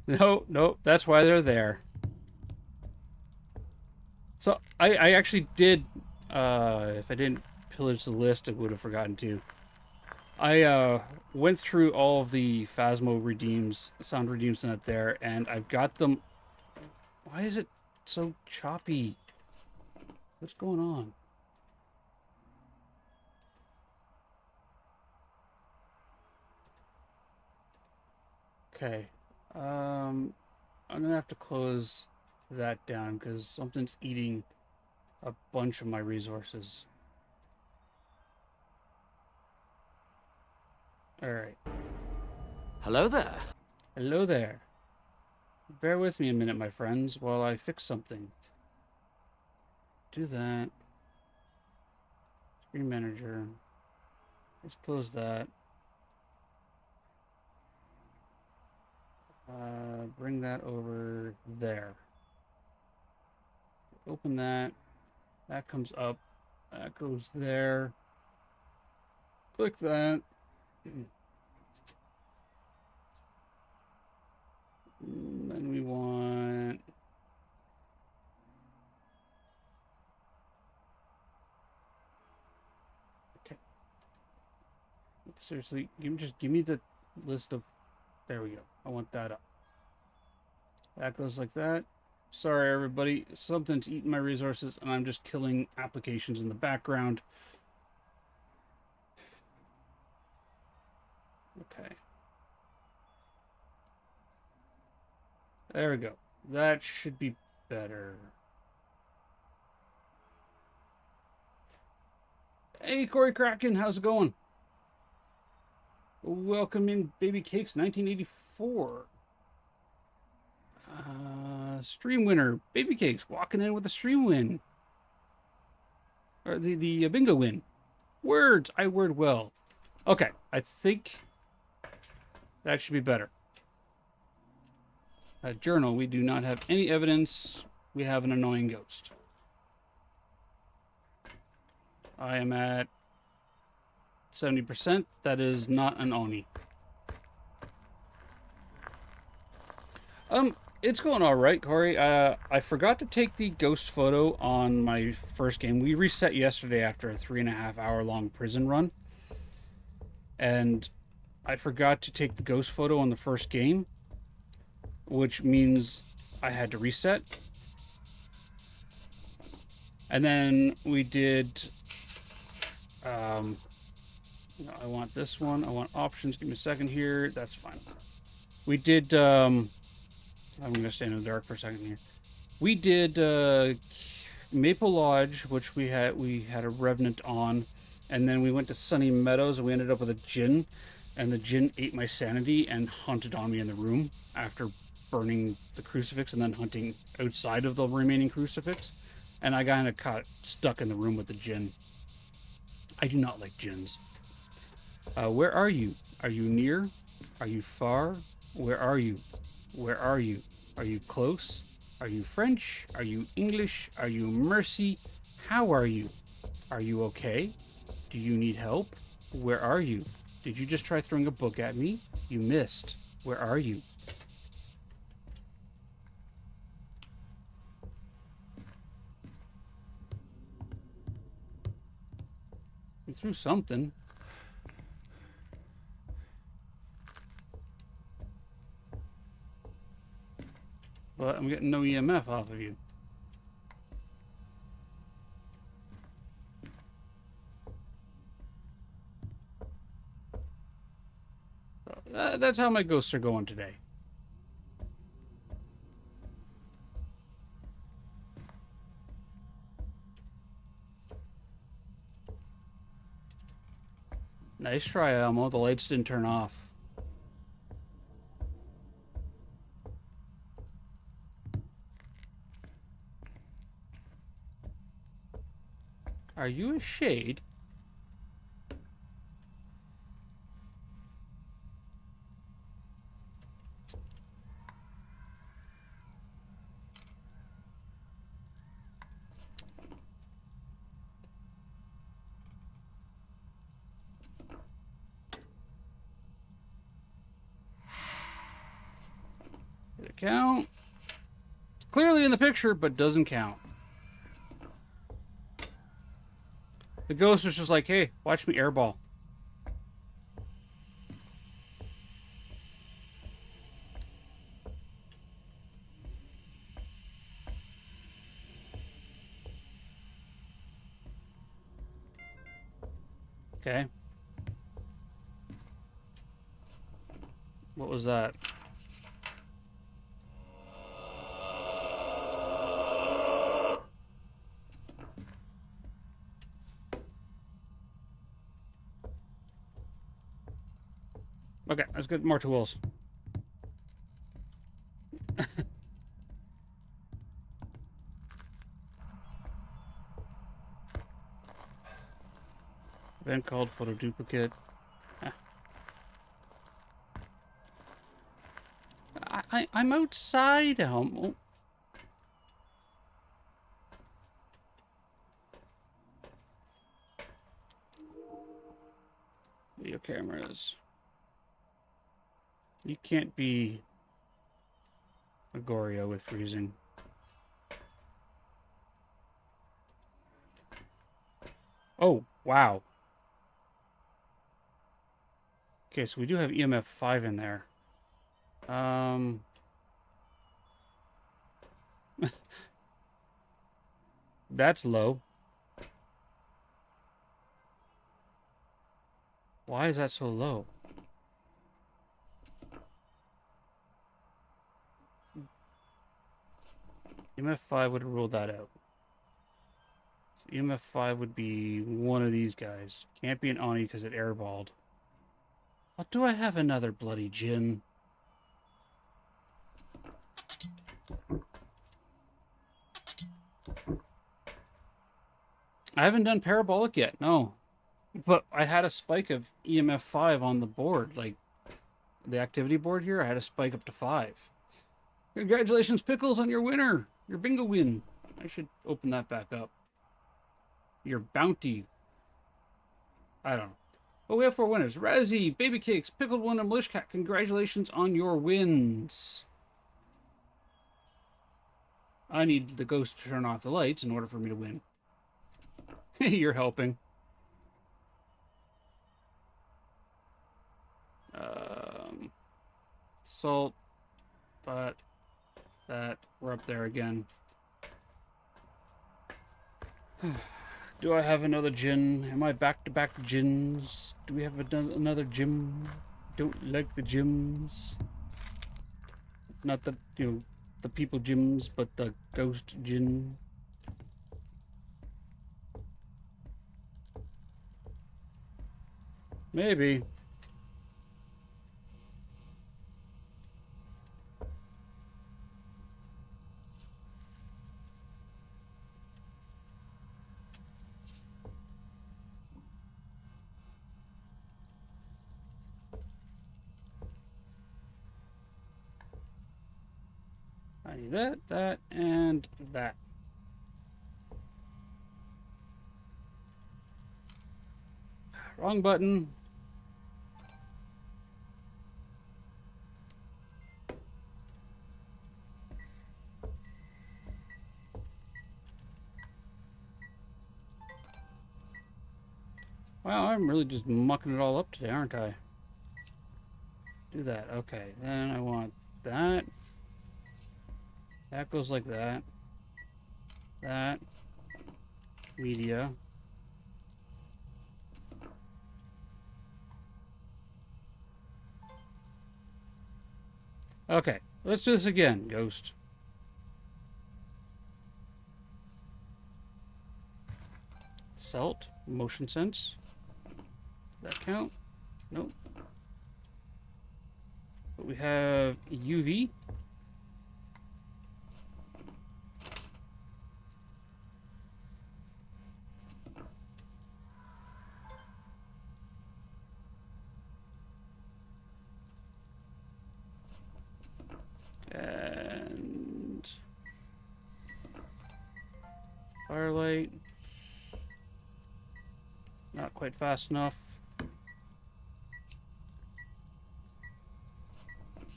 Speaker 3: No, that's why they're there. So I actually did, if I didn't pillage the list, I would have forgotten to. I went through all of the Phasmo redeems, sound redeems in it there, and I've got them. Why is it so choppy? What's going on? Okay. I'm gonna have to close that down because something's eating a bunch of my resources. Alright.
Speaker 7: Hello there.
Speaker 3: Hello there. Bear with me a minute, my friends, while I fix something. Do that. Screen manager. Let's close that. Bring that over there. Open that. That comes up. That goes there. Click that. Then we want... Okay. Seriously, just give me the list of There we go. I want that up. That goes like that. Sorry, everybody. Something's eating my resources, and I'm just killing applications in the background. Okay. There we go. That should be better. Hey, Corey Kraken, how's it going? Welcome in, Baby Cakes 1984. Stream winner, Baby Cakes, walking in with a stream win. Or the bingo win. Words, I word well. Okay, I think that should be better. Journal, we do not have any evidence. We have an annoying ghost. I am at 70%. That is not an Oni. It's going all right, Corey. I forgot to take the ghost photo on my first game. We reset yesterday after a 3.5 hour long prison run. And I forgot to take the ghost photo on the first game, which means I had to reset. And then we did... no, I want this one. I want options. Give me a second here. That's fine. We did... I'm going to stand in the dark for a second here. We did Maple Lodge, which we had a Revenant on, and then we went to Sunny Meadows, and we ended up with a Djinn, and the Djinn ate my sanity and hunted on me in the room after burning the crucifix and then hunting outside of the remaining crucifix, and I kind of got stuck in the room with the Djinn. I do not like Djinns. Where are you? Are you near? Are you far? Where are you? Where are you? Are you close? Are you French? Are you English? Are you Mercy? How are you? Are you okay? Do you need help? Where are you? Did you just try throwing a book at me? You missed. Where are you? You threw something. But I'm getting no EMF off of you. That's how my ghosts are going today. Nice try, Elmo. The lights didn't turn off. Are you a shade? Did it count? It's clearly in the picture, but doesn't count. The ghost was just like, hey, watch me airball. Okay. What was that? Okay, let's get more tools. Event called photo duplicate. I'm outside, Elmo. Video cameras. You can't be a Goryo with freezing. Oh, wow. Okay, so we do have EMF 5 in there. That's low. Why is that so low? EMF 5 would rule that out. So EMF 5 would be one of these guys. Can't be an Oni because it airballed. Oh, do I have another bloody Jinn? I haven't done parabolic yet, no. But I had a spike of EMF 5 on the board, like the activity board here. I had a spike up to 5. Congratulations, Pickles, on your winner. Your bingo win. I should open that back up. Your bounty. I don't know. But we have 4 winners. Razzie, Baby Cakes, Pickled One, and Milish Cat. Congratulations on your wins. I need the ghost to turn off the lights in order for me to win. You're helping. Salt. But that. We're up there again. Do I have another Jinn? Am I back-to-back Jinns? Do we have another gym? Don't like the gyms. Not the, the people gyms, but the ghost Jinn. Maybe. I need that, and that. Wrong button. Wow, I'm really just mucking it all up today, aren't I? Do that. Okay, then I want that. That goes like that. That. Media. Okay, let's do this again, Ghost. Salt. Motion sense. Does that count? Nope. But we have UV. And firelight. Not quite fast enough.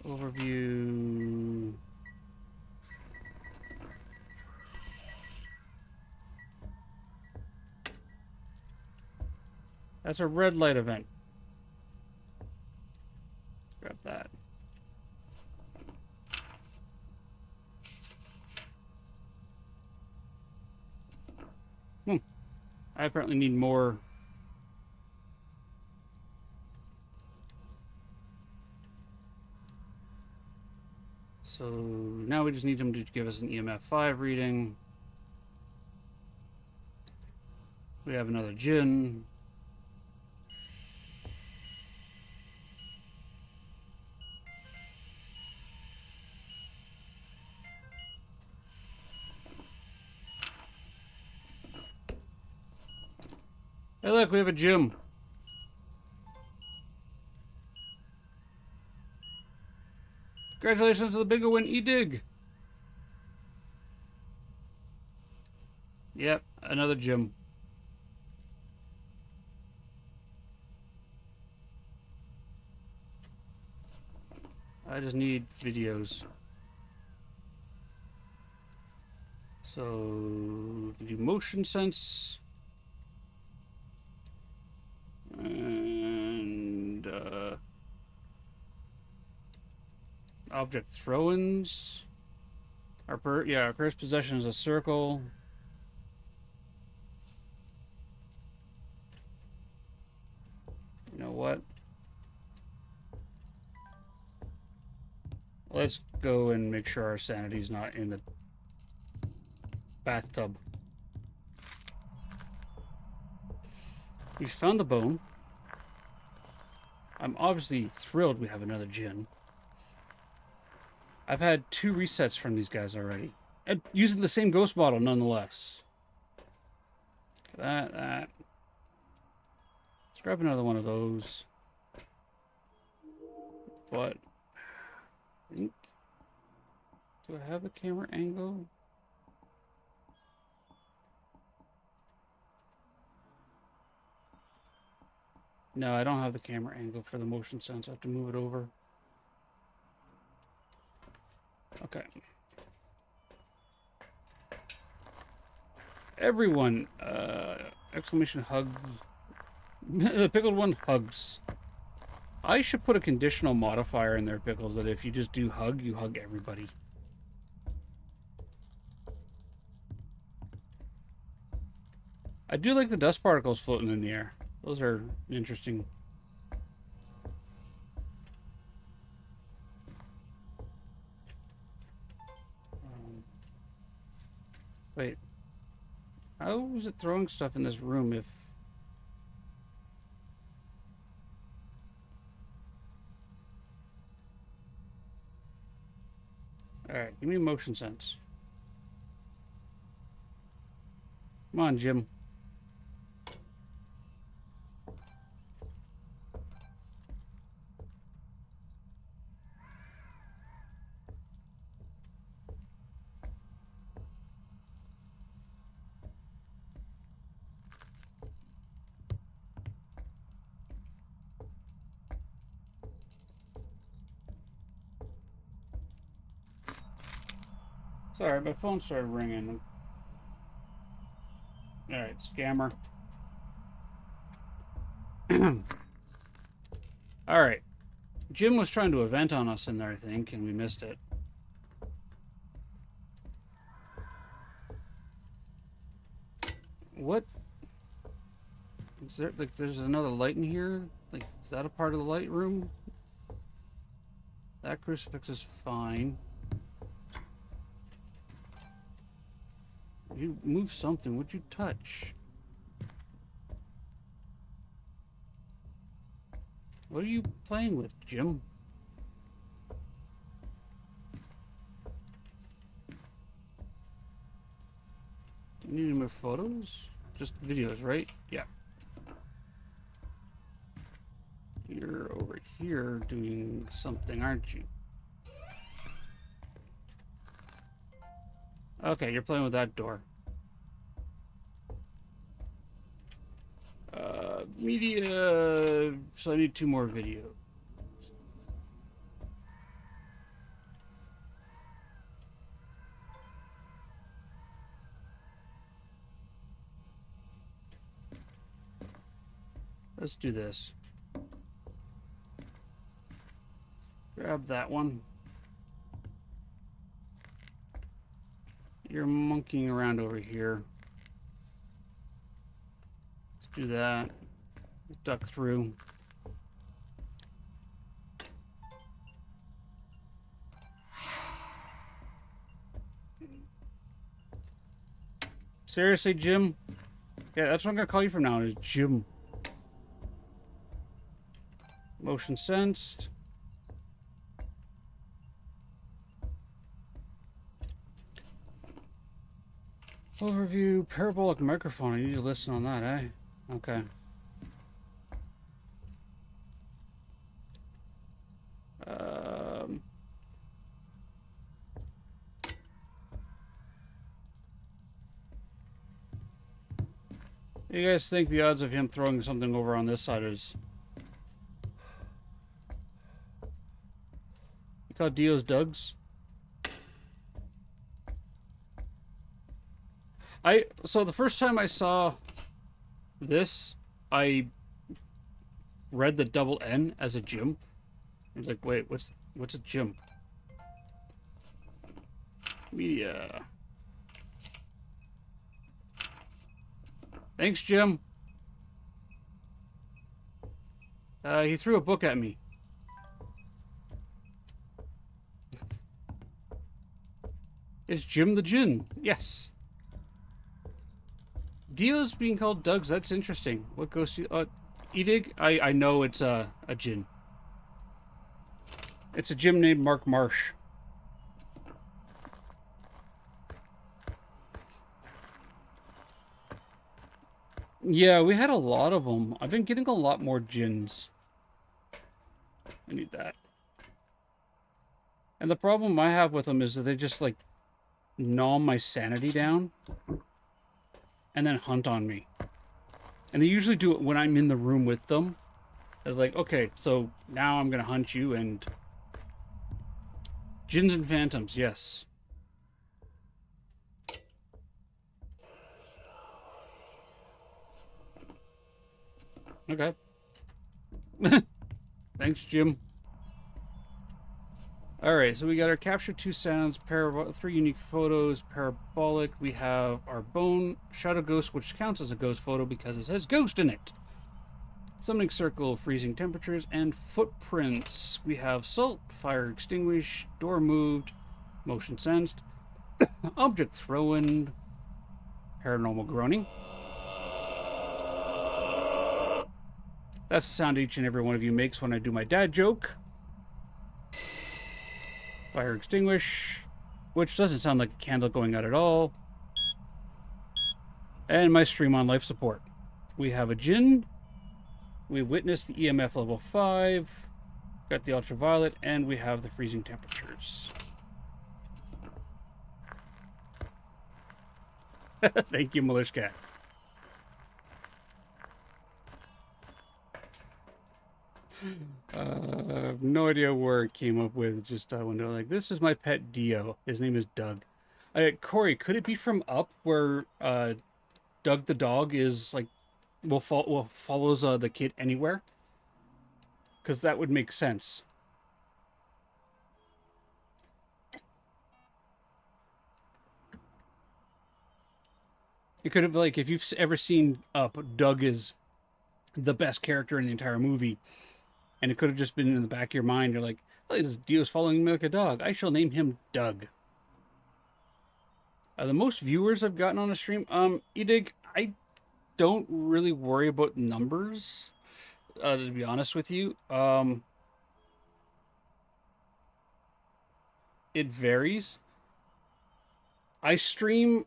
Speaker 3: Overview. That's a red light event. Grab that. I apparently need more. So now we just need him to give us an EMF 5 reading. We have another Jinn. Hey look, we have a gym. Congratulations to the bigger win, E-Dig. Yep, another gym. I just need videos. So, do motion sense. And, Object throw-ins. Our cursed possession is a circle. You know what? Let's go and make sure our sanity's not in the bathtub. We found the bone. I'm obviously thrilled we have another gin. I've had 2 resets from these guys already. And using the same ghost bottle, nonetheless. That. Let's grab another one of those. But I think... Do I have the camera angle? No, I don't have the camera angle for the motion sense. I have to move it over. Okay. Everyone, exclamation hug. The pickled one hugs. I should put a conditional modifier in there, Pickles, that if you just do hug, you hug everybody. I do like the dust particles floating in the air. Those are interesting. Wait. How is it throwing stuff in this room if... Alright, give me motion sense. Come on, Jim. Sorry, my phone started ringing. Alright, scammer. Alright. Jim was trying to event on us in there, I think, and we missed it. What? Is there, like, there's another light in here? Like, is that a part of the light room? That crucifix is fine. You move something. What'd you touch? What are you playing with, Jim? Do you need any more photos? Just videos, right? Yeah. You're over here doing something, aren't you? Okay, you're playing with that door. Media... So I need 2 more videos. Let's do this. Grab that one. You're monkeying around over here. Let's do that. Duck through. Seriously, Jim? Yeah, that's what I'm gonna call you from now on, is Jim. Motion sensed. Overview, parabolic microphone. I need to listen on that, eh? Okay. What do you guys think the odds of him throwing something over on this side is? You call Dio's Doug's? So the first time I saw this, I read the double N as a Jim. I was like, wait, what's a Jim? Media. Thanks, Jim. He threw a book at me. It's Jim the Djinn. Yes. Dio's being called Doug's. That's interesting. What ghost you... Edig? I know it's a djinn. It's a Jim named Mark Marsh. Yeah, we had a lot of them. I've been getting a lot more djinns. I need that. And the problem I have with them is that they just, like, gnaw my sanity down and then hunt on me. And they usually do it when I'm in the room with them. It's like, okay, so now I'm going to hunt you and... Djinns and phantoms, yes. Okay. Thanks, Jim. Alright, so we got our capture 2 sounds, 3 unique photos, parabolic. We have our bone, shadow ghost, which counts as a ghost photo because it has ghost in it. Summoning circle, freezing temperatures, and footprints. We have salt, fire extinguished, door moved, motion sensed, object thrown, paranormal groaning. That's the sound each and every one of you makes when I do my dad joke. Fire extinguish, which doesn't sound like a candle going out at all. And my stream on life support. We have a djinn. We witnessed the EMF level 5. Got the ultraviolet, and we have the freezing temperatures. Thank you, Malishka. I have no idea where it came up with. Just when they're like, "This is my pet Dio. His name is Doug." Corey, could it be from Up, where Doug the dog is like, follows the kid anywhere? Because that would make sense. It could have, like, if you've ever seen Up, Doug is the best character in the entire movie. And it could have just been in the back of your mind. You're like, oh, this Dio's following me like a dog. I shall name him Doug. The most viewers I've gotten on a stream, Edig, I don't really worry about numbers, to be honest with you. It varies. I stream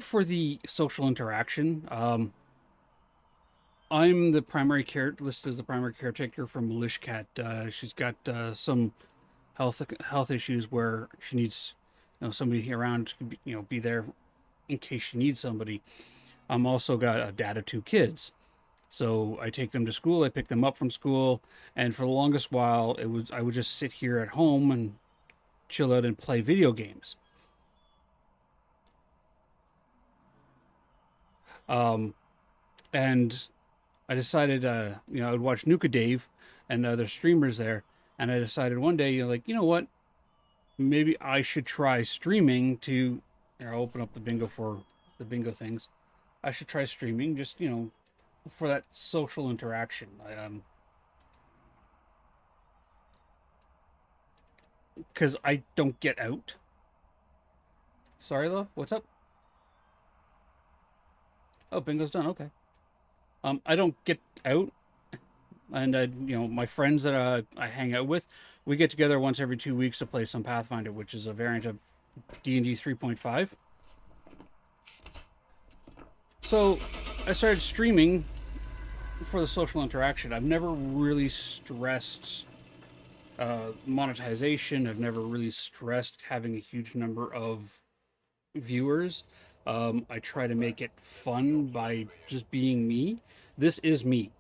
Speaker 3: for the social interaction. I'm the primary listed as the primary caretaker for Malishkat. She's got some health issues where she needs, somebody around to be there in case she needs somebody. I'm also got a dad of 2 kids, so I take them to school. I pick them up from school, and for the longest while, I would just sit here at home and chill out and play video games. And I decided, I would watch Nuka Dave and other streamers there, and I decided one day, you know what? Maybe I should try streaming to. I'll open up the bingo things. I should try streaming, just for that social interaction. Because I don't get out. Sorry, love. What's up? Oh, bingo's done. Okay. I don't get out, and my friends that I hang out with, we get together once every 2 weeks to play some Pathfinder, which is a variant of D&D 3.5. So I started streaming for the social interaction. I've never really stressed monetization. I've never really stressed having a huge number of viewers. I try to make it fun by just being me. This is me.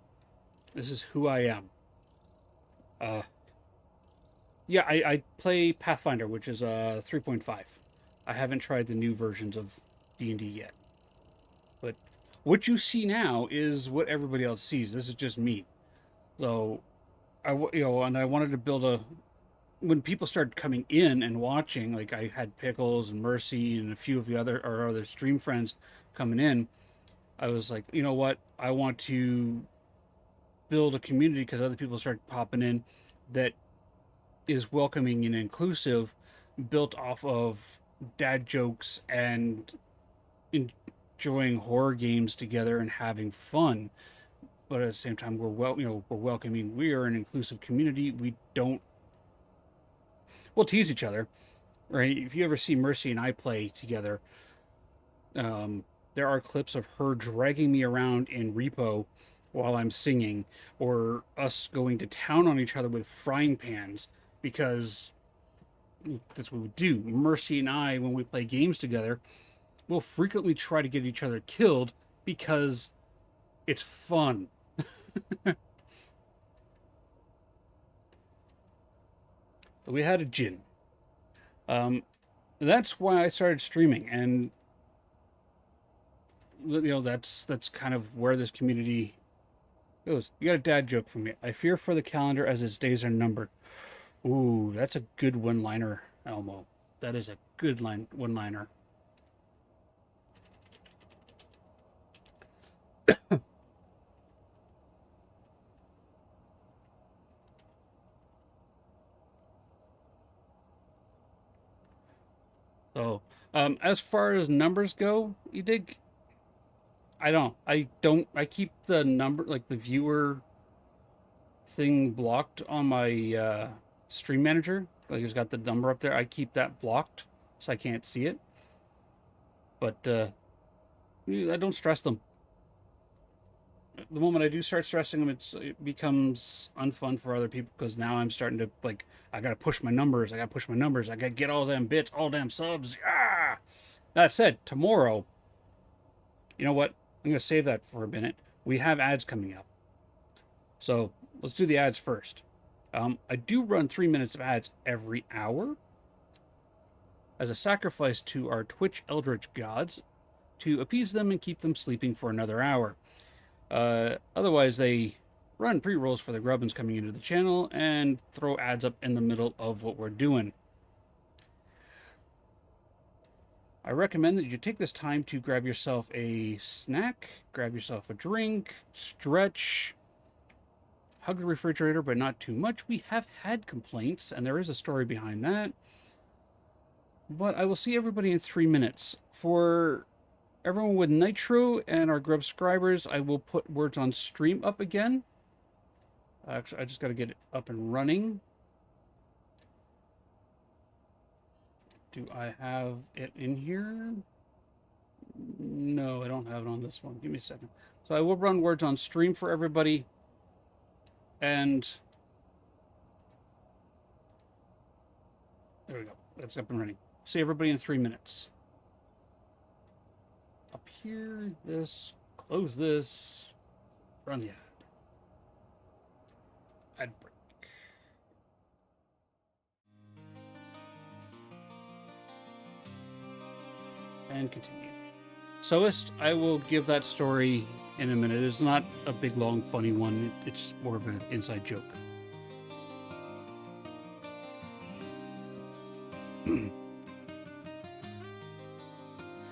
Speaker 3: This is who I am. Yeah, I play Pathfinder, which is 3.5. I haven't tried the new versions of D&D yet. But what you see now is what everybody else sees. This is just me. So, and I wanted to build when people started coming in and watching, like I had Pickles and Mercy and a few of the other stream friends coming in, I was like, you know what? I want to build a community because other people started popping in that is welcoming and inclusive, built off of dad jokes and enjoying horror games together and having fun. But at the same time, we're welcoming. We are an inclusive community. We'll tease each other, right? If you ever see Mercy and I play together, there are clips of her dragging me around in Repo while I'm singing, or us going to town on each other with frying pans, because that's what we do. Mercy and I, when we play games together, will frequently try to get each other killed because it's fun. We had a gin. That's why I started streaming, and that's kind of where this community goes. You got a dad joke from me. I fear for the calendar as its days are numbered. Ooh, that's a good one-liner, Elmo. That is a good one-liner. So, as far as numbers go, you dig? I keep the number, like the viewer thing, blocked on my stream manager. Like it's got the number up there. I keep that blocked so I can't see it. But I don't stress them. The moment I do start stressing them, it becomes unfun for other people, because now I'm starting to, like, I gotta push my numbers. I gotta get all them bits, all them subs. Ah! That said, tomorrow, you know what? I'm gonna save that for a minute. We have ads coming up. So let's do the ads first. I do run 3 minutes of ads every hour as a sacrifice to our Twitch Eldritch gods, to appease them and keep them sleeping for another hour. Otherwise, they run pre-rolls for the Grubbins coming into the channel and throw ads up in the middle of what we're doing. I recommend that you take this time to grab yourself a snack, grab yourself a drink, stretch, hug the refrigerator, but not too much. We have had complaints, and there is a story behind that. But I will see everybody in 3 minutes. For everyone with Nitro and our Grub subscribers, I will put Words on Stream up again. Actually, I just got to get it up and running. Do I have it in here? No, I don't have it on this one. Give me a second. So I will run Words on Stream for everybody. And there we go. That's up and running. See everybody in 3 minutes. Up here, this, close this, run the ad. Ad break. And continue. Soist, I will give that story in a minute. It's not a big, long, funny one. It's more of an inside joke.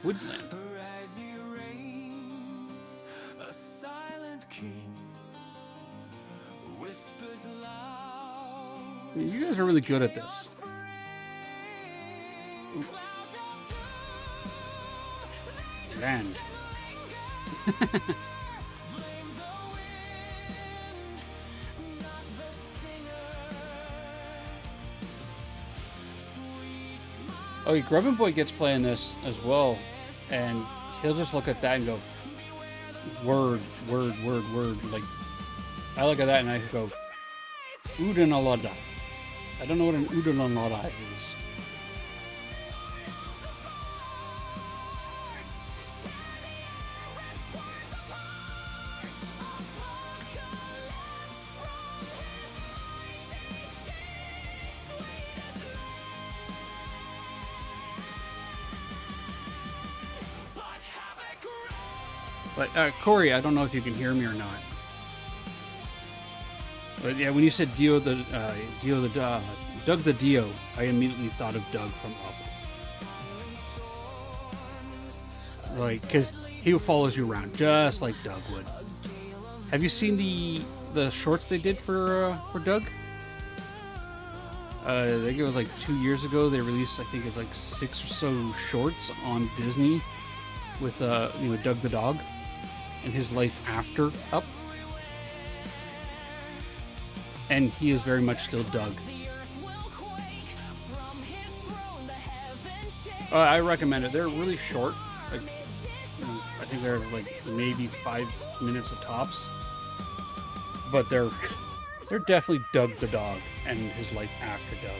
Speaker 3: Woodland.
Speaker 2: As he reigns, a silent king, whispers loud.
Speaker 3: You guys are really good at this. Land. Oh, Grubbinpoc gets playing this as well, and he'll just look at that and go, word. Like, I look at that and I go, Udanalada. I don't know what an Udanalada is. But Corey, I don't know if you can hear me or not. But yeah, when you said Dio the Doug the Dio, I immediately thought of Doug from Up. Like, because he follows you around just like Doug would. Have you seen the shorts they did for Doug? I think it was like 2 years ago. They released, I think it's like 6 or so shorts on Disney with Doug the dog and his life after Up. And he is very much still Doug. I recommend it. They're really short. Like, I think they're like maybe 5 minutes of tops. But they're definitely Doug the dog and his life after Doug.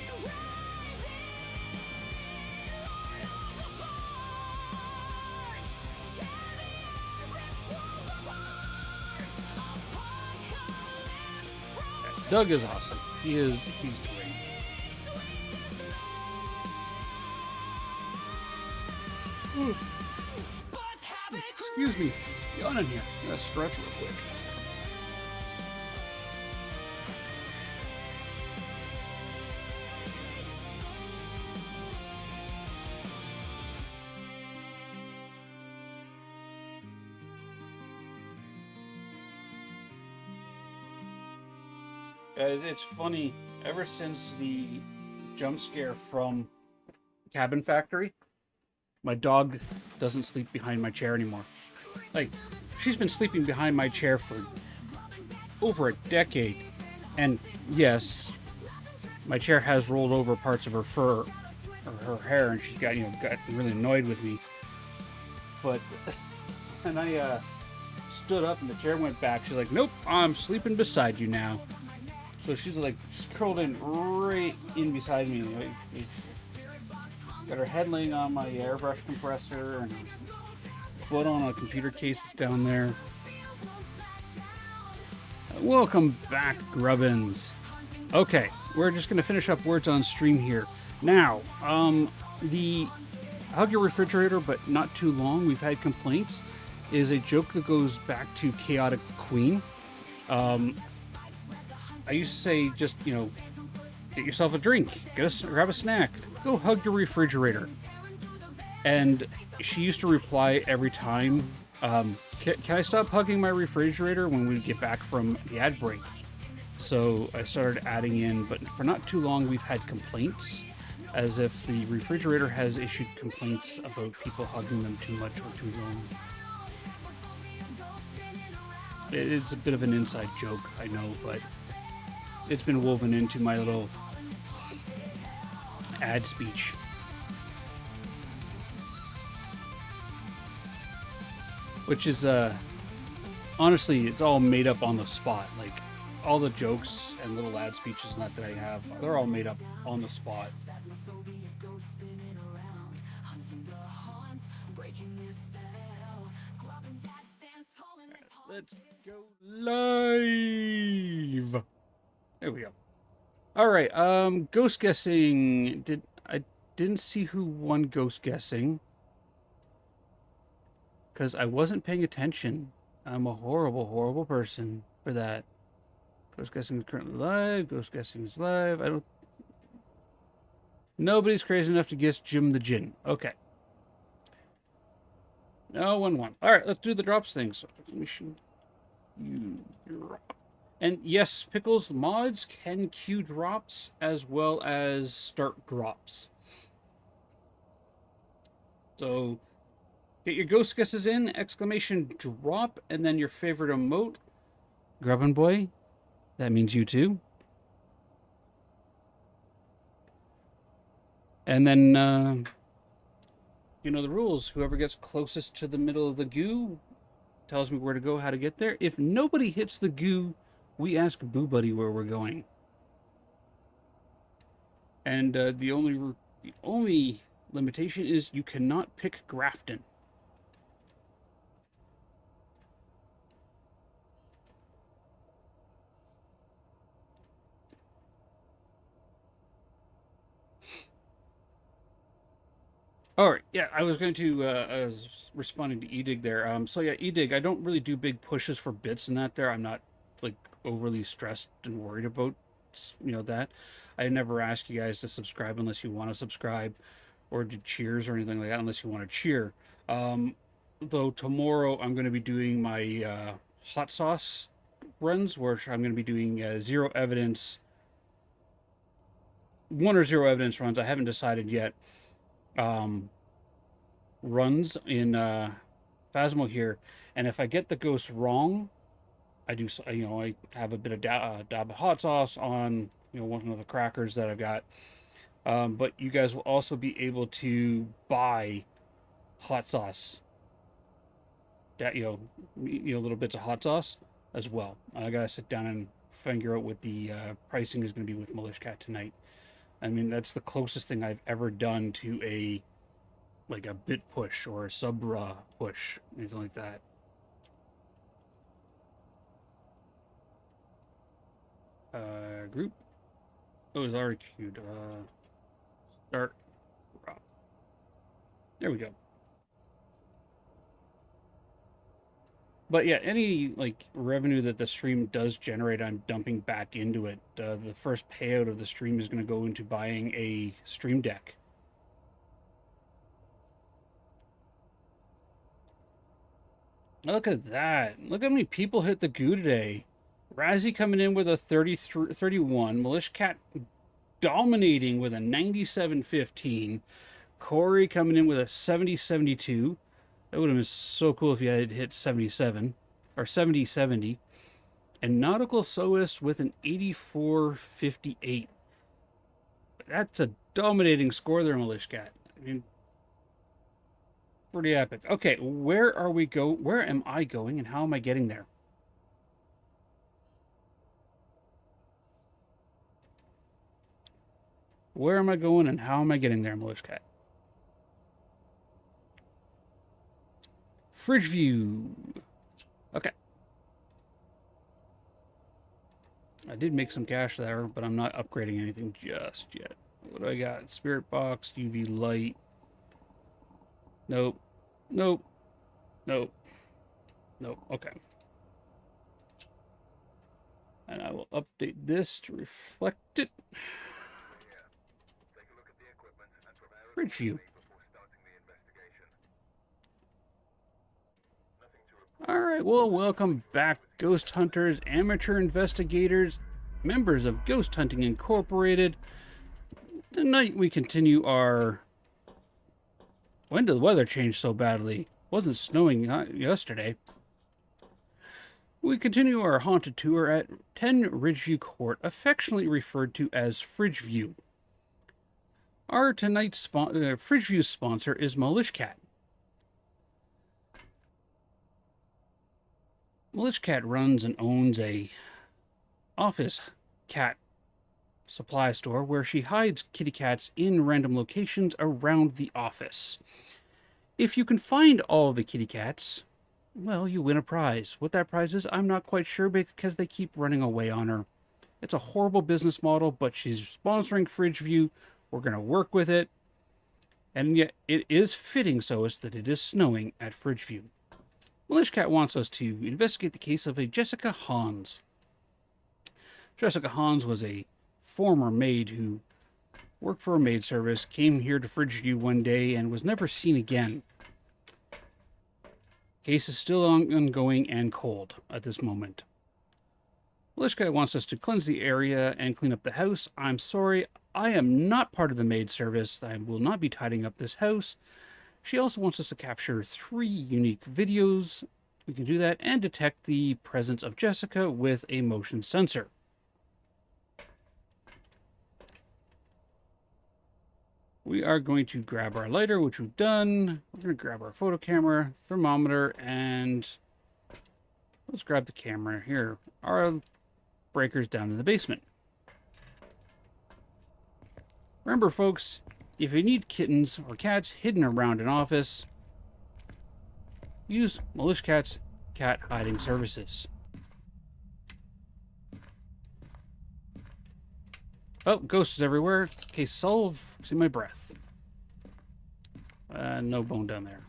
Speaker 3: Doug is awesome. He's great. Excuse me. Yawn in here. I'm gonna stretch real quick. It's funny, ever since the jump scare from Cabin Factory, my dog doesn't sleep behind my chair anymore. Like, she's been sleeping behind my chair for over a decade. And yes, my chair has rolled over parts of her fur or her hair, and she's got really annoyed with me. But and I stood up and the chair went back. She's like, "Nope, I'm sleeping beside you now." So she's curled in right in beside me. Got her head laying on my airbrush compressor and foot on a computer case that's down there. Welcome back, Grubbins. Okay, we're just going to finish up words on stream here. Now, the hug your refrigerator, but not too long, we've had complaints, is a joke that goes back to Chaotic Queen. I used to say, just, get yourself a drink, grab a snack, go hug your refrigerator. And she used to reply every time, can I stop hugging my refrigerator when we get back from the ad break? So I started adding in, but for not too long, we've had complaints, as if the refrigerator has issued complaints about people hugging them too much or too long. It's a bit of an inside joke, I know, but it's been woven into my little ad speech. Which is, honestly, it's all made up on the spot. Like, all the jokes and little ad speeches and that I have, they're all made up on the spot. Let's go live! There we go. Alright, ghost guessing. I didn't see who won ghost guessing, because I wasn't paying attention. I'm a horrible, horrible person for that. Ghost guessing is currently live. Ghost guessing is live. Nobody's crazy enough to guess Jim the Gin. Okay. No one won. Alright, let's do the drops thing. So we should drop. And yes, Pickles mods can queue drops as well as start drops. So get your ghost guesses in, exclamation drop, and then your favorite emote. Grubbin Boy, that means you too. And then, you know the rules. Whoever gets closest to the middle of the goo tells me where to go, how to get there. If nobody hits the goo, we ask Boo Buddy where we're going. And the only limitation is you cannot pick Grafton. All right, yeah, I was going to, I was responding to Edig there. So yeah, Edig, I don't really do big pushes for bits and that there. I'm not, like, overly stressed and worried about, that. I never ask you guys to subscribe unless you want to subscribe, or do cheers or anything like that unless you want to cheer. Though tomorrow I'm going to be doing my hot sauce runs, where I'm going to be doing zero evidence, one or zero evidence runs. I haven't decided yet. Runs in Phasmo here, and if I get the ghost wrong, I do, I have a bit of dab of hot sauce on, one of the crackers that I've got. But you guys will also be able to buy hot sauce, that little bits of hot sauce as well. I gotta sit down and figure out what the pricing is going to be with Militia Cat tonight. I mean, that's the closest thing I've ever done to a bit push or a sub push, anything like that. Group. Oh, it's already queued. Start. There we go. But yeah, any revenue that the stream does generate, I'm dumping back into it. The first payout of the stream is going to go into buying a stream deck. Look at that. Look how many people hit the goo today. Razzie coming in with a 31. Militia Cat dominating with a 97-15. Corey coming in with a 70-72. That would have been so cool if you had hit 77 or 70-70. And Nautical Soist with an 84-58. That's a dominating score there, Militia Cat. I mean, pretty epic. Okay, where am I going and how am I getting there? Where am I going and how am I getting there, Militia Cat? Fridge view. Okay. I did make some cash there, but I'm not upgrading anything just yet. What do I got? Spirit box, UV light. Nope. Nope. Nope. Nope. Okay. And I will update this to reflect it. Fridge view. Alright, well, welcome back, ghost hunters, amateur investigators, members of Ghost Hunting Incorporated. Tonight we continue our... When did the weather change so badly? It wasn't snowing yesterday. We continue our haunted tour at 10 Ridgeview Court, affectionately referred to as Fridgeview. Our tonight's Fridgeview sponsor is Militia Cat. Militia Cat runs and owns a office cat supply store where she hides kitty cats in random locations around the office. If you can find all of the kitty cats, well, you win a prize. What that prize is, I'm not quite sure because they keep running away on her. It's a horrible business model, but she's sponsoring Fridgeview. We're going to work with it. And yet, it is fitting so as that it is snowing at Fridgeview. Militia Cat wants us to investigate the case of a Jessica Hans. Jessica Hans was a former maid who worked for a maid service, came here to Fridgeview one day, and was never seen again. Case is still ongoing and cold at this moment. Militia Cat wants us to cleanse the area and clean up the house. I'm sorry, I am not part of the maid service. I will not be tidying up this house. She also wants us to capture 3 unique videos. We can do that and detect the presence of Jessica with a motion sensor. We are going to grab our lighter, which we've done. We're going to grab our photo camera, thermometer, and let's grab the camera here. Our breaker's down in the basement. Remember, folks, if you need kittens or cats hidden around an office, use Militia Cat's cat hiding services. Oh, ghosts everywhere. Case solved. See my breath. No bone down there.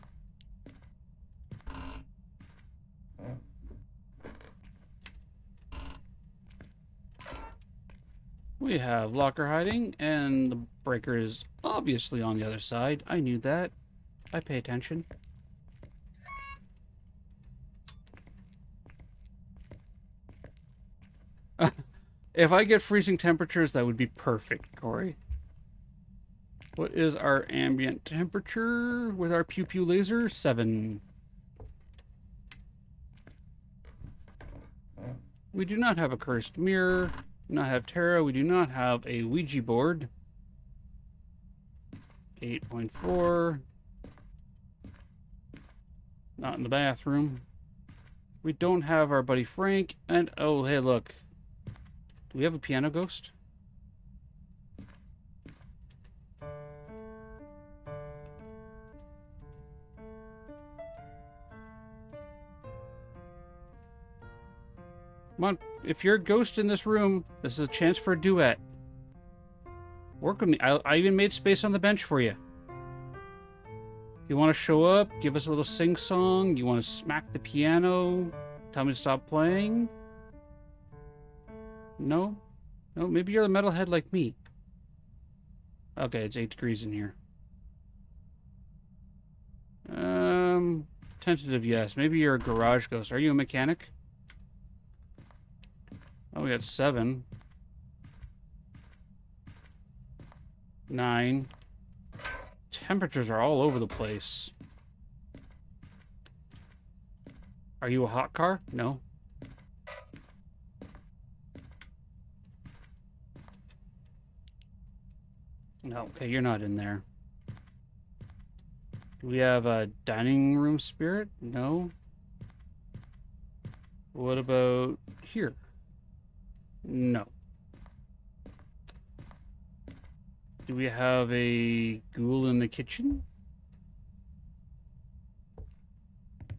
Speaker 3: We have locker hiding, and the breaker is obviously on the other side. I knew that. I pay attention. If I get freezing temperatures, that would be perfect, Corey. What is our ambient temperature with our pew pew laser? 7. We do not have a cursed mirror. Do not have tarot. We do not have a Ouija board. 8.4. Not in the bathroom. We don't have our buddy Frank. And, oh, hey, look. Do we have a piano ghost? Come on, if you're a ghost in this room, this is a chance for a duet. Work with me. I even made space on the bench for you. If you want to show up, give us a little sing-song, you want to smack the piano, tell me to stop playing. No? No, maybe you're a metalhead like me. Okay, it's 8 degrees in here. Tentative yes. Maybe you're a garage ghost. Are you a mechanic? Oh, we got 7. 9. Temperatures are all over the place. Are you a hot car? No. No, okay, you're not in there. Do we have a dining room spirit? No. What about here? No. Do we have a ghoul in the kitchen?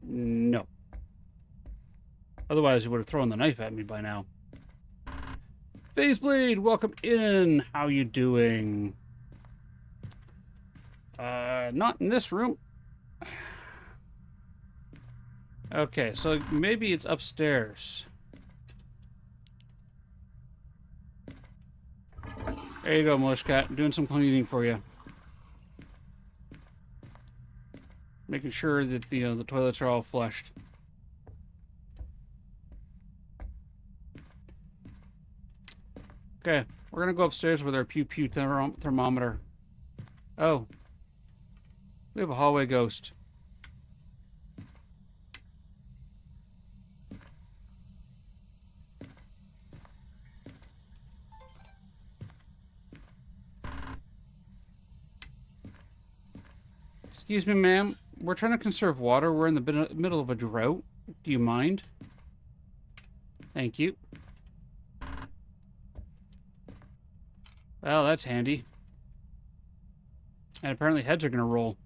Speaker 3: No. Otherwise, you would have thrown the knife at me by now. Faceblade, welcome in. How you doing? Not in this room. Okay, so maybe it's upstairs. There you go, Mushcat. I'm doing some cleaning for you. Making sure that the toilets are all flushed. Okay, we're gonna go upstairs with our pew-pew thermometer. Oh. We have a hallway ghost. Excuse me, ma'am. We're trying to conserve water. We're in the middle of a drought. Do you mind? Thank you. Well, that's handy. And apparently heads are going to roll.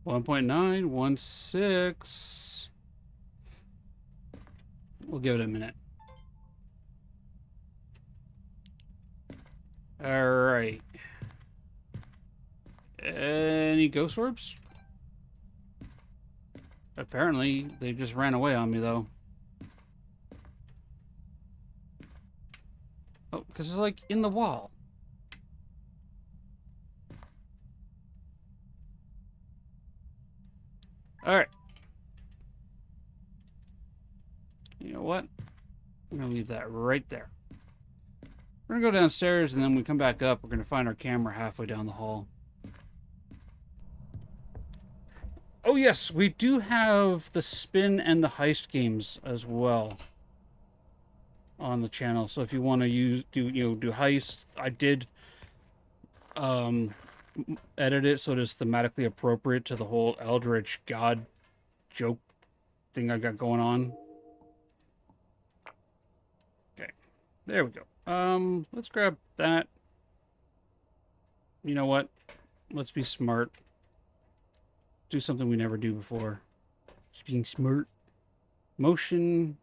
Speaker 3: .916. We'll give it a minute. All right. Any ghost orbs? Apparently, they just ran away on me, though. Oh, because it's like in the wall. Alright. You know what? I'm going to leave that right there. We're going to go downstairs, and then when we come back up, we're going to find our camera halfway down the hall. Oh, yes, we do have the spin and the heist games as well on the channel. So if you want to do heist, I did edit it so it is thematically appropriate to the whole Eldritch God joke thing I got going on. Okay, there we go. Let's grab that. You know what? Let's be smart. Do something we never do before. Just being smart. Motion,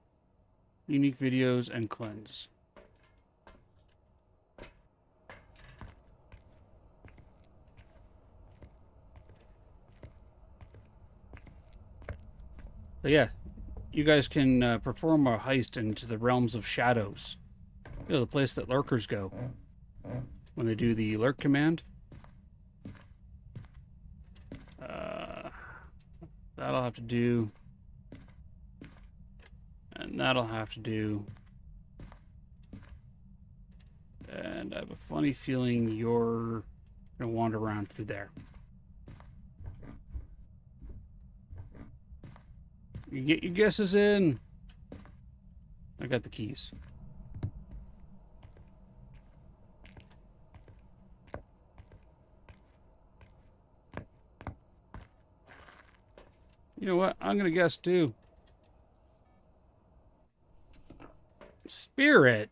Speaker 3: unique videos, and cleanse. So yeah, you guys can perform a heist into the realms of shadows. You know, the place that lurkers go when they do the lurk command. That'll have to do. And that'll have to do. And I have a funny feeling you're going to wander around through there. You get your guesses in. I got the keys. You know what? I'm going to guess too. Spirit?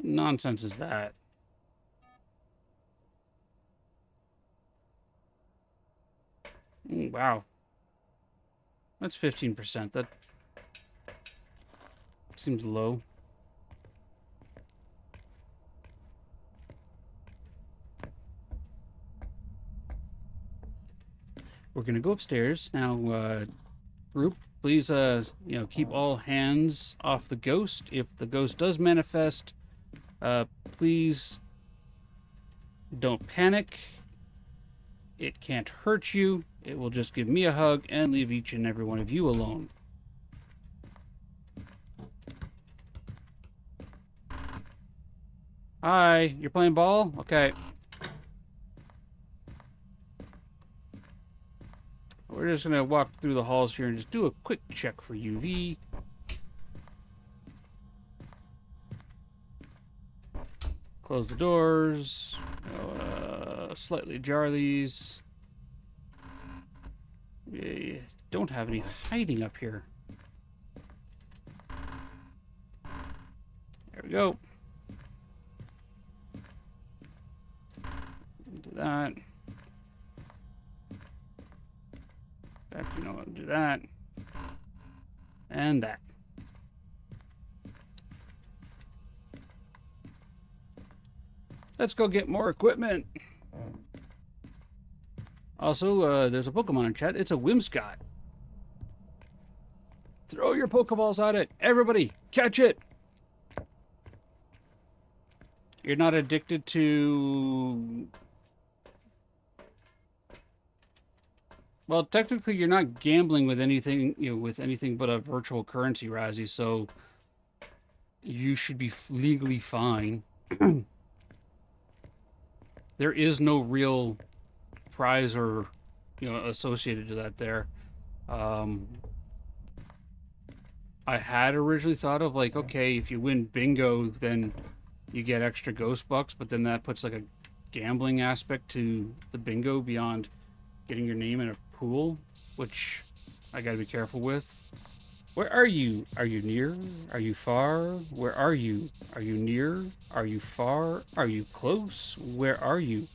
Speaker 3: Nonsense is that? Wow. That's 15%. That seems low. We're going to go upstairs. Now, group, please, keep all hands off the ghost. If the ghost does manifest, please don't panic. It can't hurt you. It will just give me a hug and leave each and every one of you alone. Hi, you're playing ball? Okay. We're just going to walk through the halls here and just do a quick check for UV. Close the doors. Slightly jar these. We don't have any hiding up here. There we go. Do that. In fact, you know what? Do that. And that. Let's go get more equipment. Also, there's a Pokemon in chat. It's a Whimsicott. Throw your Pokeballs at it. Everybody, catch it. You're not addicted to... Well, technically, you're not gambling with anything, with anything but a virtual currency, Razzie. So you should be legally fine. There is no real prize or, associated to that there. I had originally thought of like, okay, if you win bingo, then you get extra ghost bucks, but then that puts like a gambling aspect to the bingo beyond getting your name in a pool, which I gotta be careful with. Where are you? Are you near? Are you far? Where are you? Are you near? Are you far? Are you close? Where are you?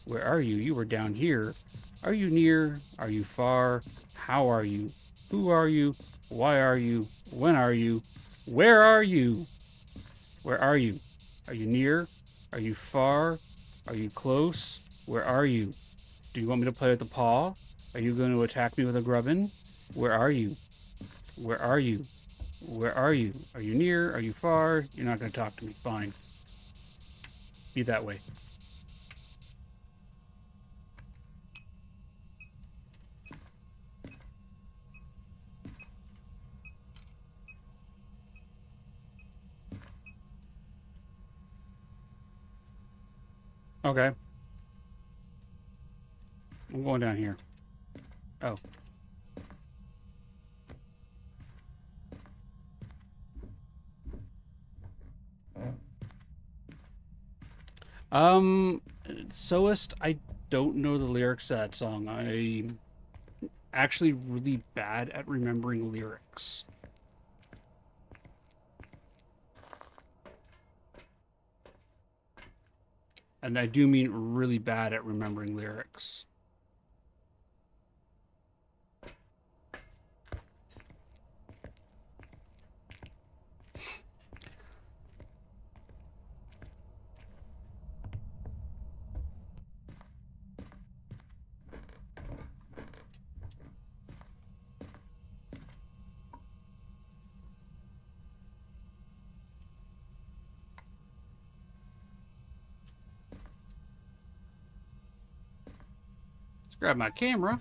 Speaker 3: Where are you? You were down here. Are you near? Are you far? How are you? Who are you? Why are you? When are you? Where are you? Where are you? Are you near? Are you far? Are you close? Where are you? Do you want me to play with the paw? Are you going to attack me with a grubbin? Where are you? Where are you? Where are you? Are you near? Are you far? You're not going to talk to me. Fine. Be that way. Okay. I'm going down here. Oh. Soest, I don't know the lyrics to that song. I'm actually really bad at remembering lyrics. And I do mean really bad at remembering lyrics. Grab my camera.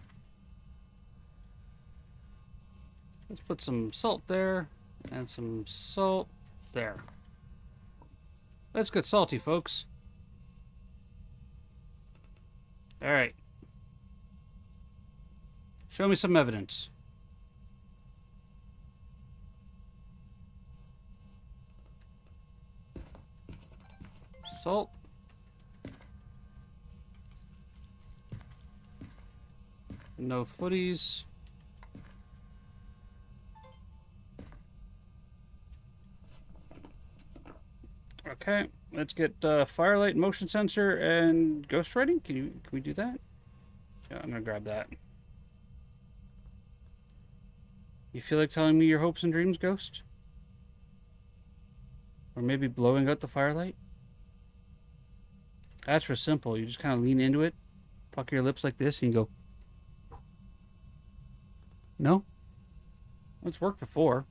Speaker 3: Let's put some salt there and some salt there. Let's get salty, folks. All right. Show me some evidence. Salt. No footies. Okay, let's get firelight, motion sensor, and ghost writing. Can we do that? Yeah, I'm gonna grab that. You feel like telling me your hopes and dreams, Ghost? Or maybe blowing out the firelight? That's real simple. You just kind of lean into it, pucker your lips like this, and you go. No? It's worked before.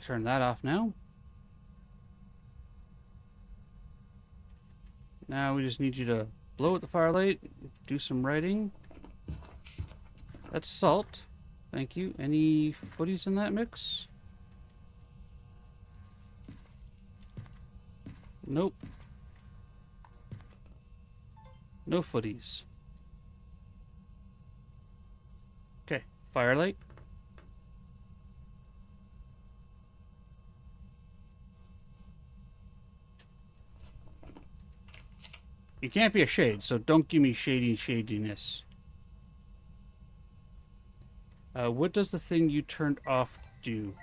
Speaker 3: Turn that off now. Now we just need you to blow out the firelight, do some writing. That's salt. Thank you. Any footies in that mix? Nope. No footies. Okay, firelight. You can't be a shade, so don't give me shadiness. What does the thing you turned off do?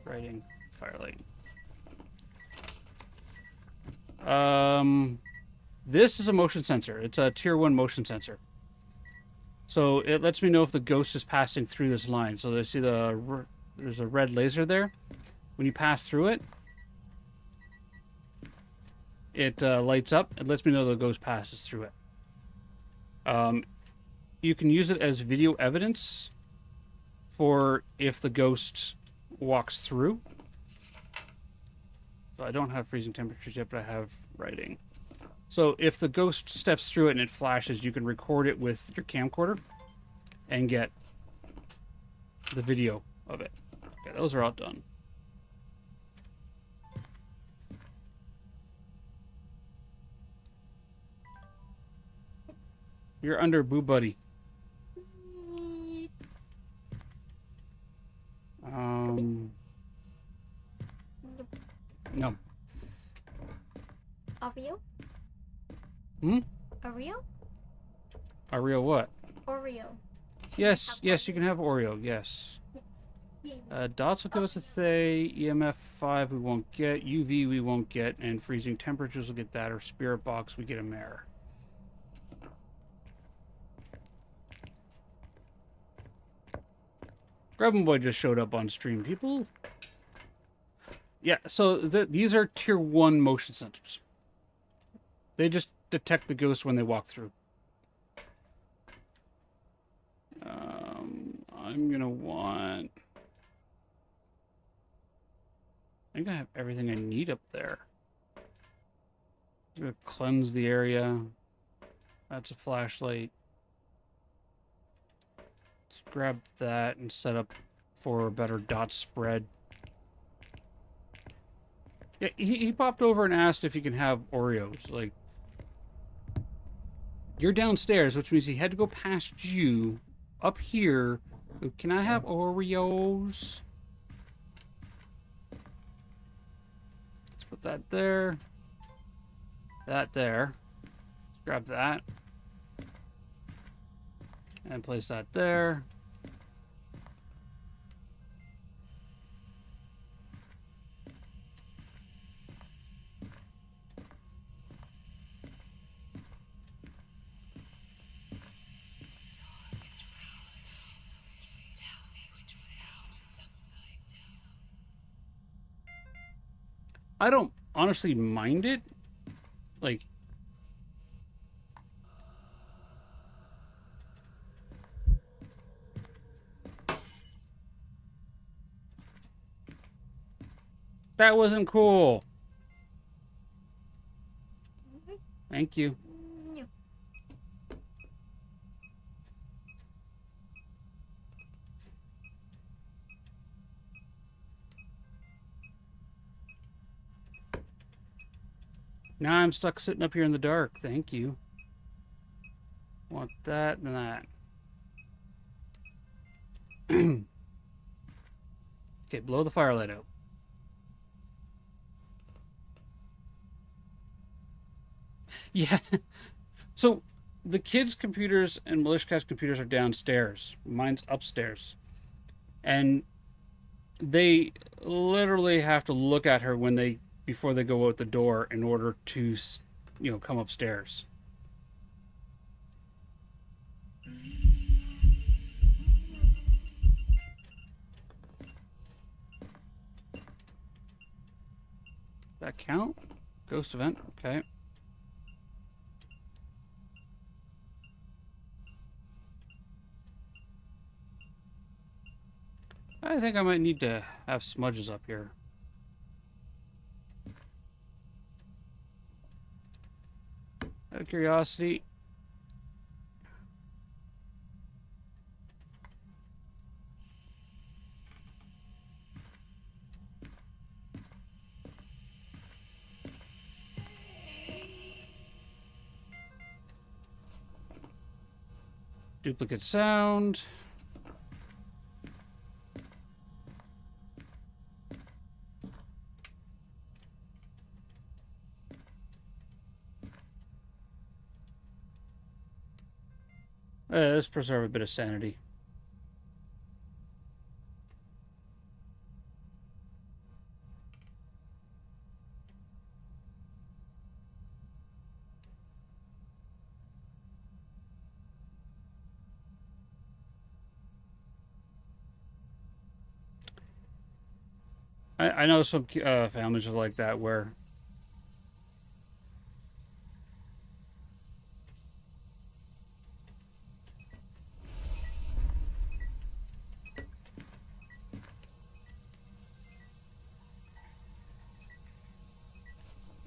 Speaker 3: Writing, firelight. This is a motion sensor. It's a tier 1 motion sensor. So it lets me know if the ghost is passing through this line. So there's a red laser there. When you pass through it, it lights up. It lets me know the ghost passes through it. You can use it as video evidence for if the ghost walks through. So I don't have freezing temperatures yet, but I have writing. So if the ghost steps through it and it flashes, you can record it with your camcorder and get the video of it. Okay, those are all done. You're under Boo Buddy. No.
Speaker 8: Oreo?
Speaker 3: Hmm?
Speaker 8: Oreo?
Speaker 3: Oreo what?
Speaker 8: Oreo.
Speaker 3: Yes, yes, you can have Oreo, yes. Dots will give us a Thay, EMF 5 we won't get, UV we won't get, and freezing temperatures will get that, or Spirit Box we get a mare. Grubbinpoc just showed up on stream, people. Yeah, so these are tier 1 motion sensors. They just detect the ghost when they walk through. I'm gonna want... I think I have everything I need up there. I'm gonna cleanse the area. That's a flashlight. Let's grab that and set up for a better dot spread. Yeah, he popped over and asked if he can have Oreos. Like, you're downstairs, which means he had to go past you up here. Can I have Oreos? Let's put that there. That there. Let's grab that. And place that there. I don't honestly mind it. Like, That wasn't cool. Thank you. Now I'm stuck sitting up here in the dark. Thank you. Want that and that. Okay, blow the firelight out. Yeah. So the kids' computers and Militia Cat's computers are downstairs. Mine's upstairs. And they literally have to look at her when they before they go out the door in order to, come upstairs. That count? Ghost event? Okay. I think I might need to have smudges up here. Out of curiosity. Duplicate sound. Let's preserve a bit of sanity. I know some families are like that where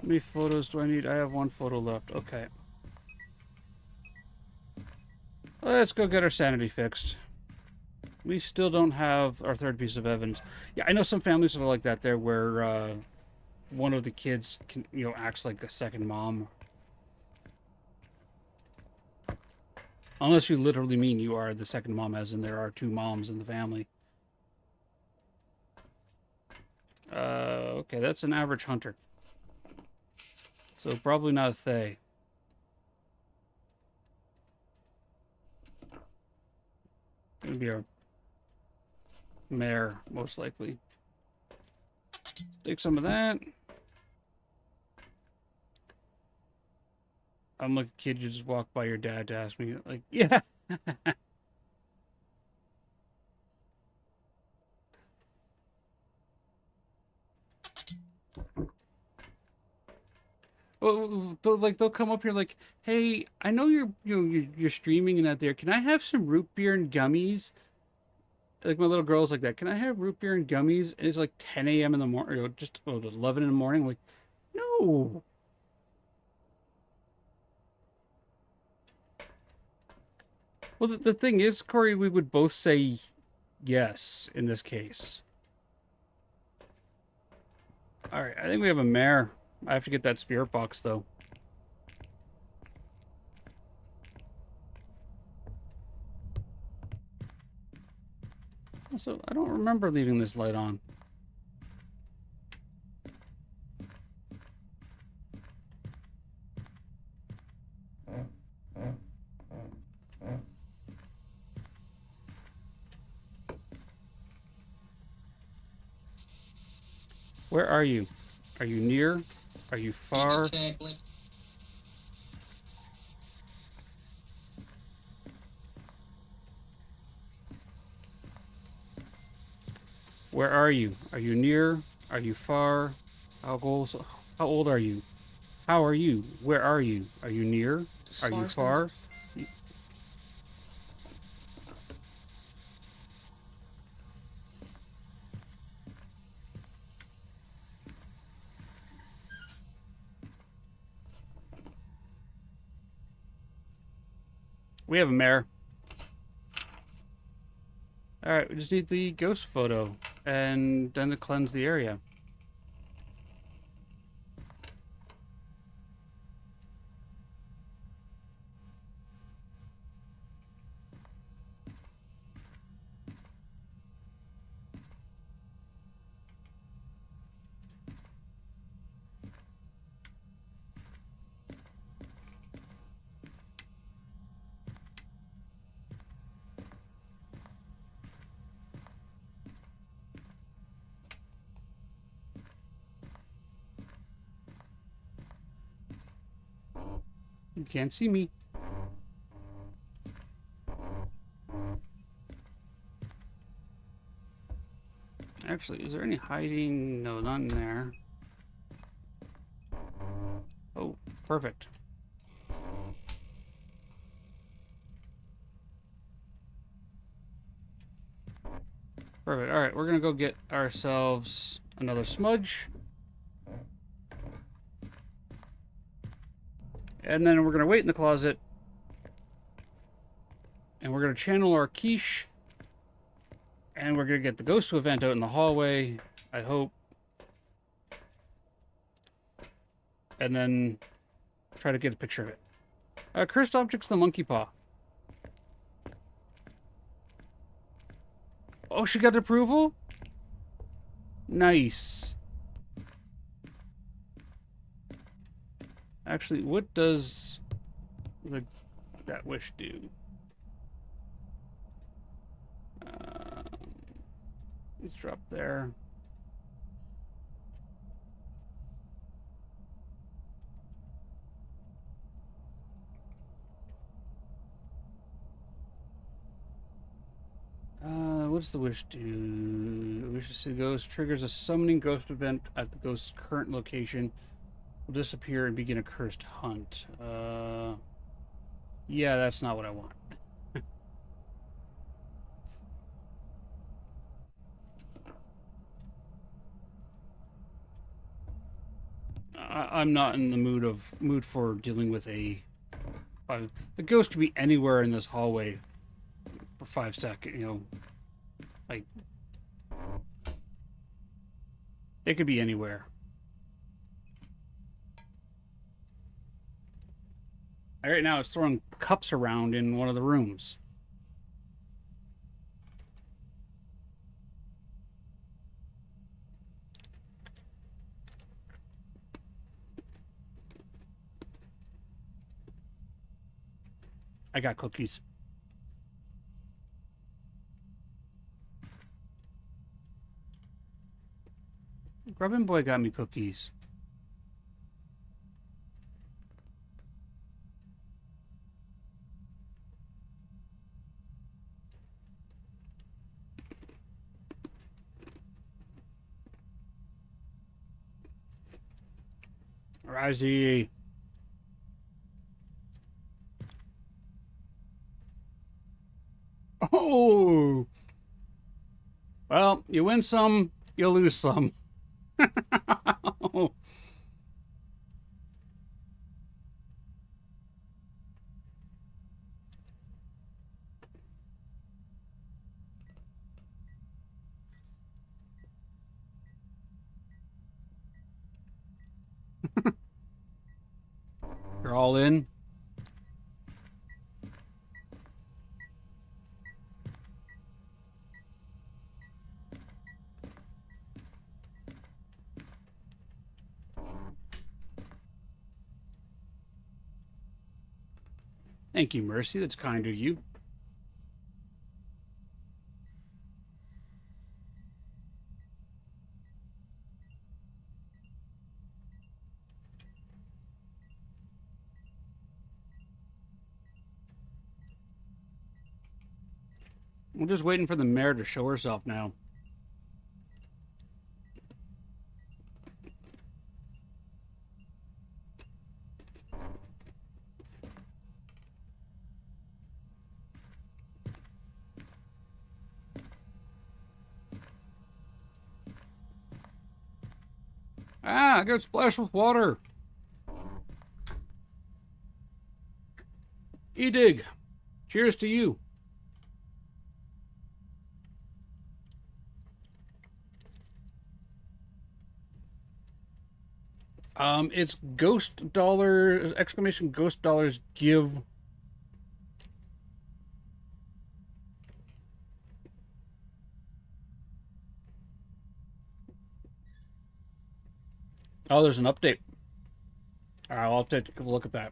Speaker 3: how many photos do I need? I have one photo left. Okay. Let's go get our sanity fixed. We still don't have our third piece of evidence. Yeah, I know some families are like that there where one of the kids can, acts like a second mom. Unless you literally mean you are the second mom, as in there are two moms in the family. Okay, that's an average hunter. So probably not a Thay. Gonna be a mare, most likely. Take some of that. I'm like a kid, you just walk by your dad to ask me, like, yeah. Well, they'll come up here like, hey, I know you're streaming and that there. Can I have some root beer and gummies? Like my little girl's like that. Can I have root beer and gummies? And it's like 10 a.m. in the morning, or just 11 in the morning. I'm like, no. Well, the thing is, Corey, we would both say yes in this case. All right, I think we have a mare. I have to get that spirit box, though. Also, I don't remember leaving this light on. Where are you? Are you near? Are you far?
Speaker 8: Exactly.
Speaker 3: Where are you? Are you near? Are you far? How old are you? How are you? Where are you? Are you near? Are you far? We have a mare. Alright, we just need the ghost photo. And then to cleanse the area. You can't see me. Actually, is there any hiding? No, none there. Oh, perfect. Perfect. All right, we're gonna go get ourselves another smudge. And then we're gonna wait in the closet. And we're gonna channel our quiche. And we're gonna get the ghost to event out in the hallway, I hope. And then try to get a picture of it. Cursed object's the monkey paw. Oh, she got approval? Nice. Actually, what does that wish do? Let's drop there. What's the wish do? The wish to see the ghost triggers a summoning ghost event at the ghost's current location. Will disappear and begin a cursed hunt. Yeah, that's not what I want. I'm not in the mood for dealing with a. The ghost could be anywhere in this hallway for 5 seconds. You know, like it could be anywhere. Right now, it's throwing cups around in one of the rooms. I got cookies. Grubbinpoc got me cookies. Risey. Oh! Well, you win some, you lose some. You're all in? Thank you, Mercy. That's kind of you. We're just waiting for the mare to show herself now. Ah, I got splashed with water. E-dig. Cheers to you. It's ghost dollars, exclamation ghost dollars give. Oh, there's an update. All right, I'll have to take a look at that.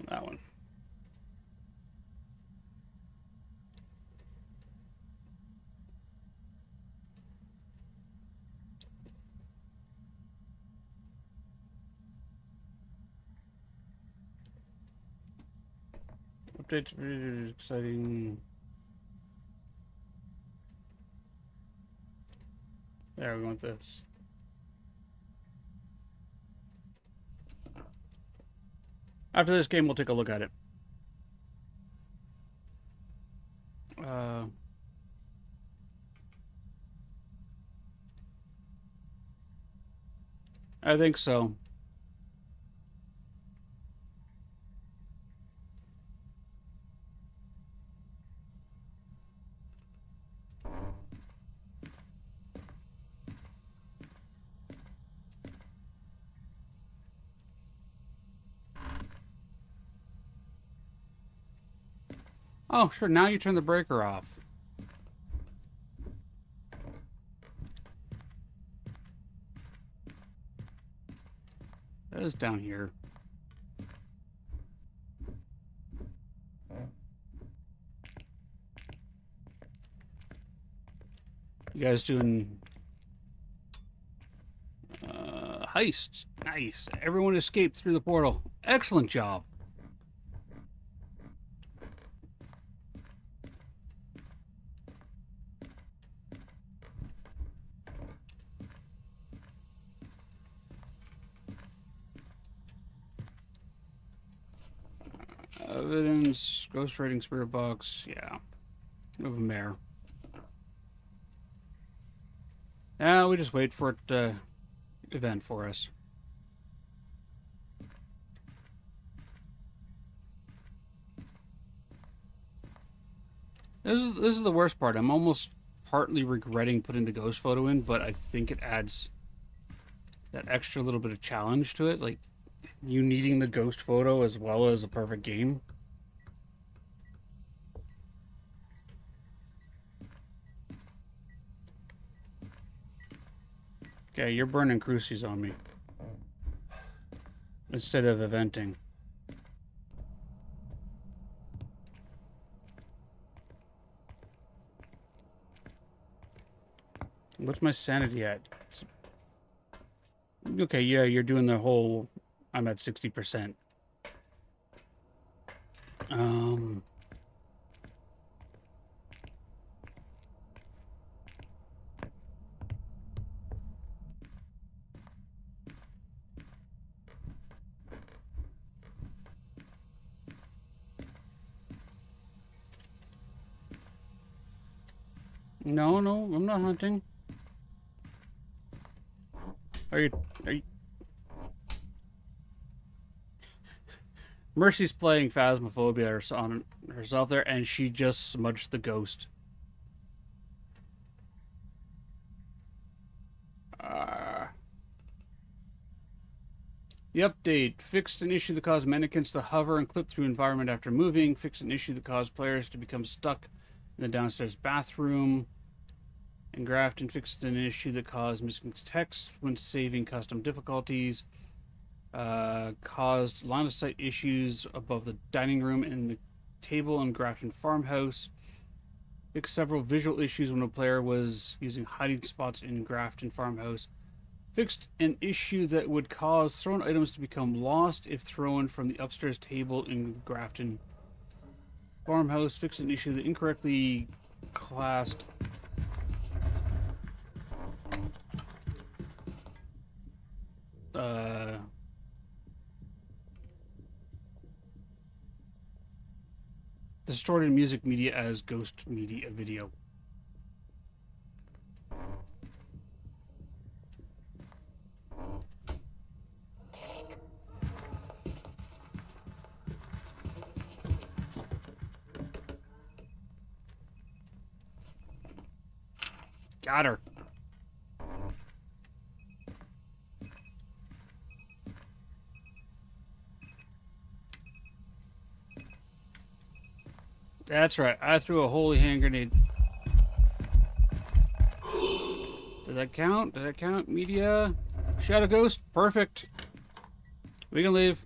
Speaker 3: That one. Updates, exciting. There, we want this. After this game, we'll take a look at it. I think so. Oh, sure, now you turn the breaker off. That is down here. You guys doing heist? Nice. Everyone escaped through the portal. Excellent job. Evidence, ghost writing, spirit box. Yeah, move them there. Yeah, we just wait for it to event for us. This is the worst part. I'm almost partly regretting putting the ghost photo in, but I think it adds that extra little bit of challenge to it, like you needing the ghost photo as well as a perfect game. Okay, you're burning crucies on me instead of eventing. What's my sanity at? Okay, yeah, you're doing the whole... I'm at 60%. No, I'm not hunting. Are you... Mercy's playing Phasmophobia on herself there, and she just smudged the ghost. The update. Fixed an issue that caused mannequins to hover and clip through environment after moving. Fixed an issue that caused players to become stuck in the downstairs bathroom. And Grafton fixed an issue that caused missing text when saving custom difficulties. Caused line of sight issues above the dining room and the table in Grafton farmhouse. Fixed several visual issues when a player was using hiding spots in Grafton farmhouse. Fixed an issue that would cause thrown items to become lost if thrown from the upstairs table in Grafton farmhouse. Fixed an issue that incorrectly classed distorted music media as ghost media video. Got her. That's right. I threw a holy hand grenade. Did that count? Did that count? Media? Shadow Ghost? Perfect. We can leave.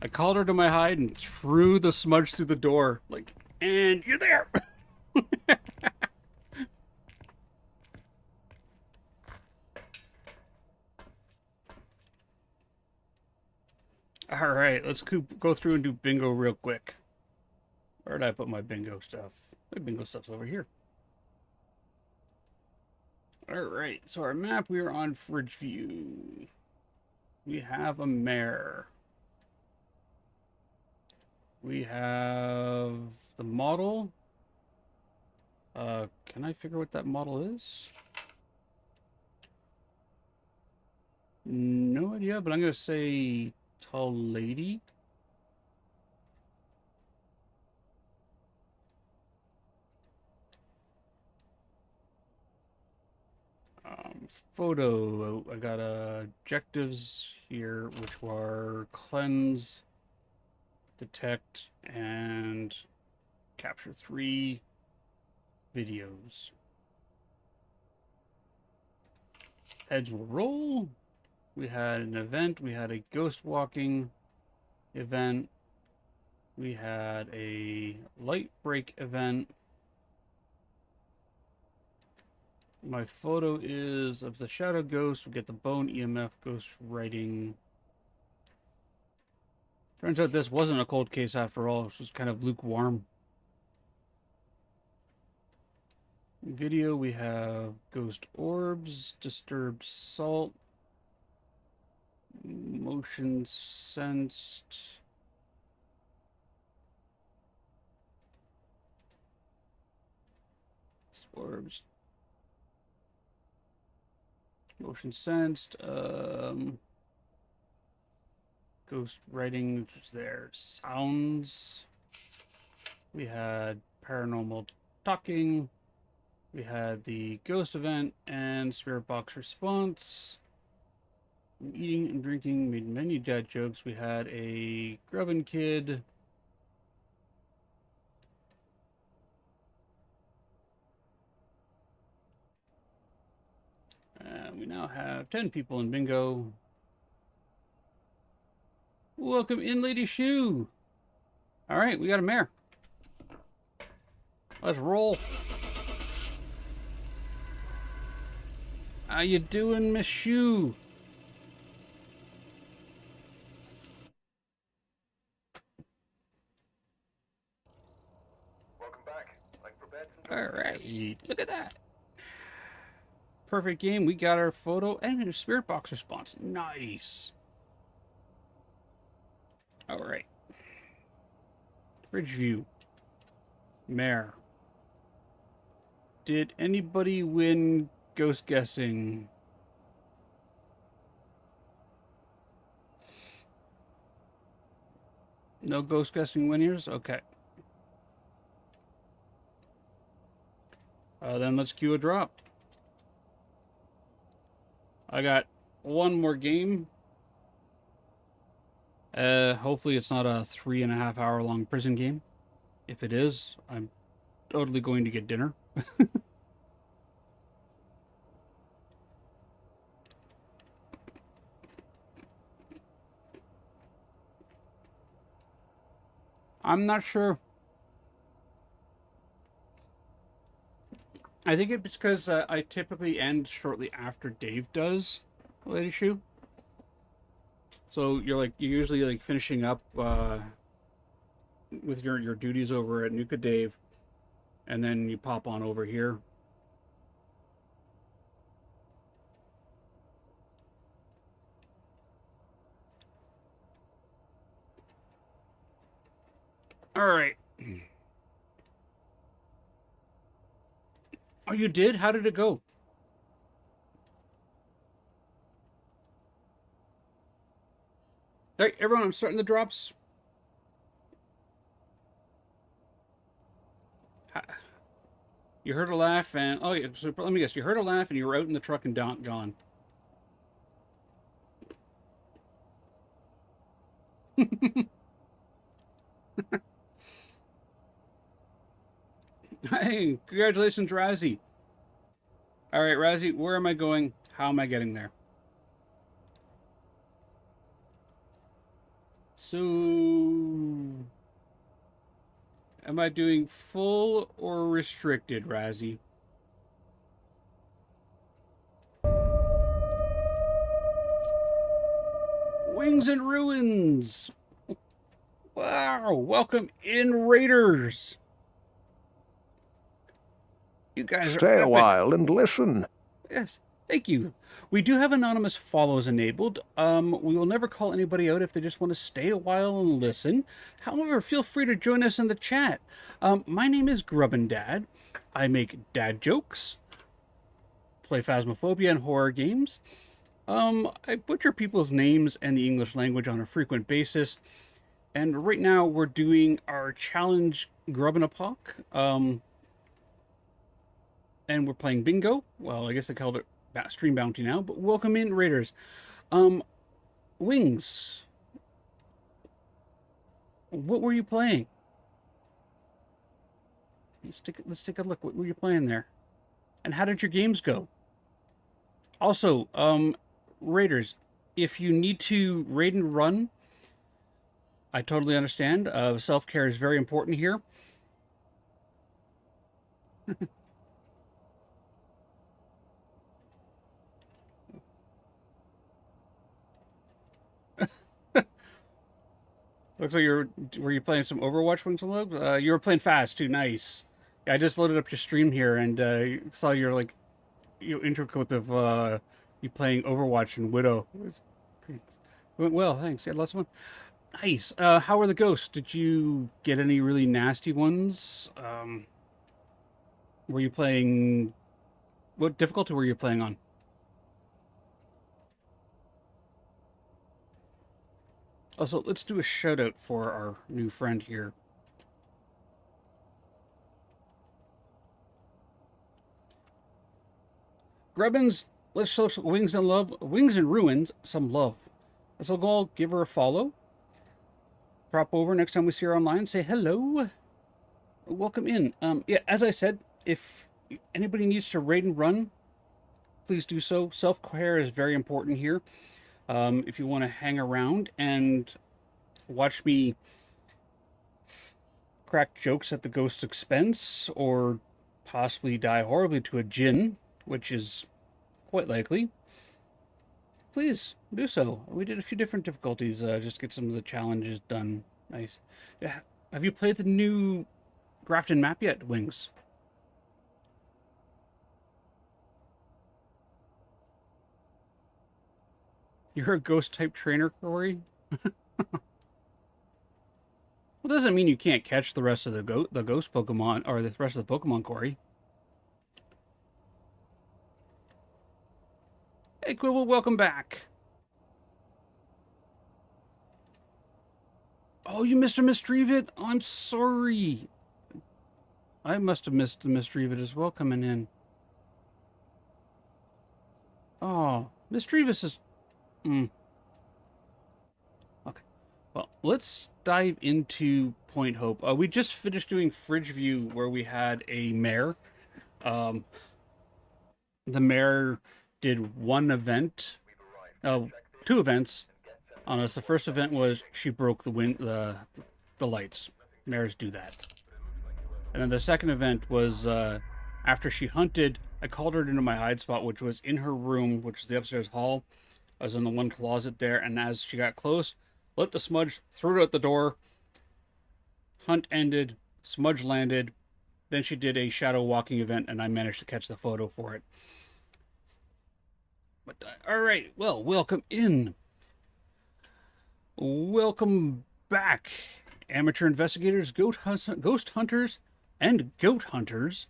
Speaker 3: I called her to my hide and threw the smudge through the door. Like, and you're there. All right, let's go through and do bingo real quick. Where did I put my bingo stuff? My bingo stuff's over here. All right, so our map, we are on Fridge View. We have a mare. We have the model. Can I figure what that model is? No idea, but I'm going to say tall lady. Photo. I got objectives here, which were cleanse, detect, and capture 3 videos. Heads will roll. We had an event. We had a ghost walking event. We had a light break event. My photo is of the shadow ghost. We get the bone EMF ghost writing. Turns out this wasn't a cold case after all. It was kind of lukewarm. Video, we have ghost orbs, disturbed salt, motion sensed. Orbs. Motion sensed. Ghost writing, which was there. Sounds. We had paranormal talking. We had the ghost event and spirit box response. Eating and drinking, made many dad jokes. We had a grubbin kid. We now have 10 people in bingo. Welcome in, Lady Shoe. All right, we got a mare. Let's roll. How you doing, Miss Shoe?
Speaker 6: Welcome back. I've prepared some
Speaker 3: All
Speaker 6: documents.
Speaker 3: right, look at that. Perfect game. We got our photo and a spirit box response. Nice. All right. Fridge view. Mare. Did anybody win ghost guessing? No ghost guessing winners? Okay. Then let's cue a drop. I got one more game. Hopefully it's not a 3.5 hour long prison game. If it is, I'm totally going to get dinner. I'm not sure. I think it's because I typically end shortly after Dave does, Lady Shoe. So you're usually like finishing up with your duties over at Nuka Dave, and then you pop on over here. All right. Oh, you did? How did it go? All right, everyone, I'm starting the drops. You heard a laugh and... Oh, yeah, so let me guess. You heard a laugh and you were out in the truck and gone. Hey, congratulations, Razzie. All right, Razzie, where am I going? How am I getting there? So... Am I doing full or restricted, Razzie? Wings and Ruins! Wow, welcome in, Raiders! You guys are
Speaker 1: Stay a
Speaker 3: epic.
Speaker 1: while and listen.
Speaker 3: Yes, thank you. We do have anonymous follows enabled. We will never call anybody out if they just want to stay a while and listen. However, feel free to join us in the chat. My name is Grubbin I make dad jokes, play Phasmophobia and horror games. I butcher people's names and the English language on a frequent basis. And right now we're doing our challenge Grubbinpoc. And we're playing bingo. Well, I guess they called it stream bounty now, but welcome in, Raiders. Wings. What were you playing? Let's take a look. What were you playing there? And how did your games go? Also, Raiders, if you need to raid and run, I totally understand. Self-care is very important here. Looks like were you playing some Overwatch, Wings and Lobes? You were playing fast too. Nice. Yeah, I just loaded up your stream here and saw your intro clip of you playing Overwatch and Widow. It went well, thanks. You had lots of fun. Nice. How were the ghosts? Did you get any really nasty ones? Were you playing? What difficulty were you playing on? Also, let's do a shout out for our new friend here. Grubbins, let's show Wings and Ruins some love. So go give her a follow. Drop over next time we see her online. Say hello. Welcome in. Yeah, as I said, if anybody needs to raid and run, please do so. Self-care is very important here. If you want to hang around and watch me crack jokes at the ghost's expense or possibly die horribly to a djinn, which is quite likely, please do so. We did a few different difficulties just to get some of the challenges done. Nice. Yeah. Have you played the new Grafton map yet, Wings? You're a ghost-type trainer, Corey? Well, doesn't mean you can't catch the rest of the ghost Pokemon, or the rest of the Pokemon, Corey. Hey, Quibble, welcome back. Oh, you missed a Mistreated? Oh, I'm sorry. I must have missed a Mistreated as well coming in. Oh, Mistreated is... Okay. Well, let's dive into Point Hope. We just finished doing Fridge View where we had a mare. The mare did one event, two events on us. The first event was she broke the lights. Mares do that. And then the second event was after she hunted, I called her into my hide spot, which was in her room, which is the upstairs hall. I was in the one closet there, and as she got close, lit the smudge, threw it out the door. Hunt ended, smudge landed. Then she did a shadow walking event, and I managed to catch the photo for it. But all right, well, welcome in. Welcome back, amateur investigators, ghost hunters, and goat hunters,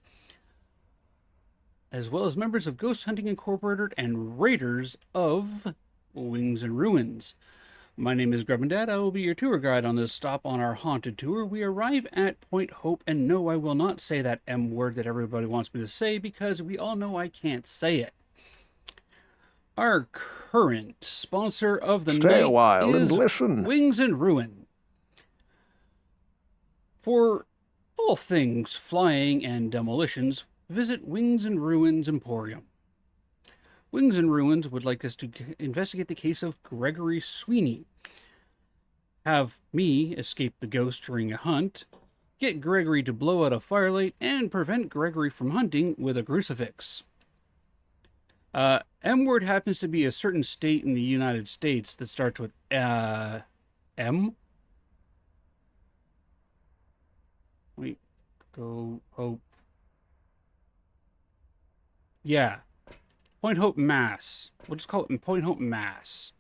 Speaker 3: as well as members of Ghost Hunting Incorporated and Raiders of Wings and Ruins. My name is Grubbinpoc. I will be your tour guide on this stop on our haunted tour. We arrive at Point Hope, and no, I will not say that M word that everybody wants me to say because we all know I can't say it. Our current sponsor of the
Speaker 1: Stay a
Speaker 3: night
Speaker 1: while and
Speaker 3: is
Speaker 1: listen.
Speaker 3: Wings and Ruin. For all things flying and demolitions, visit Wings and Ruins Emporium. Wings and Ruins would like us to investigate the case of Gregory Sweeney. Have me escape the ghost during a hunt, get Gregory to blow out a firelight, and prevent Gregory from hunting with a crucifix. M-word happens to be a certain state in the United States that starts with M. Wait, go Hope. Yeah. Point Hope, Mass. We'll just call it Point Hope, Mass.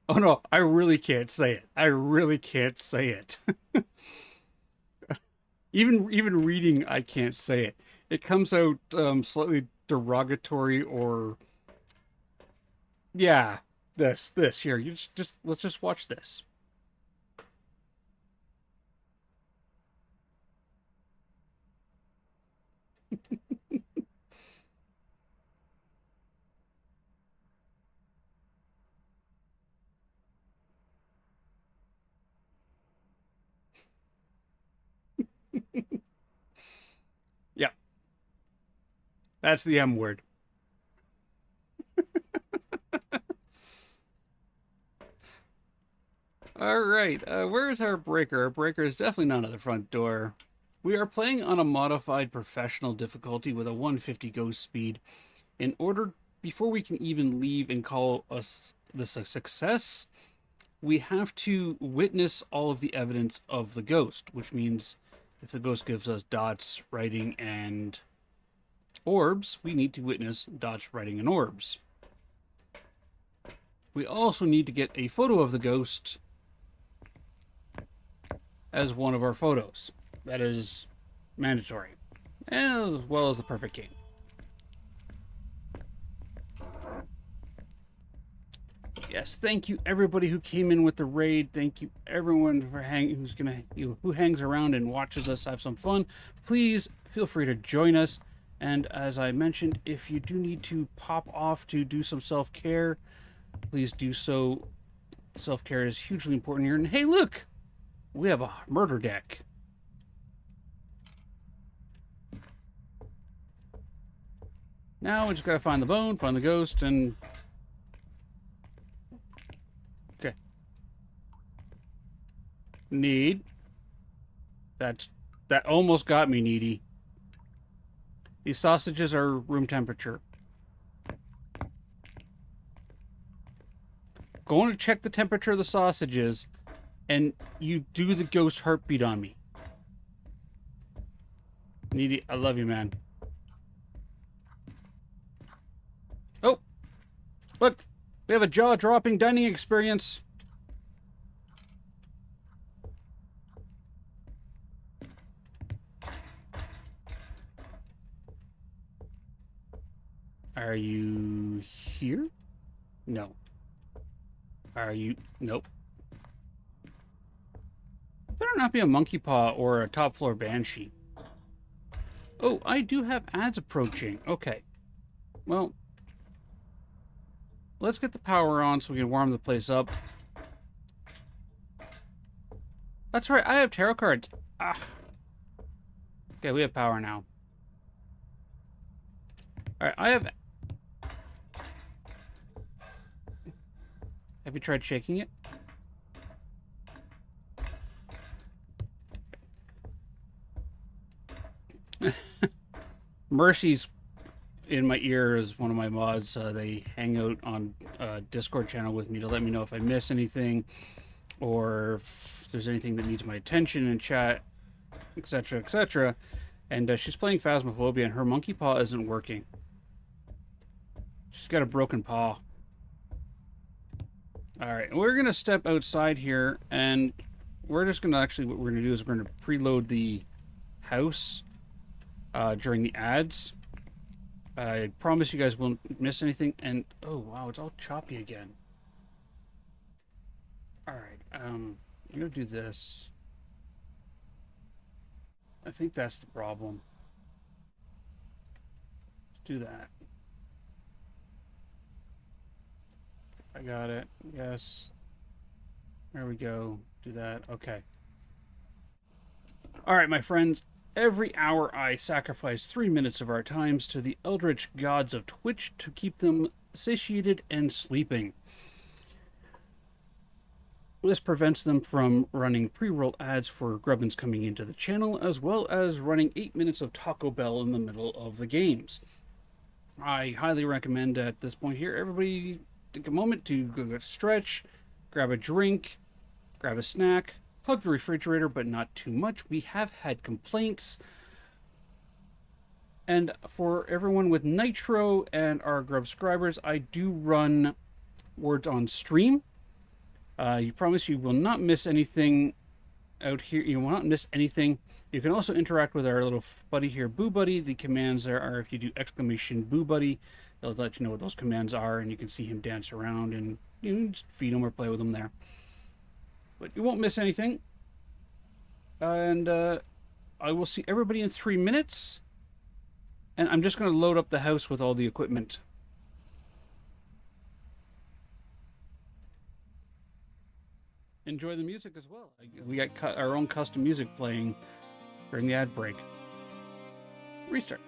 Speaker 3: Oh no, I really can't say it. I really can't say it. Even reading, I can't say it. It comes out slightly derogatory or... Yeah, this. Here, you just let's just watch this. Yeah. That's the M word. All right, where's our breaker? Our breaker is definitely not at the front door. We are playing on a modified professional difficulty with a 150 ghost speed. Before we can even leave and call this a success, we have to witness all of the evidence of the ghost, which means if the ghost gives us dots, writing, and orbs, we need to witness dots, writing, and orbs. We also need to get a photo of the ghost as one of our photos. That is mandatory, as well as the perfect game. Yes, thank you everybody who came in with the raid. Thank you everyone for who hangs around and watches us have some fun. Please feel free to join us. And as I mentioned, if you do need to pop off to do some self-care, please do so. Self-care is hugely important here. And hey, look, we have a murder deck. Now we just gotta find the bone, find the ghost, and okay. Need. That almost got me, Needy. These sausages are room temperature. Going to check the temperature of the sausages, and you do the ghost heartbeat on me. Needy, I love you, man. Oh, look, we have a jaw-dropping dining experience. Are you here? No. Are you? Nope. Better not be a monkey paw or a top floor banshee. Oh, I do have ads approaching. Okay. Well, let's get the power on so we can warm the place up. That's right, I have tarot cards. Ah. Okay, we have power now. Alright, I have... Have you tried shaking it? Mercy's in my ear is one of my mods. They hang out on Discord channel with me to let me know if I miss anything or if there's anything that needs my attention in chat, etc., etc. And she's playing Phasmophobia, and her monkey paw isn't working. She's got a broken paw. Alright, we're going to step outside here, and we're just going to actually, what we're going to do is we're going to preload the house during the ads. I promise you guys won't miss anything. And oh wow, it's all choppy again. All right, I'm gonna do this. I think that's the problem. Let's do that. I got it. Yes. There we go. Do that. Okay. All right, my friends. Every hour I sacrifice 3 minutes of our times to the eldritch gods of Twitch to keep them satiated and sleeping. This prevents them from running pre-roll ads for Grubbins coming into the channel, as well as running 8 minutes of Taco Bell in the middle of the games. I highly recommend at this point here, everybody take a moment to go get a stretch, grab a drink, grab a snack, hug the refrigerator, but not too much. We have had complaints. And for everyone with Nitro and our Grub subscribers, I do run words on stream. You promise you will not miss anything out here. You will not miss anything. You can also interact with our little buddy here, Boo Buddy. The commands there are if you do exclamation Boo Buddy, they'll let you know what those commands are, and you can see him dance around and you know, just feed him or play with him there. But you won't miss anything. And I will see everybody in 3 minutes. And I'm just going to load up the house with all the equipment. Enjoy the music as well. We got our own custom music playing during the ad break. Restart.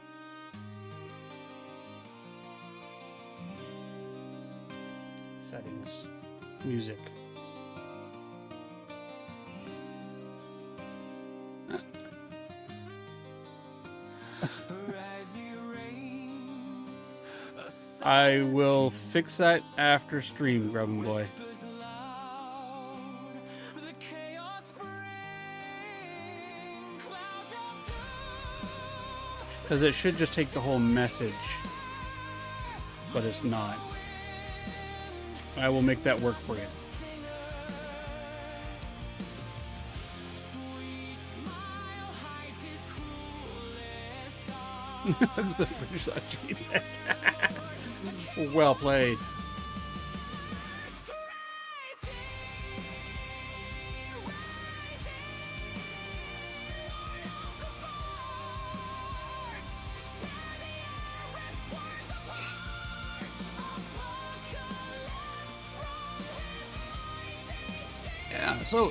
Speaker 3: Settings. Music. I will fix that after stream, Grubbin Boy. Because it should just take the whole message, but it's not. I will make that work for you. Hugs the fish that well played. Yeah, so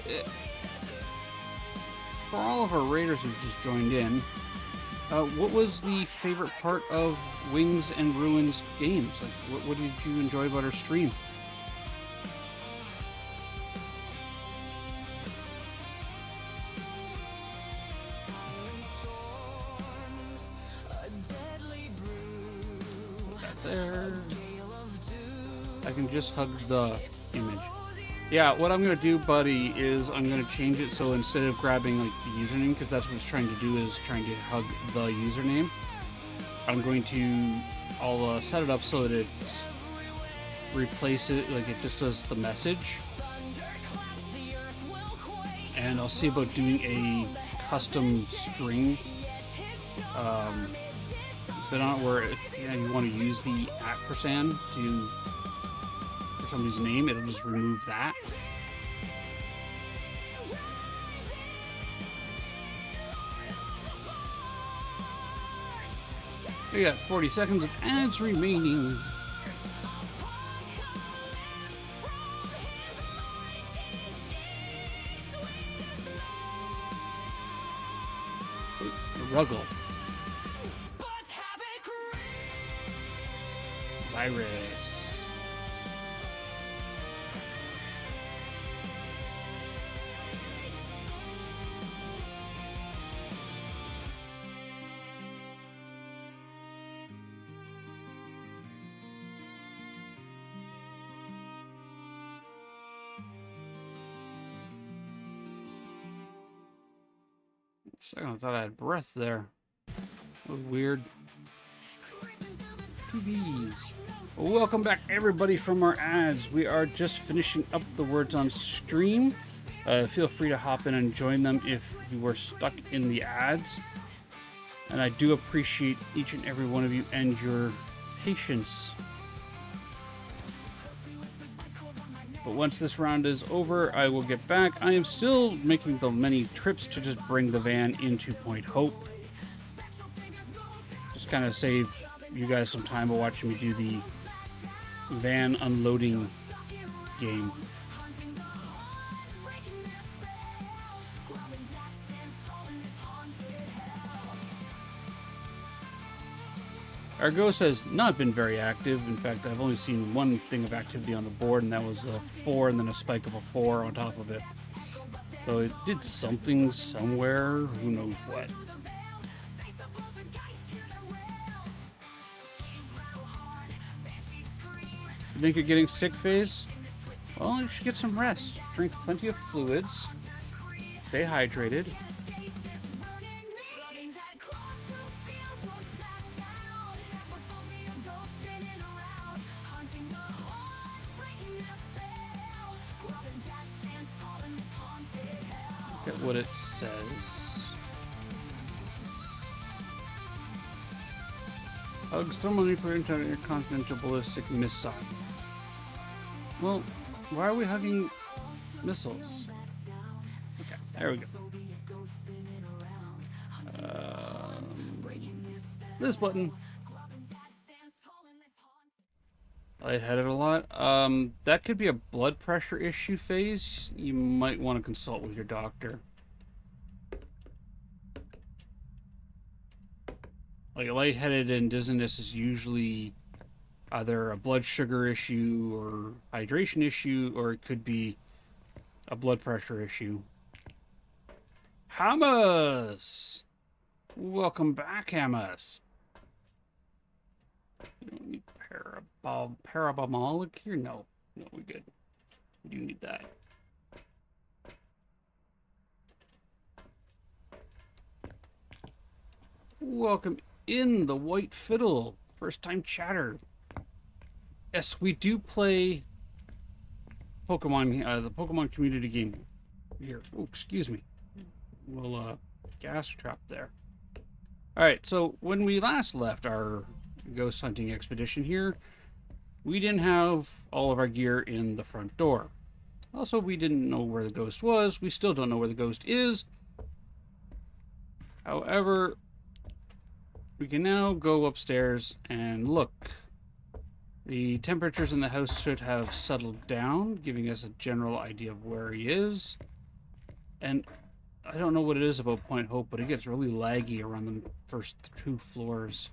Speaker 3: for all of our raiders who just joined in, what was the favorite part of Wings and Ruins games? Like, what did you enjoy about our stream? That there. I can just hug the image. Yeah, what I'm going to do, buddy, is I'm going to change it so instead of grabbing like the username, because that's what it's trying to do, is trying to hug the username, I'm going to, I'll set it up so that it replaces, like it just does the message. And I'll see about doing a custom string, but on where you want to use the @ to somebody's name, it'll just remove that. We got 40 seconds of ads remaining. Ruggle. Virus. Second, I thought I had breath there. That was weird. TVs. Well, welcome back, everybody, from our ads. We are just finishing up the words on stream. Feel free to hop in and join them if you were stuck in the ads. And I do appreciate each and every one of you and your patience. But once this round is over, I will get back. I am still making the many trips to just bring the van into Point Hope. Just kind of save you guys some time by watching me do the van unloading game. Our ghost has not been very active. In fact, I've only seen one thing of activity on the board, and that was a 4 and then a spike of a 4 on top of it. So it did something somewhere, who knows what. You think you're getting sick, FaZe? Well, you should get some rest. Drink plenty of fluids. Stay hydrated. Look at what it says. Hugs thermally intercontinental ballistic missile. Well, why are we hugging missiles? Okay, there we go. This button. I had it a lot. That could be a blood pressure issue, FaZe. You might want to consult with your doctor. Like, lightheaded and dizziness is usually either a blood sugar issue or hydration issue, or it could be a blood pressure issue. Hamas! Welcome back, Hamas. You don't need parabolic here? No, we're good. We do need that. Welcome in the White Fiddle. First time chatter. Yes, we do play Pokemon, the Pokemon community game here. Oh, excuse me. We'll gas trap there. Alright, so when we last left our ghost hunting expedition here, we didn't have all of our gear in the front door. Also, we didn't know where the ghost was. We still don't know where the ghost is. However, we can now go upstairs and look. The temperatures in the house should have settled down, giving us a general idea of where he is. And I don't know what it is about Point Hope, but it gets really laggy around the first 2 floors.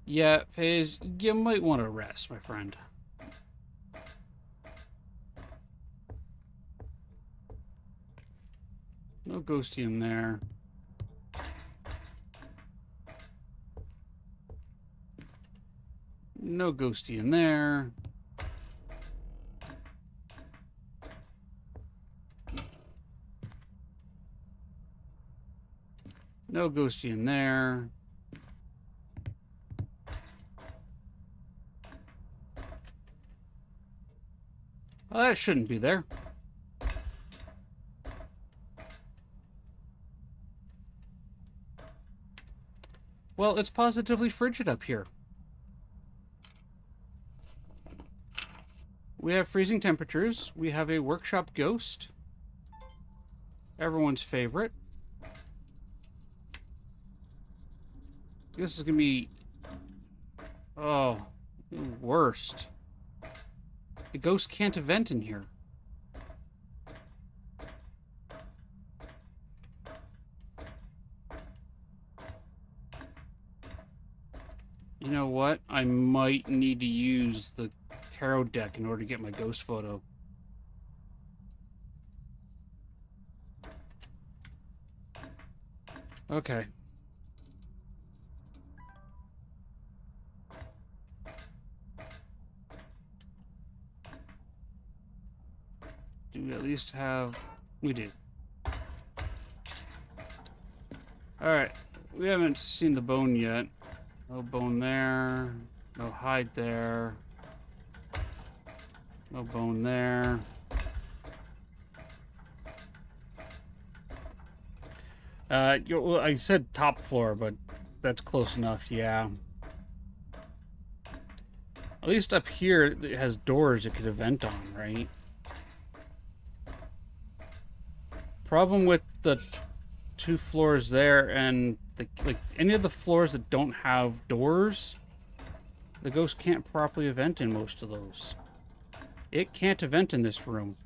Speaker 3: Yeah, FaZe, you might want to rest, my friend. No ghosty in there. No ghosty in there. No ghosty in there. Well, that shouldn't be there. Well, it's positively frigid up here. We have freezing temperatures. We have a workshop ghost. Everyone's favorite. This is gonna be... oh, the worst. The ghost can't event in here. You know what? I might need to use the tarot deck in order to get my ghost photo. Okay. Do we at least have... we do. Alright. We haven't seen the bone yet. No bone there. No hide there. No bone there. Well, I said top floor, but that's close enough, yeah. At least up here, it has doors it could vent on, right? Problem with the 2 floors there and like any of the floors that don't have doors, the ghost can't properly vent in most of those. It can't vent in this room.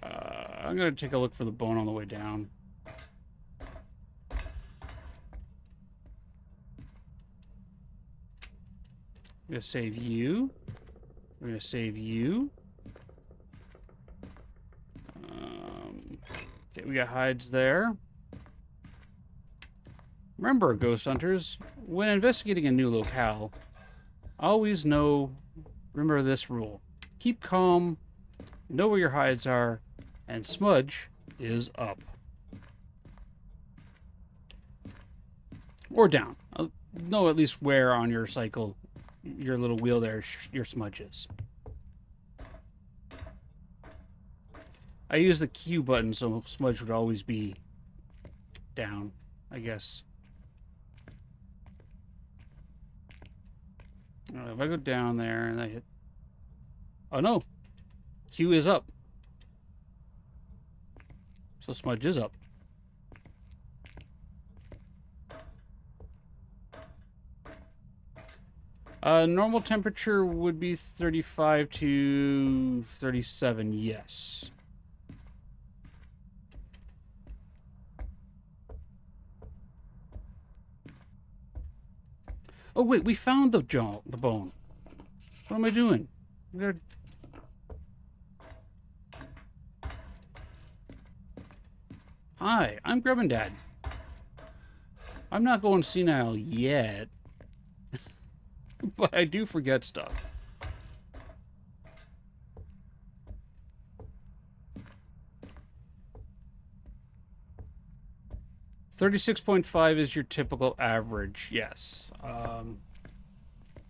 Speaker 3: I'm gonna take a look for the bone on the way down. I'm gonna save you. We're gonna save you. Okay, we got hides there. Remember, ghost hunters, when investigating a new locale, always remember this rule. Keep calm, know where your hides are, and smudge is up. Or down. Know at least where on your cycle, your little wheel there, your smudge is. I use the Q button, so smudge would always be down, I guess. If I go down there and I hit... Oh no! Q is up. So smudge is up. Normal temperature would be 35 to 37, yes. Oh wait, we found the bone. What am I doing? We gotta... Hi, I'm Grubbinpoc. I'm not going senile yet, but I do forget stuff. $36.5 is your typical average, yes.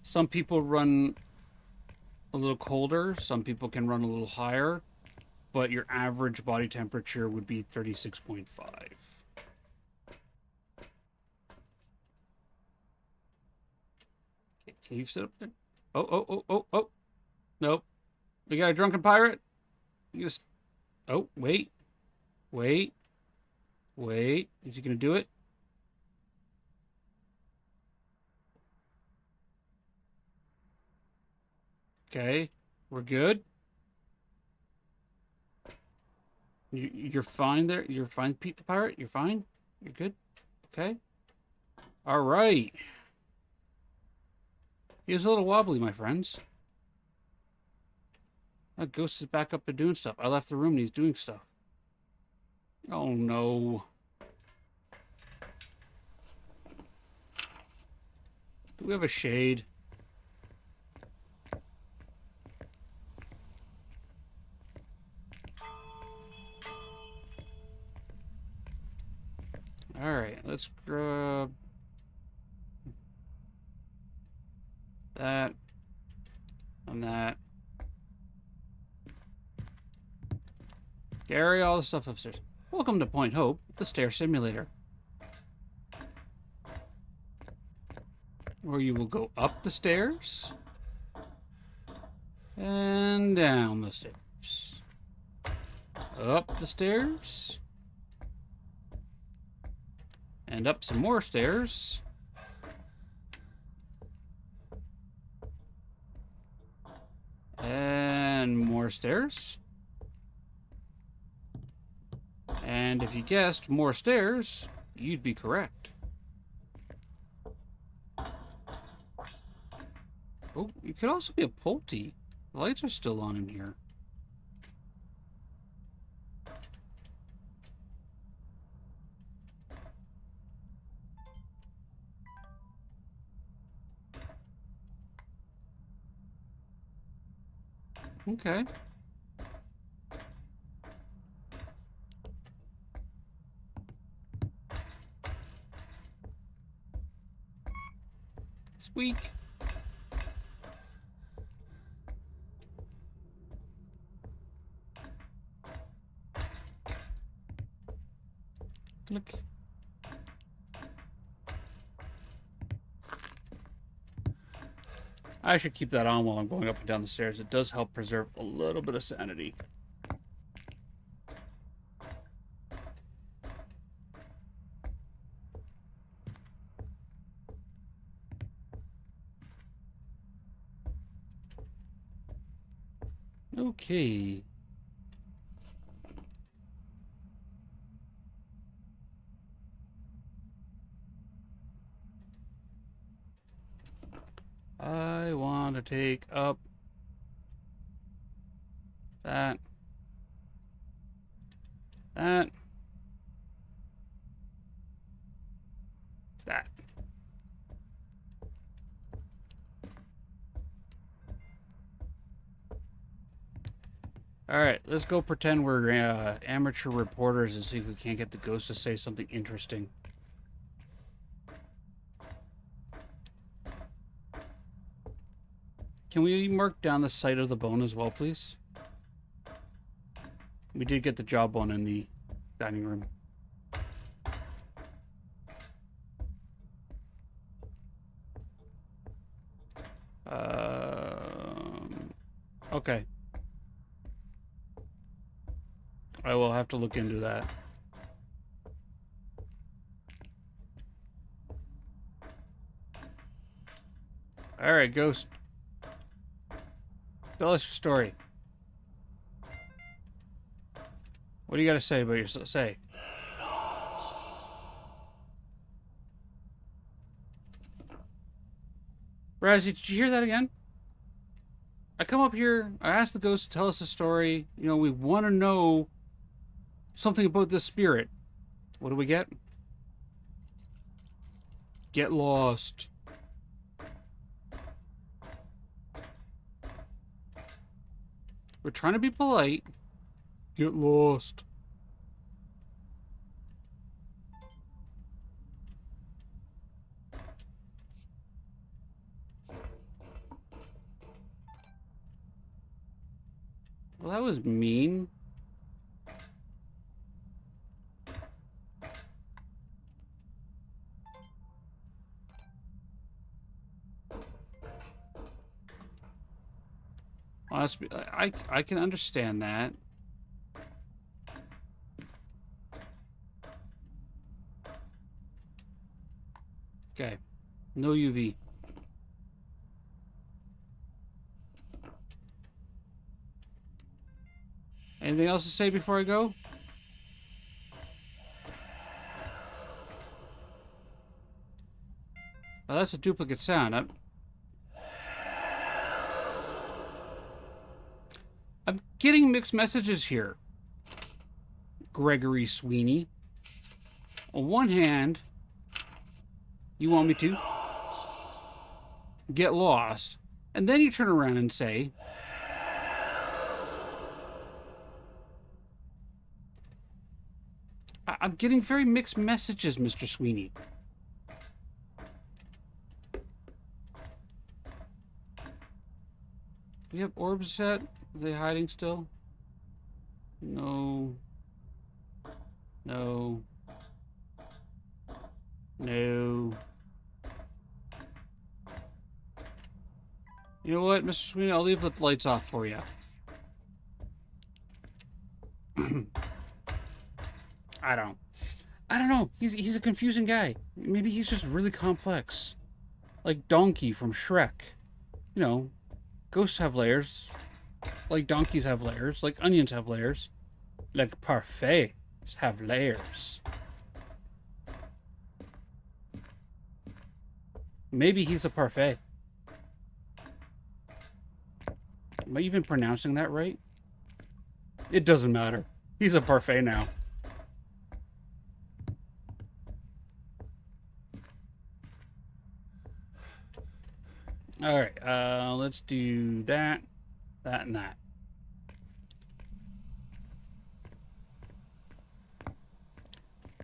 Speaker 3: Some people run a little colder, some people can run a little higher, but your average body temperature would be 36.5. Can you sit up there? Oh. Nope. We got a drunken pirate? You just... Oh, wait. Wait. Is he going to do it? Okay. We're good. You're fine there? You're fine, Pete the Pirate? You're fine? You're good? Okay. All right. He's a little wobbly, my friends. That ghost is back up and doing stuff. I left the room and he's doing stuff. Oh, no. Do we have a shade? Alright, let's grab that and that. Carry all the stuff upstairs. Welcome to Point Hope, the stair simulator, where you will go up the stairs and down the stairs. Up the stairs and up some more stairs. And more stairs. And if you guessed more stairs, you'd be correct. Oh, you could also be a Pulte. The lights are still on in here. Okay. Squeak. Look. I should keep that on while I'm going up and down the stairs. It does help preserve a little bit of sanity. Okay. I want to take up that. That. That. Alright, let's go pretend we're amateur reporters and see if we can't get the ghost to say something interesting. Can we mark down the site of the bone as well, please? We did get the jawbone in the dining room. Okay. I will have to look into that. Alright, ghost. Tell us your story. What do you got to say about yourself? Say. Razzie, did you hear that again? I come up here, I ask the ghost to tell us a story. You know, we want to know something about this spirit. What do we get? Get lost. We're trying to be polite. Get lost. Well, that was mean. Well, I can understand that. Okay. No UV. Anything else to say before I go? Oh, that's a duplicate sound. I'm getting mixed messages here, Gregory Sweeney. On one hand, you want me to get lost, and then you turn around and say, I'm getting very mixed messages, Mr. Sweeney. Do you have orbs set? Are they hiding still? No. No. No. You know what, Mr. Sweeney? I'll leave the lights off for you. I don't know. He's a confusing guy. Maybe he's just really complex. Like Donkey from Shrek. You know, ghosts have layers. Like donkeys have layers. Like onions have layers. Like parfaits have layers. Maybe he's a parfait. Am I even pronouncing that right? It doesn't matter. He's a parfait now. Alright, let's do that, that, and that.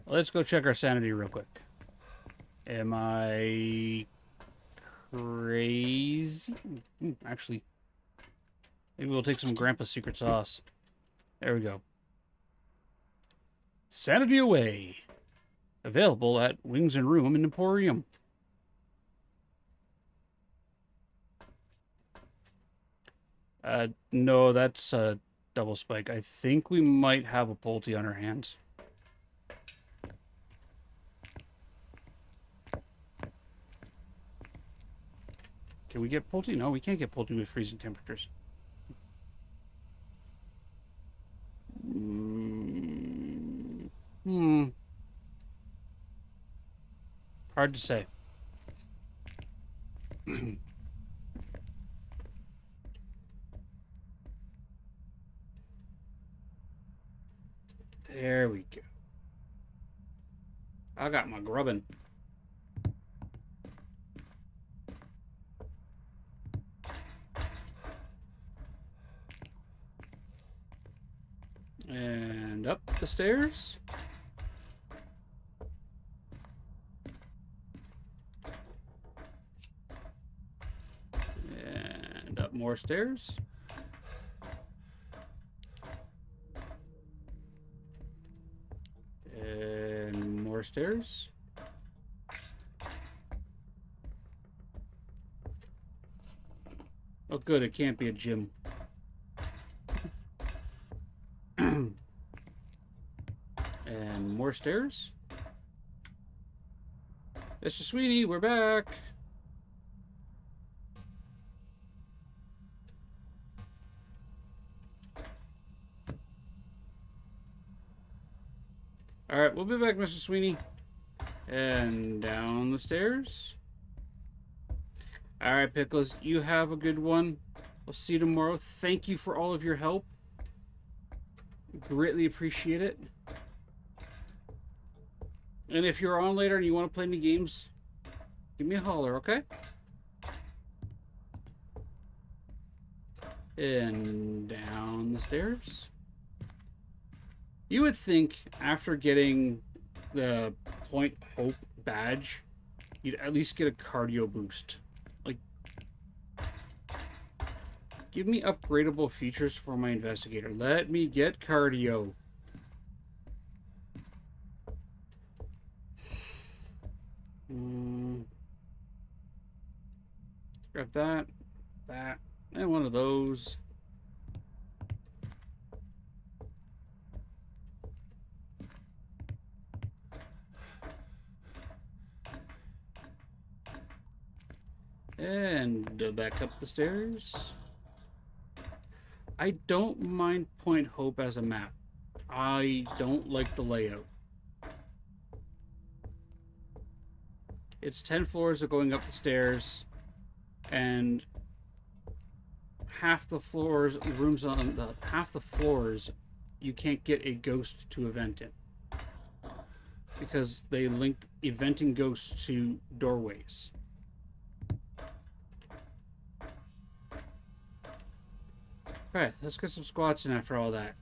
Speaker 3: Let's go check our sanity real quick. Am I crazy? Actually, maybe we'll take some Grandpa's secret sauce. There we go. Sanity away. Available at Wings and Room and Emporium. No, that's a double spike. I think we might have a Pulte on our hands. Can we get Pulte? No, we can't get Pulte with freezing temperatures. Hard to say. There we go. I got my grubbin. And up the stairs. And up more stairs. And more stairs. Oh, good. It can't be a gym. And more stairs. Mr. Sweetie, we're back. All right, we'll be back, Mr. Sweeney. And down the stairs. All right, Pickles, you have a good one. We'll see you tomorrow. Thank you for all of your help. Greatly appreciate it. And if you're on later and you want to play any games, give me a holler, okay? And down the stairs. You would think after getting the Point Hope badge, you'd at least get a cardio boost. Like, give me upgradable features for my investigator. Let me get cardio. Grab that, and one of those. And back up the stairs. I don't mind Point Hope as a map. I don't like the layout. It's 10 floors of going up the stairs, and half the floors you can't get a ghost to event in because they linked eventing ghosts to doorways. Alright, let's get some squats in after all that.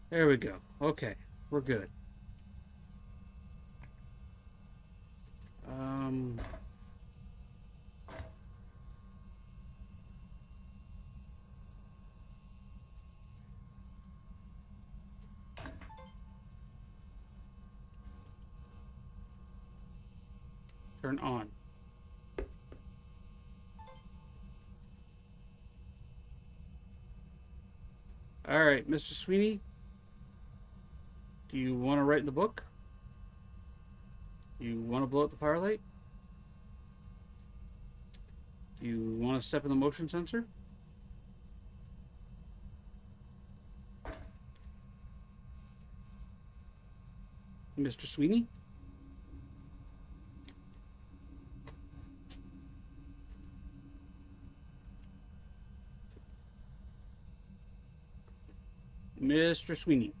Speaker 3: There we go. Okay, we're good. Turn on. All right, Mr. Sweeney, do you want to write in the book? You want to blow out the firelight? Do you want to step in the motion sensor? Mr. Sweeney? Mr. Sweeney.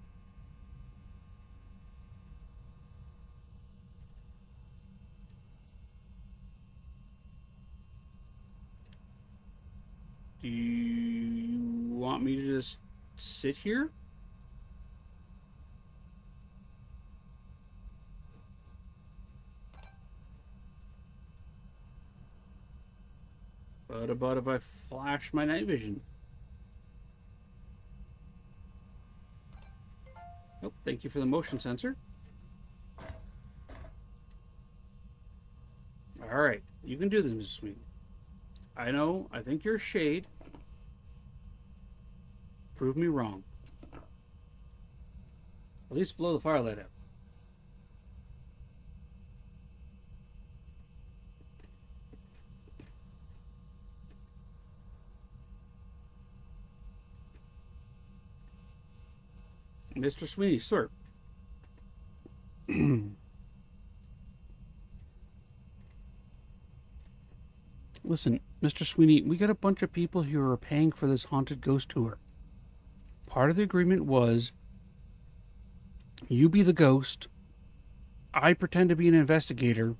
Speaker 3: Do you want me to just sit here? What about if I flash my night vision? Oh, thank you for the motion sensor. All right, you can do this, Mrs. Sweet. I know. I think you're a shade. Prove me wrong. At least blow the firelight out. Mr. Sweeney, sir. Listen, Mr. Sweeney, we got a bunch of people who are paying for this haunted ghost tour. Part of the agreement was you be the ghost, I pretend to be an investigator.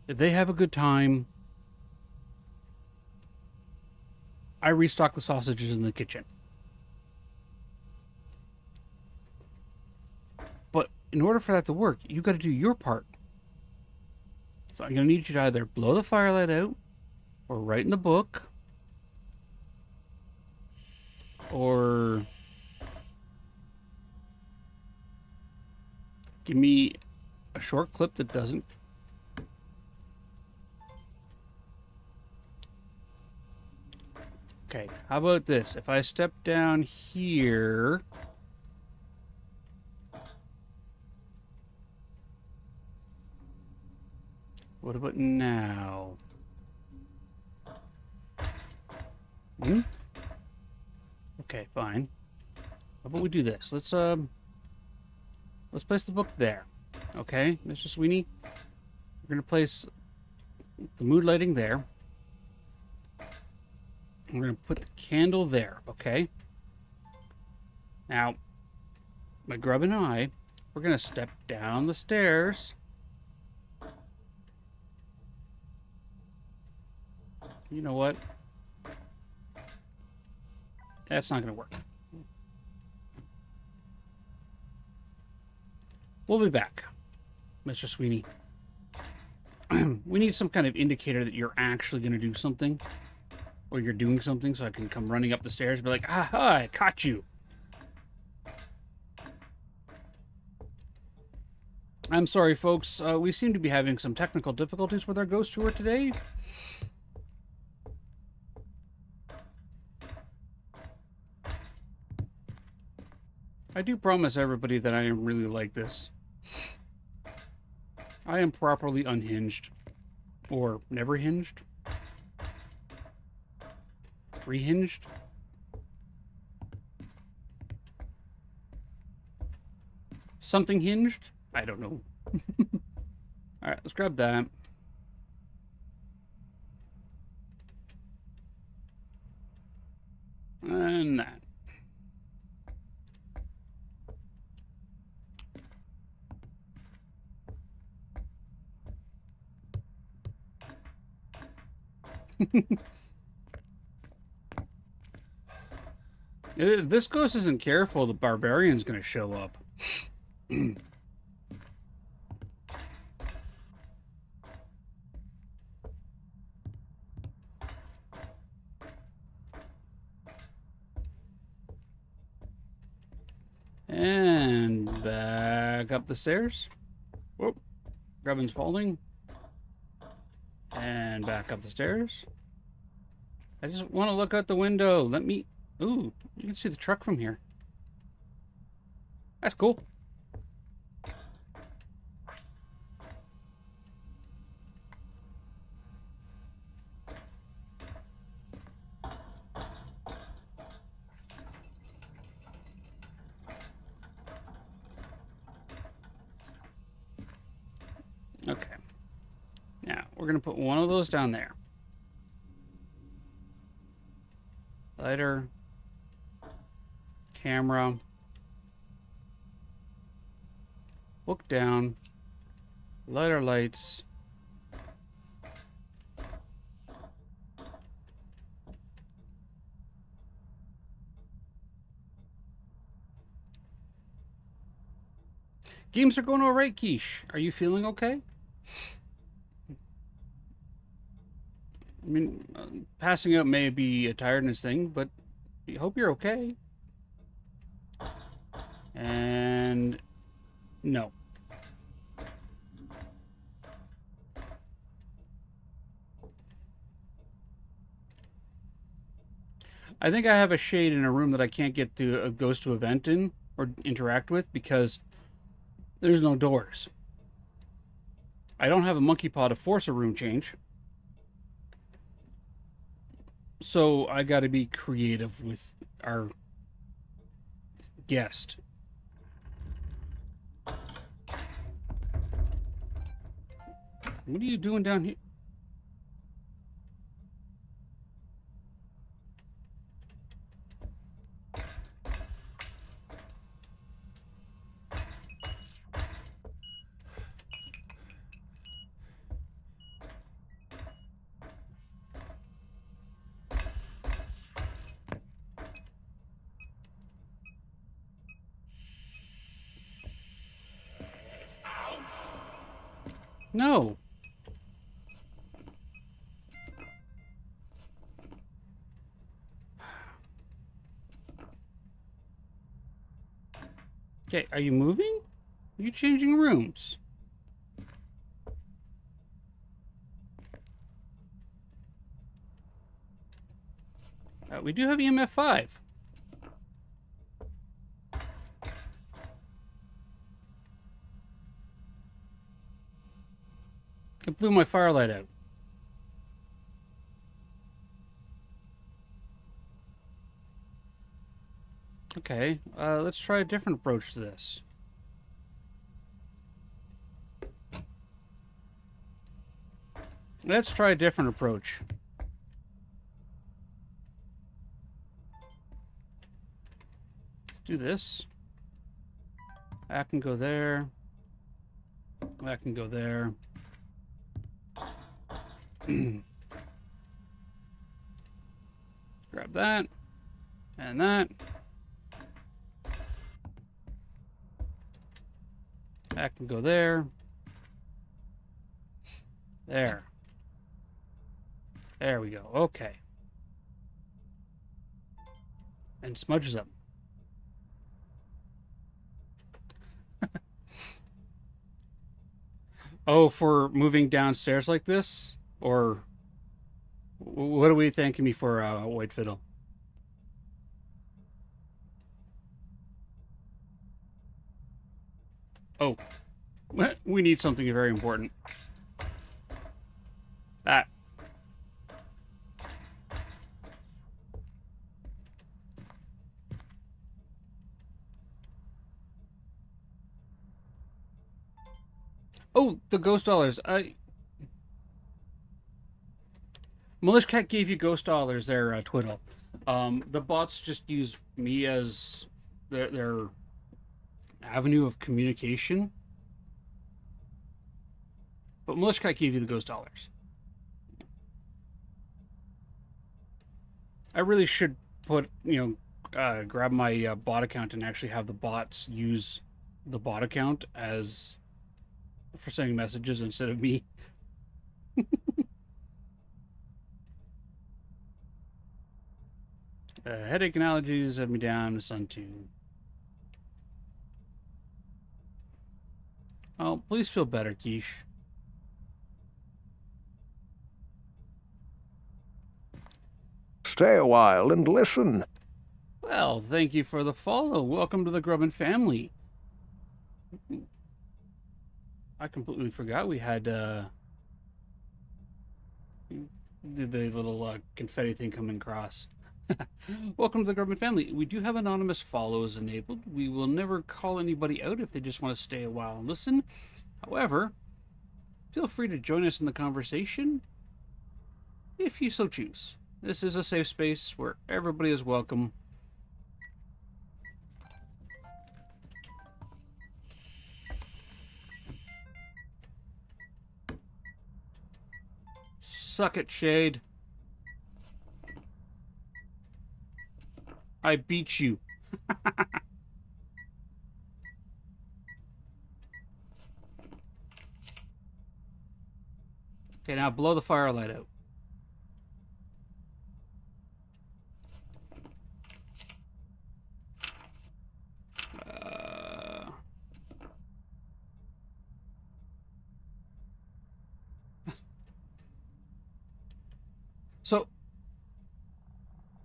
Speaker 3: If they have a good time, I restock the sausages in the kitchen. But in order for that to work, you got to do your part. So I'm going to need you to either blow the firelight out, or write in the book, or give me a short clip that doesn't. Okay, how about this? If I step down here, what about now? Okay, fine. How about we do this? Let's place the book there. Okay, Mr. Sweeney? We're gonna place the mood lighting there. We're gonna put the candle there, okay? Now, my grub and I, we're gonna step down the stairs. You know what? That's not gonna work. We'll be back, Mr. Sweeney. We need some kind of indicator that you're actually going to do something. Or you're doing something, so I can come running up the stairs and be like, aha, I caught you. I'm sorry, folks. We seem to be having some technical difficulties with our ghost tour today. I do promise everybody that I am really like this. I am properly unhinged. Or never hinged. Rehinged. Something hinged? I don't know. Alright, let's grab that. And that. If this ghost isn't careful, the barbarian's gonna show up. And back up the stairs. Whoop. Grubbin's falling. And back up the stairs. I just want to look out the window. Let me... Ooh, you can see the truck from here. That's cool. Okay. Now, we're going to put one of those down there. Lighter. Camera. Book down. Lighter lights. Games are going all right, Quiche. Are you feeling okay? I mean, passing out may be a tiredness thing, but I hope you're okay. And no. I think I have a shade in a room that I can't get to a ghost to event in or interact with because there's no doors. I don't have a monkey paw to force a room change. So I got to be creative with our guest. What are you doing down here? No. Okay, are you moving? Are you changing rooms? We do have EMF 5. It blew my firelight out. Okay, let's try a different approach to this. Let's try a different approach. Do this. That can go there. That can go there. Grab that. And that. That can go there. There. There we go. Okay. And smudges up. Oh, for moving downstairs like this? Or what are we thanking me for, White Fiddle? Oh, we need something very important. That. Oh, the ghost dollars. Milish Cat gave you ghost dollars there, Twiddle. The bots just use me as their avenue of communication. But Milish Cat gave you the ghost dollars. I really should put, grab my bot account and actually have the bots use the bot account as for sending messages instead of me. Headache and allergies have me down to Sun 2. Oh, please feel better, Quiche.
Speaker 1: Stay a while and listen.
Speaker 3: Well, thank you for the follow. Welcome to the Grubbin family. I completely forgot we had the little confetti thing coming across. Welcome to the Grubbin family. We do have anonymous follows enabled. We will never call anybody out if they just want to stay a while and listen. However, feel free to join us in the conversation if you so choose. This is a safe space where everybody is welcome. Suck it, Shade. I beat you. Okay, now blow the firelight out. So,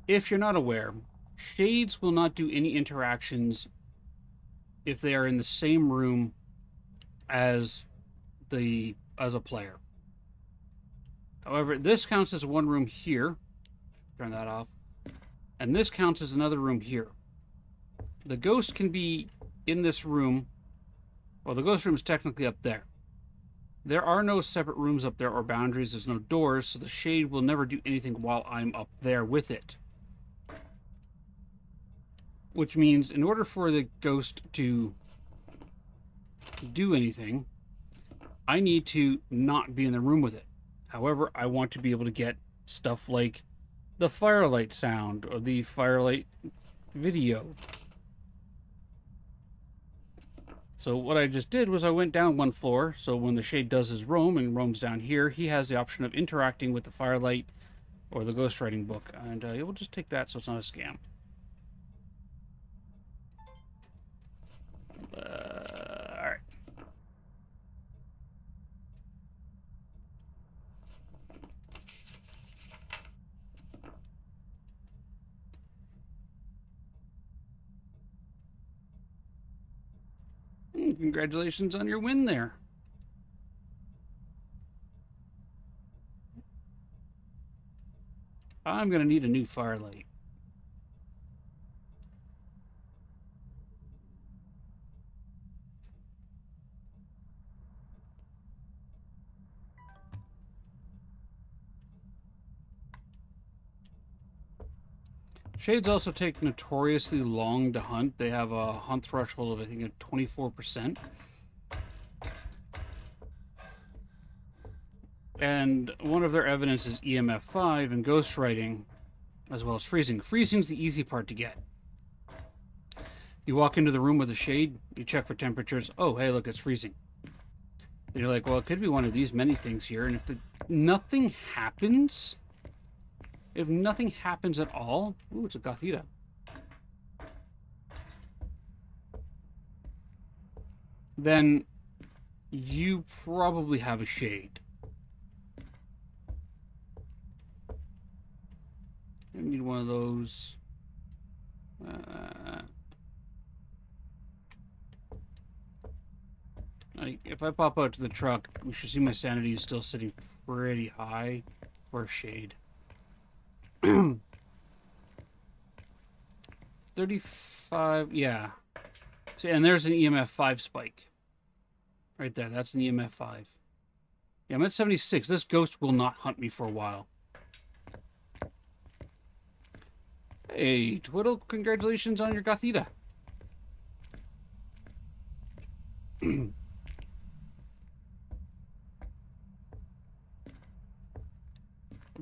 Speaker 3: If you're not aware, shades will not do any interactions if they are in the same room as a player. However, this counts as one room here. Turn that off. And this counts as another room here. The ghost can be in this room. Well, the ghost room is technically up there. There are no separate rooms up there or boundaries. There's no doors, so the shade will never do anything while I'm up there with it. Which means in order for the ghost to do anything, I need to not be in the room with it. However, I want to be able to get stuff like the firelight sound or the firelight video. So what I just did was I went down one floor, so when the shade does his roam and roams down here, he has the option of interacting with the firelight or the ghostwriting book. And we'll just take that so it's not a scam. Alright. Congratulations on your win there. I'm going to need a new firelight. Shades also take notoriously long to hunt. They have a hunt threshold of, I think, of 24%. And one of their evidence is EMF 5 and ghostwriting, as well as freezing. Freezing's the easy part to get. You walk into the room with a shade, you check for temperatures. Oh, hey, look, it's freezing. And you're like, well, it could be one of these many things here. And if nothing happens... If nothing happens at all... Ooh, it's a Gothita. Then you probably have a shade. I need one of those. If I pop out to the truck, we should see my sanity is still sitting pretty high for a shade. 35, yeah. See, and there's an EMF 5 spike. Right there, that's an EMF 5. Yeah, I'm at 76. This ghost will not hunt me for a while. Hey, Twiddle, congratulations on your Gothita.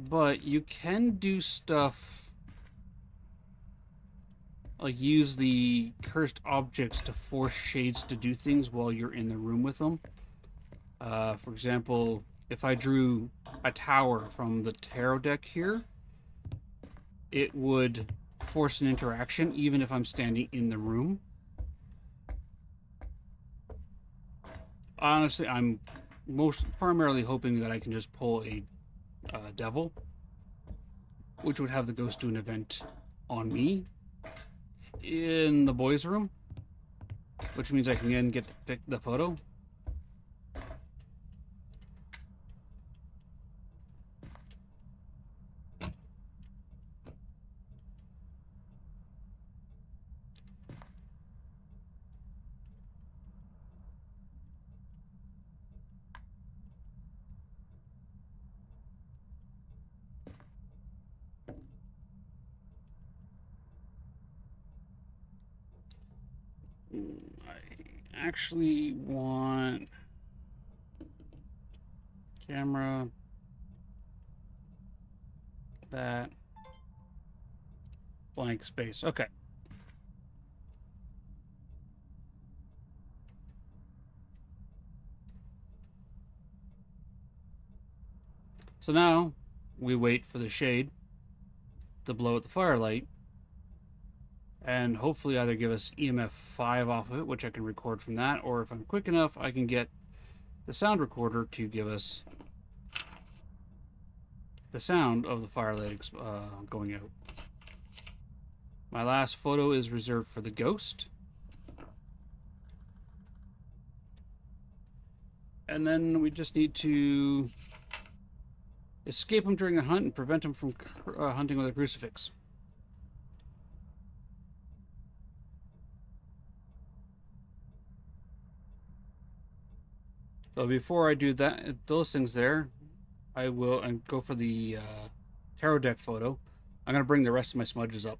Speaker 3: But you can do stuff like use the cursed objects to force shades to do things while you're in the room with them. For example, if I drew a tower from the tarot deck here, it would force an interaction even if I'm standing in the room. Honestly, I'm primarily hoping that I can just pull a devil, which would have the ghost do an event on me in the boys' room, which means I can then get the photo. I actually want camera, that, blank space. Okay. So now we wait for the shade to blow at the firelight and hopefully either give us EMF 5 off of it, which I can record from that, or if I'm quick enough, I can get the sound recorder to give us the sound of the firelight going out. My last photo is reserved for the ghost. And then we just need to escape him during a hunt and prevent him from hunting with a crucifix. So before I do that, those things there, I will and go for the tarot deck photo. I'm going to bring the rest of my smudges up.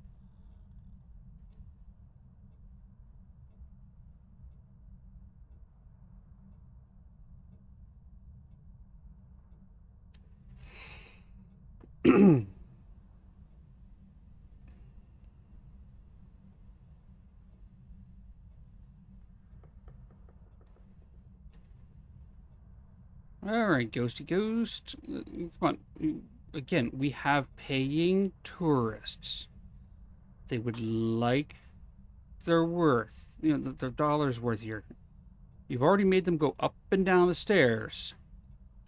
Speaker 3: All right, ghosty ghost. Come on. Again, we have paying tourists. They would like their worth, their dollar's worth here. You've already made them go up and down the stairs.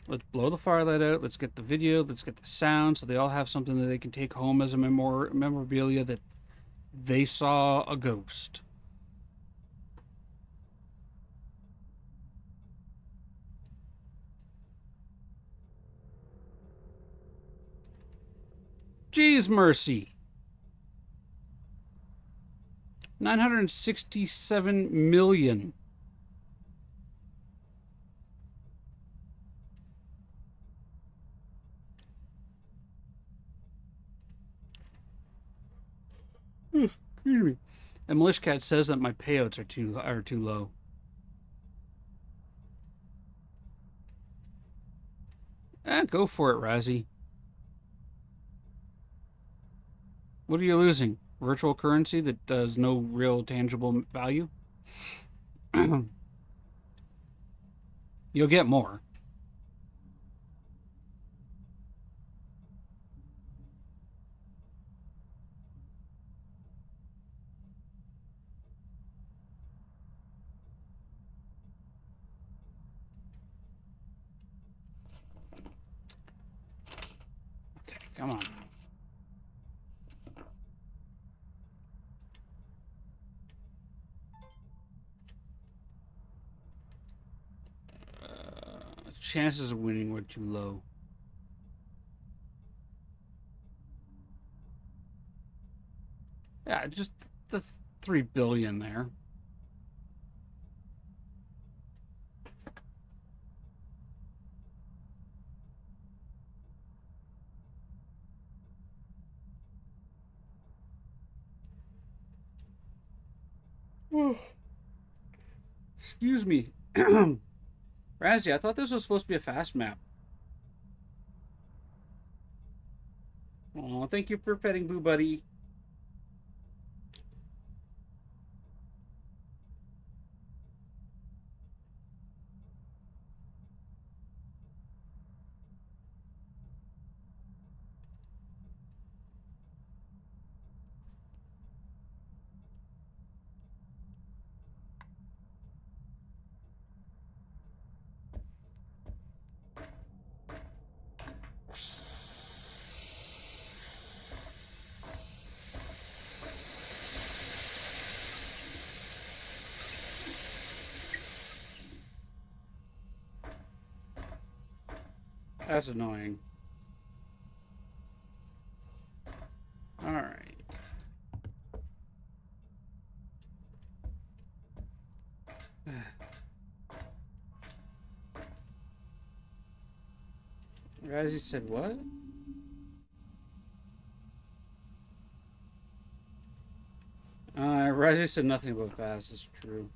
Speaker 3: Let's blow the firelight out. Let's get the video. Let's get the sound so they all have something that they can take home as a memorabilia that they saw a ghost. Jeez mercy. 967 million. Excuse me. And Milishcat says that my payouts are too low. Go for it, Razzie. What are you losing? Virtual currency that does no real tangible value? You'll get more. Okay, come on. Chances of winning were too low. Yeah, just the 3 billion there. Excuse me. Razzie, I thought this was supposed to be a fast map. Oh, thank you for petting Boo Buddy. That's annoying. All right. Razzie said what? Razzie said nothing about fast. It's true.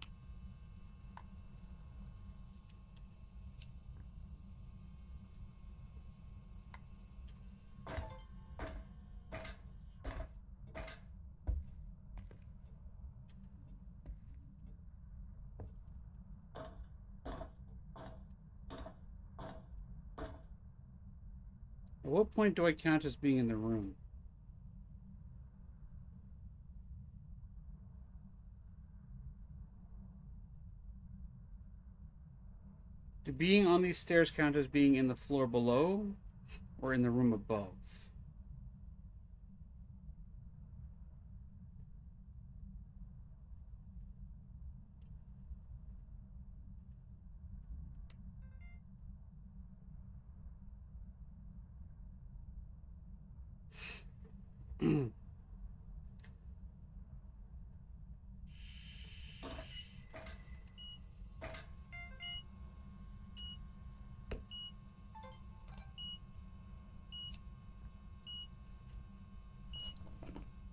Speaker 3: At what point do I count as being in the room? Do being on these stairs count as being in the floor below or in the room above?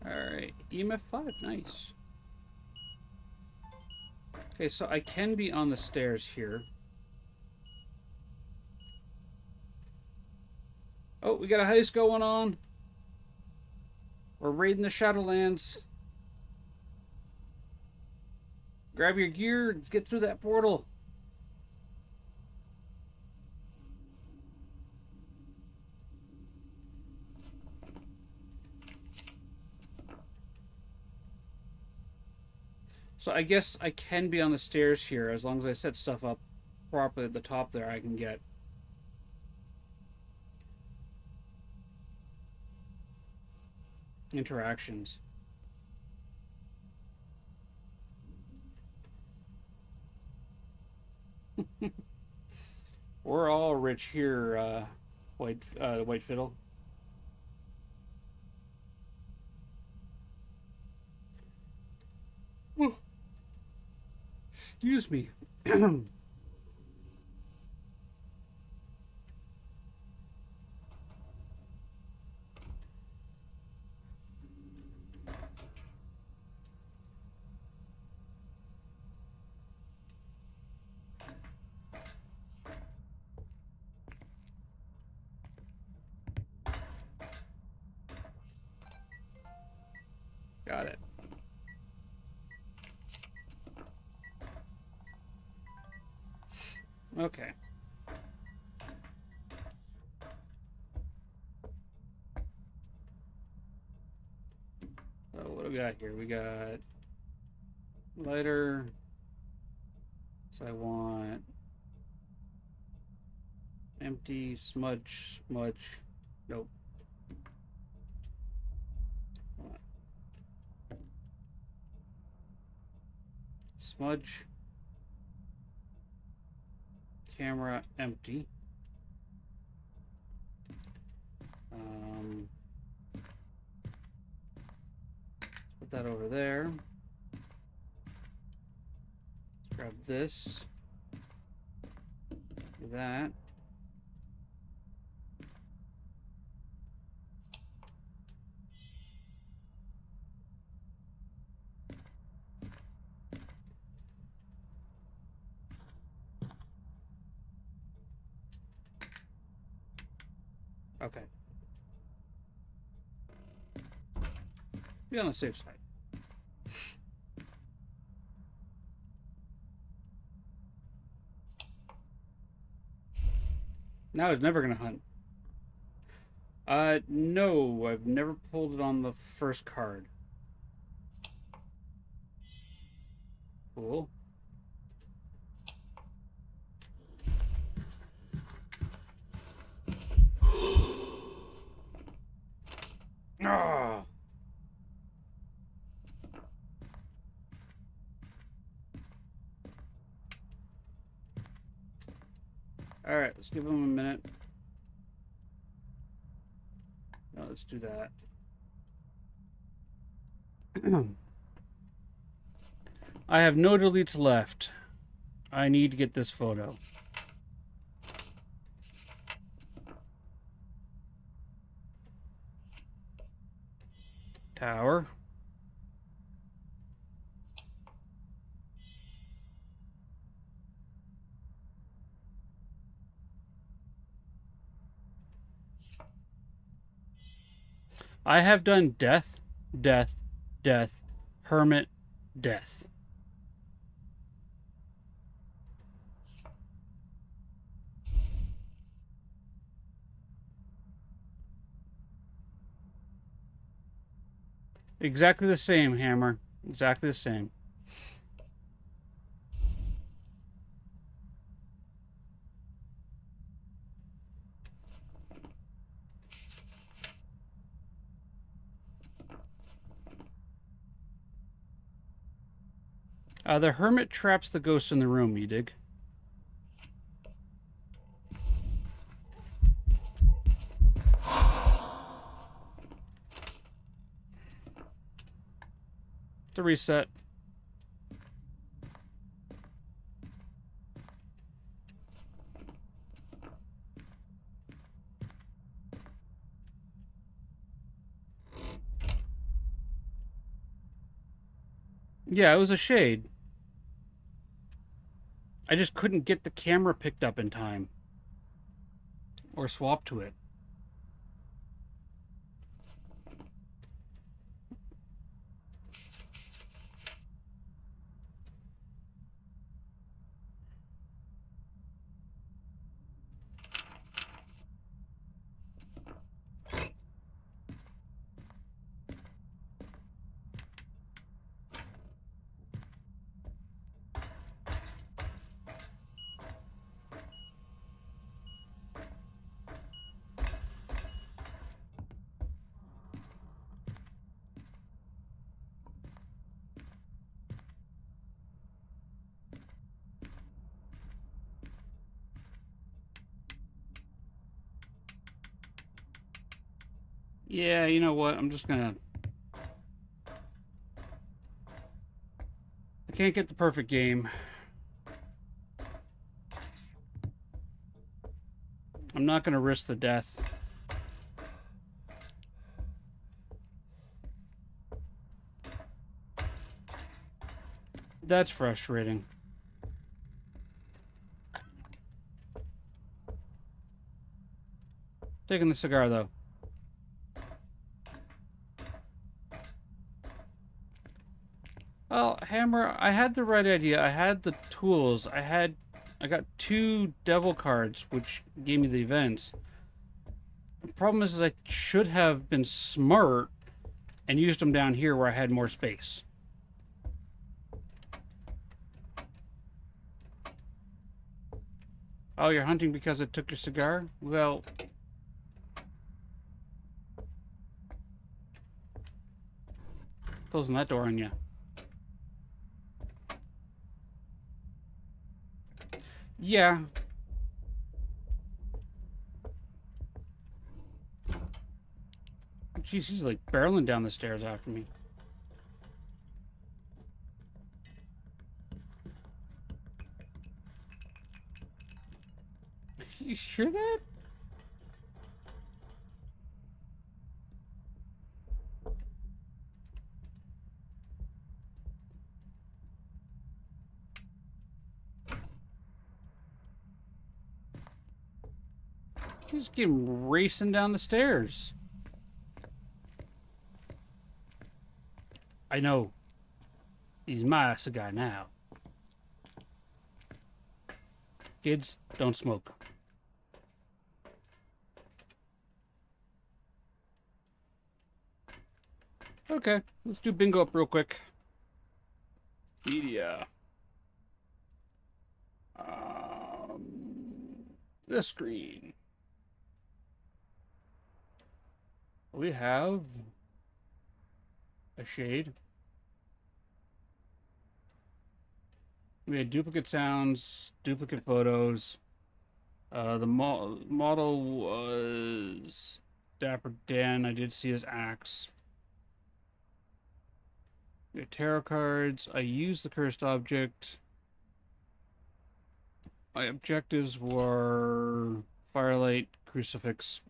Speaker 3: Alright, EMF 5, nice. Okay, so I can be on the stairs here. Oh, we got a heist going on. We're raiding the Shadowlands. Grab your gear, let's get through that portal. So I guess I can be on the stairs here as long as I set stuff up properly at the top there. I can get interactions. We're all rich here, White Fiddle. Excuse me. Got it. Okay. So what do we got here? We got lighter. So I want empty, smudge. Nope. Smudge. Camera empty. Put that over there. Let's grab this. Do that. Okay. Be on the safe side. Now it's never gonna hunt. No, I've never pulled it on the first card. Cool. Ah. All right, let's give him a minute. No, let's do that. I have no deletes left. I need to get this photo. Tower. I have done death, death, death, hermit, death. Exactly the same, Hammer. Exactly the same. The hermit traps the ghost in the room, you dig? To reset. Yeah, it was a shade. I just couldn't get the camera picked up in time. Or swap to it. Yeah, you know what? I'm just gonna... I can't get the perfect game. I'm not gonna risk the death. That's frustrating. Taking the cigar, though. Well, Hammer, I had the right idea. I had the tools. I got 2 devil cards, which gave me the events. The problem is I should have been smart and used them down here where I had more space. Oh, you're hunting because I took your cigar? Well... closing that door on you. Yeah. Jeez, he's like barreling down the stairs after me. You hear that? He's getting racing down the stairs. I know. He's my cigar now. Kids, don't smoke. Okay, let's do bingo up real quick. Media. This screen. We have a shade. We had duplicate sounds, duplicate photos. The model was Dapper Dan. I did see his axe. We had tarot cards. I used the cursed object. My objectives were firelight, crucifix.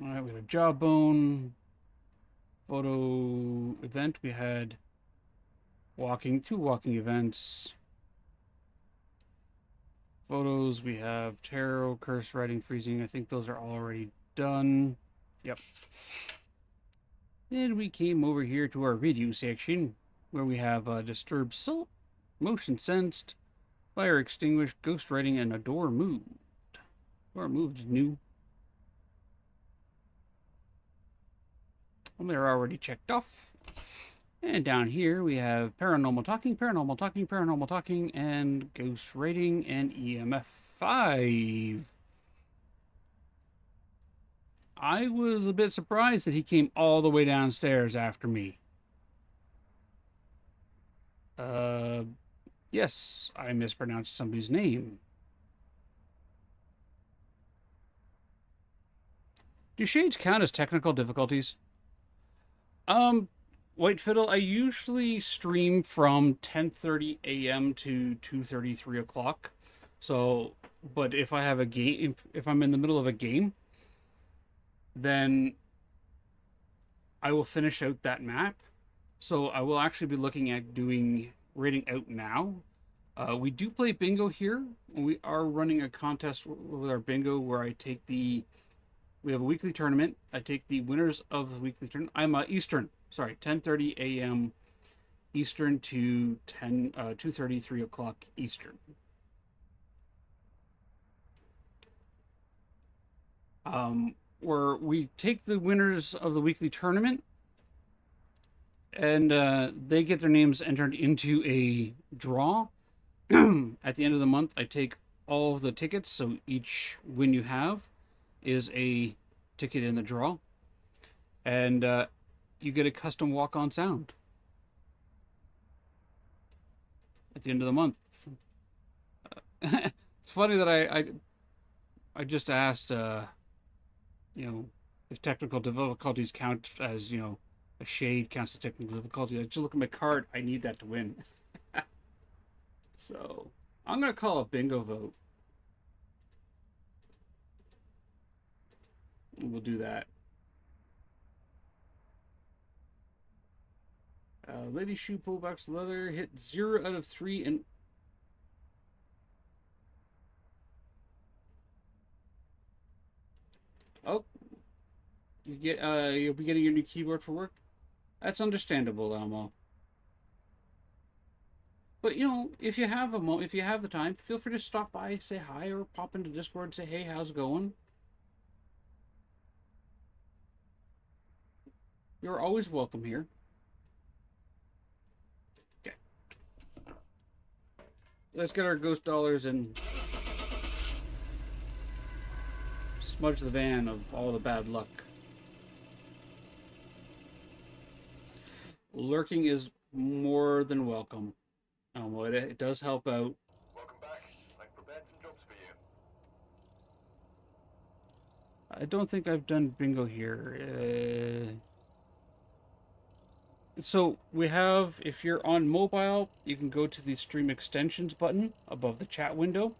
Speaker 3: All right, we had a jawbone. Photo event. We had two walking events. Photos. We have tarot, curse, writing, freezing. I think those are already done. Yep. Then we came over here to our video section, where we have disturbed salt, motion sensed, fire extinguished, ghost writing, and a door moved. Door moved is new. Well, they're already checked off. And down here we have paranormal talking, paranormal talking, paranormal talking, and ghost writing, and EMF 5. I was a bit surprised that he came all the way downstairs after me. Yes, I mispronounced somebody's name. Do shades count as technical difficulties? White Fiddle, I usually stream from 10:30 a.m. to 2:30, 3 o'clock. So, but if I have a game, if I'm in the middle of a game, then I will finish out that map. So I will actually be looking at doing rating out now. We do play bingo here. We are running a contest with our bingo where I take the. We have a weekly tournament. I take the winners of the weekly tournament. I'm Eastern. Sorry, 10:30 a.m. Eastern to 2:30, 3 o'clock Eastern. Where we take the winners of the weekly tournament, and they get their names entered into a draw. At the end of the month, I take all of the tickets, so each win you have is a ticket in the draw, and you get a custom walk-on sound at the end of the month. It's funny that I just asked, if technical difficulties count as, a shade counts as technical difficulty. I just look at my card. I need that to win. So I'm gonna call a bingo vote. We'll do that. Lady shoe pull box leather hit 0 out of 3 and oh, you'll be getting your new keyboard for work. That's understandable, Elmo. But if you have if you have the time, feel free to stop by, say hi, or pop into Discord and say, hey, how's it going? You're always welcome here. Okay. Let's get our ghost dollars and smudge the van of all the bad luck. Lurking is more than welcome. It does help out.
Speaker 6: Welcome back. I've prepared some jobs for you.
Speaker 3: I don't think I've done bingo here. So we have, if you're on mobile, you can go to the stream extensions button above the chat window.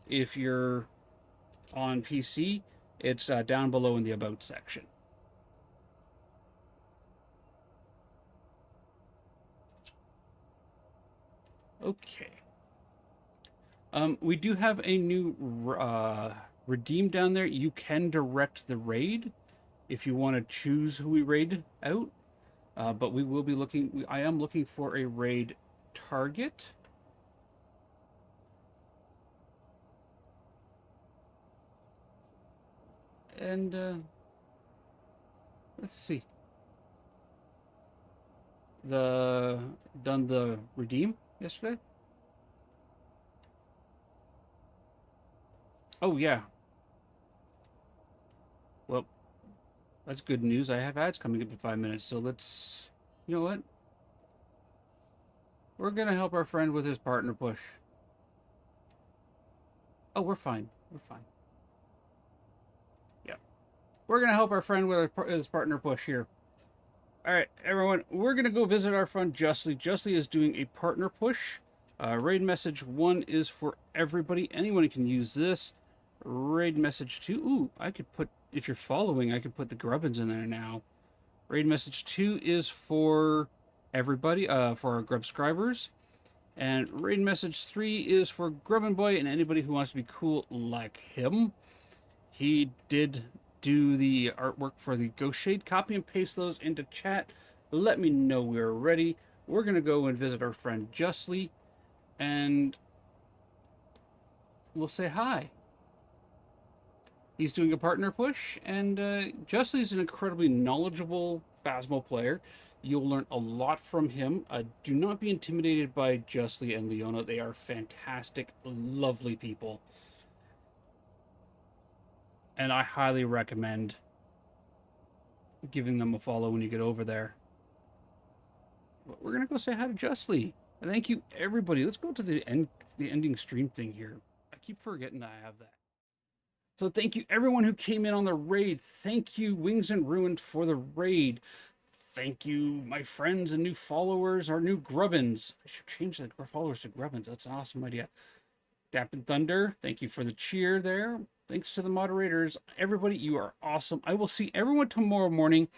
Speaker 3: If you're on PC, it's down below in the About section. Okay. We do have a new redeem down there. You can direct the raid if you want to choose who we raid out. But we will be looking. I am looking for a raid target. And let's see. Done the redeem yesterday. Oh yeah. Well, that's good news. I have ads coming up in 5 minutes, so let's. You know what? We're gonna help our friend with his partner push. Oh, we're fine. We're fine. Yeah. We're gonna help our friend with his partner push here. Alright, everyone, we're gonna go visit our friend Justly. Justly is doing a partner push. Raid message 1 is for everybody. Anyone can use this. Raid message 2. Ooh, I could put, if you're following, I could put the Grubbins in there now. Raid message 2 is for everybody, for our Grub subscribers. And raid message 3 is for Grubbinpoc and anybody who wants to be cool like him. He did do the artwork for the Ghost Shade. Copy and paste those into chat. Let me know we're ready. We're going to go and visit our friend Justly, and we'll say hi. He's doing a partner push, and Justly is an incredibly knowledgeable Phasmo player. You'll learn a lot from him. Do not be intimidated by Justly and Leona. They are fantastic, lovely people. And I highly recommend giving them a follow when you get over there. But we're going to go say hi to Justly. Thank you, everybody. Let's go to the ending stream thing here. I keep forgetting I have that. So thank you everyone who came in on the raid. Thank you Wings and Ruined for the raid. Thank you my friends and new followers, our new Grubbins. I should change the followers to Grubbins. That's an awesome idea. Dap and Thunder, thank you for the cheer there. Thanks to the moderators. Everybody, you are awesome. I will see everyone tomorrow morning